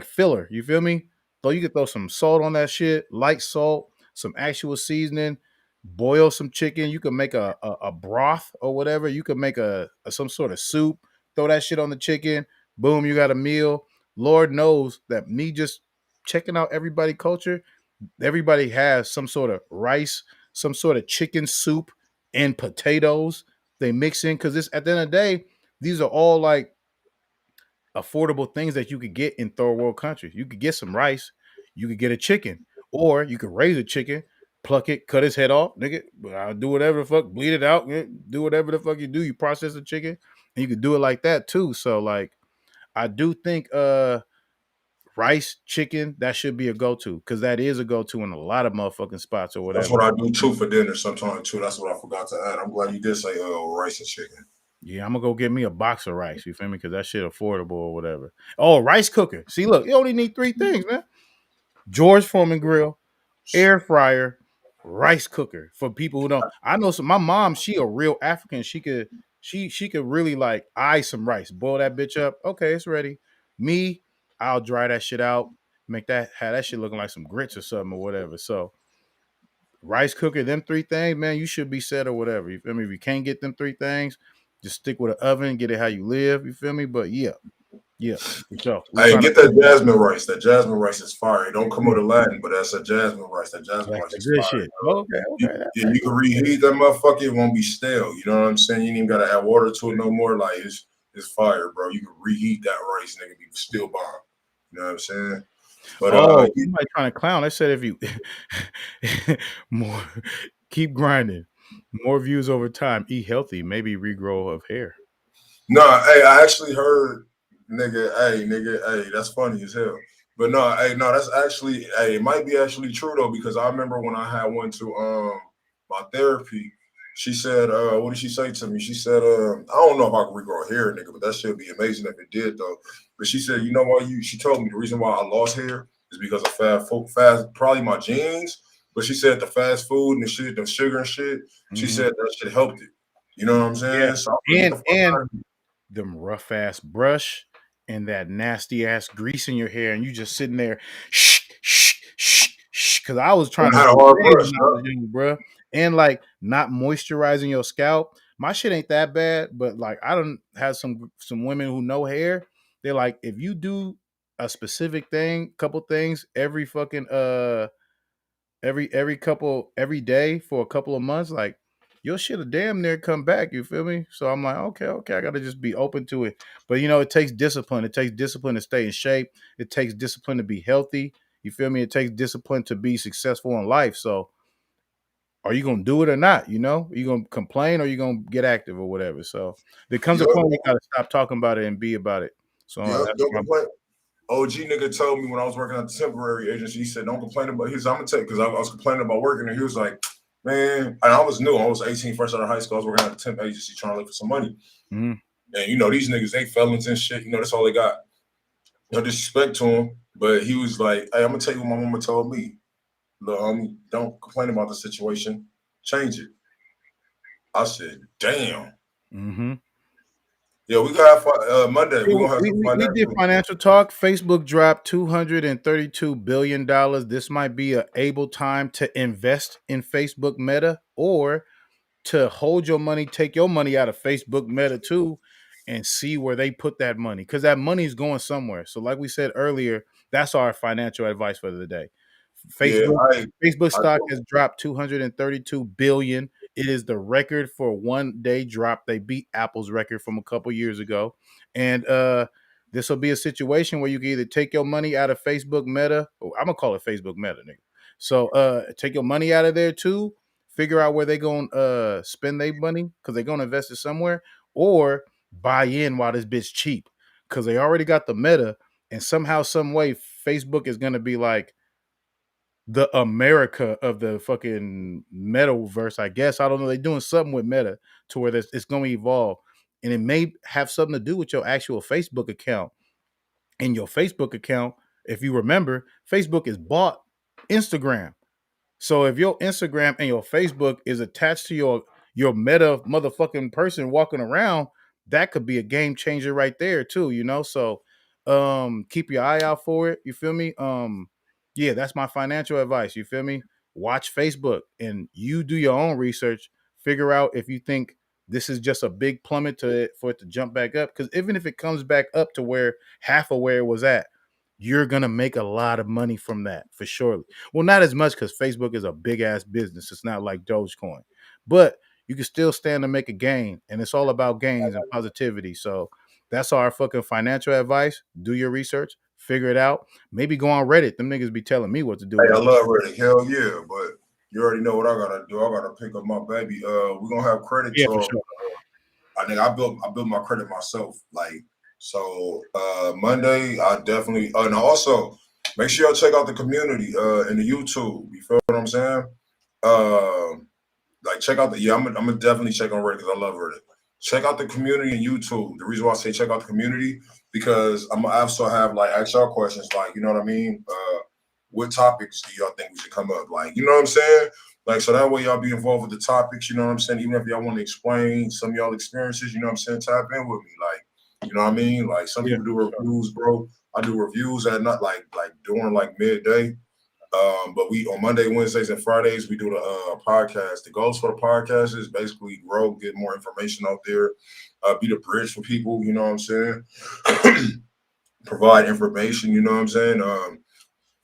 filler. You feel me? Though you could throw some salt on that shit, light salt, some actual seasoning, boil some chicken. You can make a broth or whatever. You can make a some sort of soup. Throw that shit on the chicken. Boom, you got a meal. Lord knows that me just checking out everybody culture. Everybody has some sort of rice, some sort of chicken soup, and potatoes. They mix in because this at the end of the day, these are all like affordable things that you could get in third world countries. You could get some rice, you could get a chicken, or you could raise a chicken, pluck it, cut his head off, nigga. I'll do whatever the fuck, bleed it out, do whatever the fuck you do. You process the chicken, And you could do it like that too. So like I do think rice, chicken, that should be a go-to because that is a go-to in a lot of motherfucking spots or That's whatever. what I do too for dinner sometimes too. That's what I forgot to add. I'm glad you did say rice and chicken. Yeah, I'm gonna go get me a box of rice. You feel me? Because that shit affordable or whatever. Oh, rice cooker. See, look, you only need three things, man. George Foreman grill, air fryer, rice cooker. For people who don't, I know some. My mom, she a real African. She could really like eye some rice, boil that bitch up. Okay, it's ready. Me, I'll dry that shit out, make that have that shit looking like some grits or something or whatever. So rice cooker, them three things, man, you should be set or whatever. You feel me? If you can't get them three things, just stick with an oven, get it how you live. You feel me? But yeah, yeah, for sure. We Hey, trying to get that jasmine rice. That jasmine rice is fire. It don't come out of Latin, but that's a jasmine rice. That jasmine that's rice the is good fire. shit. Okay, You, okay, yeah, you can reheat that motherfucker. It won't be stale. You know what I'm saying? You ain't even gotta add water to it no more. Like it's fire, bro. You can reheat that rice, nigga. Be still bomb. You know what I'm saying? But oh, somebody trying to clown. I said if you more keep grinding, more views over time, eat healthy, maybe regrow of hair. no, hey, I actually heard, nigga, hey, that's funny as hell. But no, hey, no, that's actually, hey, it might be actually true though, because I remember when I had went to my therapy, she said, what did she say to me? She said, I don't know if I can regrow hair, nigga, but that should be amazing if it did though. But she said, you know why she told me the reason why I lost hair is because of fast, probably my genes. But she said the fast food and the shit, the sugar and shit, she Mm-hmm. said that shit helped it. You know what I'm Yeah, saying? So I'm gonna get the fuck and out of here. them rough ass brush and that nasty ass grease in your hair, and you just sitting there, shh. Because I was trying I to had do a the hard same brush, when I bro. was young, bruh. And like not moisturizing your scalp. My shit ain't that bad, but like I don't have some women who know hair. They're like, if you do a specific thing, couple things every fucking every day for a couple of months, like your shit'll damn near come back. You feel me? So I'm like, okay, I gotta just be open to it. But you know, it takes discipline. It takes discipline to stay in shape. It takes discipline to be healthy. You feel me? It takes discipline to be successful in life. So are you gonna do it or not? You know, are you gonna complain or you gonna get active or whatever? So there comes a Yup, point where you gotta stop talking about it and be about it. So yup, that's don't my complain. OG nigga told me when I was working at the temporary agency, he said, don't complain about his. I'm gonna tell you, because I was complaining about working, and he was like, man, and I was new. I was 18, fresh out of high school. I was working at the temp agency trying to look for some money. Mhm. And you know, these niggas, they felons and shit. You know, that's all they got. No disrespect to him. But he was like, hey, I'm gonna tell you what my mama told me. Look, homie, don't complain about the situation. Change it. I said, damn. Mhm. Yeah, we got Monday. Yeah, We're gonna have some we did financial. financial talk. Facebook dropped $232 billion. This might be a able time to invest in Facebook Meta or to hold your money, take your money out of Facebook Meta too, and see where they put that money because that money is going somewhere. So, like we said earlier, that's our financial advice for the day. Yeah, Facebook Facebook I stock has dropped 232 billion. It is the record for one day drop. They beat Apple's record from a couple years ago. And this will be a situation where you can either take your money out of Facebook Meta, or I'm gonna call it Facebook Meta, nigga. So take your money out of there too, figure out where they're gonna spend their money because they're gonna invest it somewhere, or buy in while this bitch cheap. Cause they already got the meta, and somehow, some way, Facebook is gonna be like the America of the fucking metaverse, I guess. I don't know. They're doing something with Meta to where it's going to evolve, and it may have something to do with your actual Facebook account. And your Facebook account, if you remember, Facebook is bought Instagram. So if your Instagram and your Facebook is attached to your meta motherfucking person walking around, that could be a game changer right there too, you know? So keep your eye out for it. You feel me? Yeah, that's my financial advice. You feel me? Watch Facebook and you do your own research. Figure out if you think this is just a big plummet to it for it to jump back up. Because even if it comes back up to where half of where it was at, you're gonna make a lot of money from that for sure. Well, not as much because Facebook is a big ass business. It's not like Dogecoin, but you can still stand to make a gain, and it's all about gains and positivity. So that's our fucking financial advice. Do your research, figure it out. Maybe go on Reddit. Them niggas be telling me what to do Hey, with I it. love Reddit. Hell yeah, but you already know what I gotta do. I gotta pick up my baby. We're gonna have credit Yeah, for talk. sure. I built my credit myself. Like so Monday I definitely and also make sure y'all check out the community in the YouTube. You feel what I'm saying? Like check out the I'm gonna definitely check on Reddit because I love Reddit. Check out the community in YouTube. The reason why I say check out the community because I'm gonna also have like ask y'all questions like you know what I mean. What topics do y'all think we should come up? Like you know what I'm saying? Like so that way y'all be involved with the topics. You know what I'm saying? Even if y'all want to explain some of y'all experiences, you know what I'm saying? Tap in with me. Like you know what I mean? Like some Yeah. people do reviews, bro. I do reviews at not like during like midday. But we on Monday, Wednesdays, and Fridays we do the podcast. The goals for the podcast is basically grow, get more information out there, be the bridge for people. You know what I'm saying? Provide information. You know what I'm saying?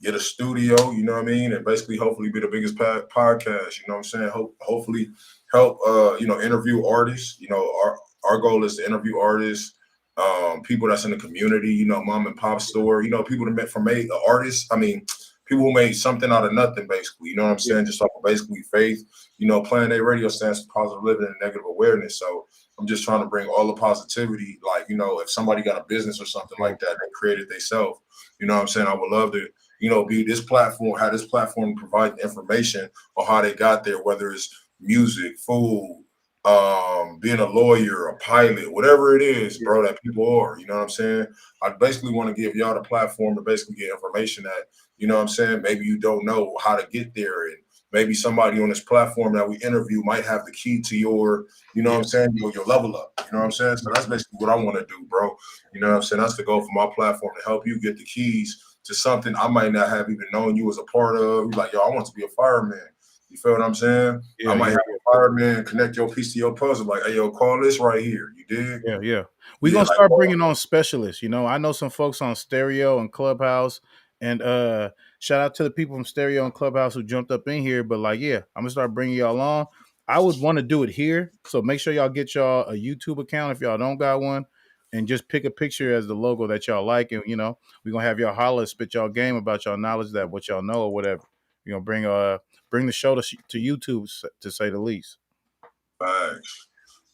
Get a studio. You know what I mean? And basically, hopefully, be the biggest podcast. You know what I'm saying? Hopefully, help. Interview artists. You know, our goal is to interview artists. People that's in the community, you know, mom and pop store, you know, people that met from artists. I mean, people who made something out of nothing, basically. You know what I'm Yeah. saying? Just like basically faith, you know, playing a radio stands for positive living and negative awareness. So I'm just trying to bring all the positivity. Like, you know, if somebody got a business or something Yeah. like that, they created themselves, you know what I'm saying? I would love to, you know, be this platform, have this platform provide information on how they got there, whether it's music, food, being a lawyer, a pilot, whatever it is, Yeah. bro, that people are, you know what I'm saying? I basically want to give y'all the platform to basically get information that, you know what I'm saying, maybe you don't know how to get there. And maybe somebody on this platform that we interview might have the key to your, you know what Yeah. I'm saying, your level up. You know what I'm saying? So that's basically what I want to do, bro. You know what I'm saying? That's the goal for my platform to help you get the keys to something I might not have even known you was a part of. You're like, yo, I want to be a fireman. You feel what I'm saying? I Yeah. might Yeah. have a fireman connect your piece to your puzzle. Like, hey, yo, call this right here. You dig? Yeah, yeah. We're Yeah, gonna like, start bringing on specialists. You know, I know some folks on Stereo and Clubhouse, and shout out to the people from Stereo and Clubhouse who jumped up in here. But like, yeah, I'm gonna start bringing y'all on. I would want to do it here, so make sure y'all get y'all a YouTube account if y'all don't got one, and just pick a picture as the logo that y'all like, and you know, we're gonna have y'all holler, spit y'all game about y'all knowledge that what y'all know or whatever. You know, bring the show to YouTube to say the least. facts.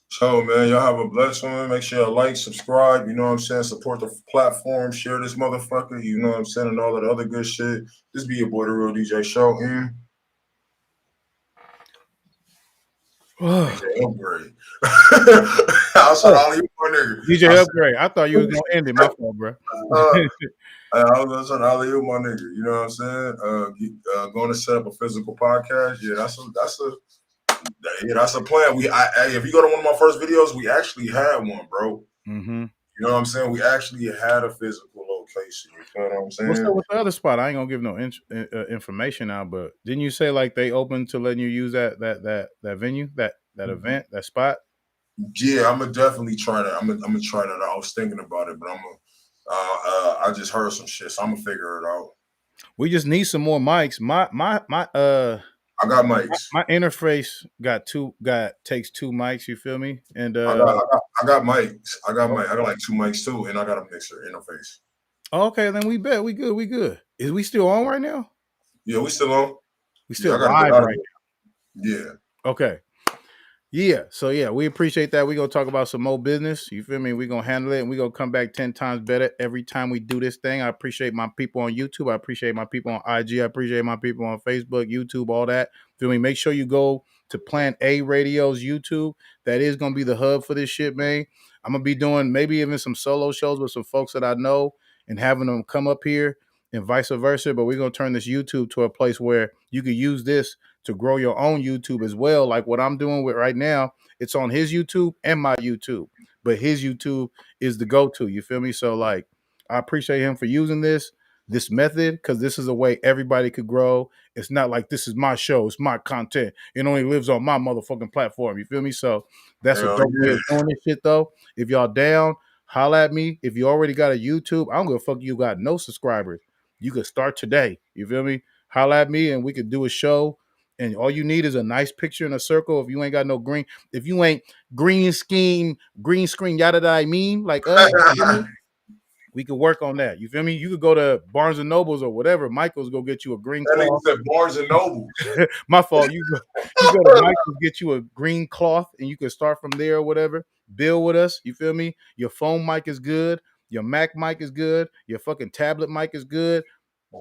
So, man, y'all have a blessed one. Make sure y'all like, subscribe. You know what I'm saying? Support the platform. Share this motherfucker. You know what I'm saying? And all that other good shit. This be your boy, The Real DJ Show. And DJ Upgrade. I'll shout Oh, out you, my nigga. DJ Upgrade. I thought you was gonna end it. My fault, bro. Uh, I was gonna shout out you, my nigga. You know what I'm saying? Going to set up a physical podcast. Yeah, that's a plan. If you go to one of my first videos, we actually had one, bro. Mm-hmm. You know what I'm saying? We actually had a physical location. You feel what I'm What's saying? up with the other spot? I ain't gonna give no information out, but didn't you say like they open to letting you use that venue, that event, that spot? Yeah, I'm gonna definitely try that. I'm gonna try that out. I was thinking about it, but I just heard some shit, so I'm gonna figure it out. We just need some more mics. I got mics. My interface got takes two mics. You feel me? And I got mics. I got like two mics too, and I got a mixer interface. okay, then we bet we good. We good. Is we still on right now? Yeah, we still on. We Yeah, still I gotta get live out of right here. Yeah. now. Okay. Yeah, so yeah, we appreciate that. We're gonna talk about some more business. You feel me? We're gonna handle it and we're gonna come back 10 times better every time we do this thing. I appreciate my people on YouTube. I appreciate my people on IG. I appreciate my people on Facebook, YouTube, all that. Feel me? Make sure you go to Plan A Radio's YouTube. That is gonna be the hub for this shit, man. I'm gonna be doing maybe even some solo shows with some folks that I know and having them come up here and vice versa. But we're gonna turn this YouTube to a place where you can use this to grow your own YouTube as well. Like what I'm doing with right now, it's on his YouTube and my YouTube, but his YouTube is the go-to. You feel me? So like, I appreciate him for using this method because this is a way everybody could grow. It's not like this is my show, it's my content. It only lives on my motherfucking platform. You feel me? So that's a Hell dope way yeah. of doing this shit though. If y'all down, holla at me. If you already got a YouTube, I don't give a fuck. You got no subscribers. You could start today. You feel me? Holla at me and we could do a show and all you need is a nice picture in a circle. If you ain't got no green, if you ain't green screen, yada da I mean, like us, you feel me? We could work on that. You feel me? You could go to Barnes and Nobles or whatever. Michael's go get you a green That nigga cloth. said Barnes and Nobles. My fault. You go to Michael's, get you a green cloth, and you can start from there or whatever. build with us. You feel me? Your phone mic is good. Your Mac mic is good. Your fucking tablet mic is good.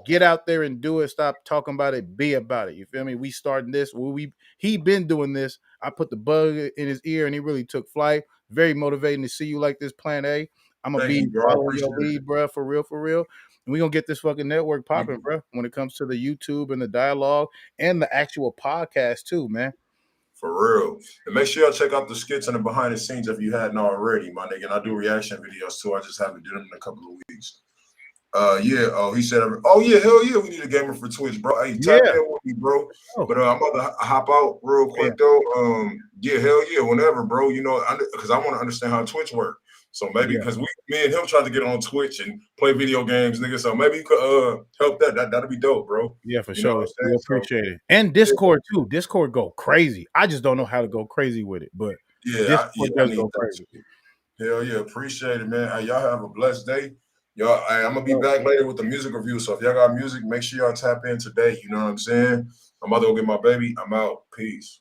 Get out there and do it. Stop talking about it. Be about it. You feel me? We starting this. He been doing this. I put the bug in his ear and he really took flight. Very motivating to see you like this, Plan A. I'm gonna Thank be you, bro. I following your appreciate it. lead, bro, for real, for real. And we gonna get this fucking network popping, bro. When it comes to the YouTube and the dialogue and the actual podcast too, man. For real. And make sure y'all check out the skits and the behind the scenes if you hadn't already, my nigga. And I do reaction videos too. I just haven't done them in a couple of weeks. Yeah. Oh, he said, oh yeah, hell yeah, we need a gamer for Twitch, bro. Hey, tap Yeah. in with me, bro. Oh. But I'm about to hop out real quick though. Yeah, hell yeah, whenever, bro. You know, because I want to understand how Twitch works. So maybe because me and him tried to get on Twitch and play video games, nigga. So maybe you could help that. That'd be dope, bro. Yeah, for You know sure. what I'm We saying? appreciate it. And Discord too. Discord go crazy. I just don't know how to go crazy with it, but Discord I does need go that crazy. too. Hell yeah, appreciate it, man. Hey, y'all have a blessed day. Y'all, I'm gonna be back later with the music review. So if y'all got music, make sure y'all tap in today. You know what I'm saying? I'm about to go get my baby. I'm out. Peace.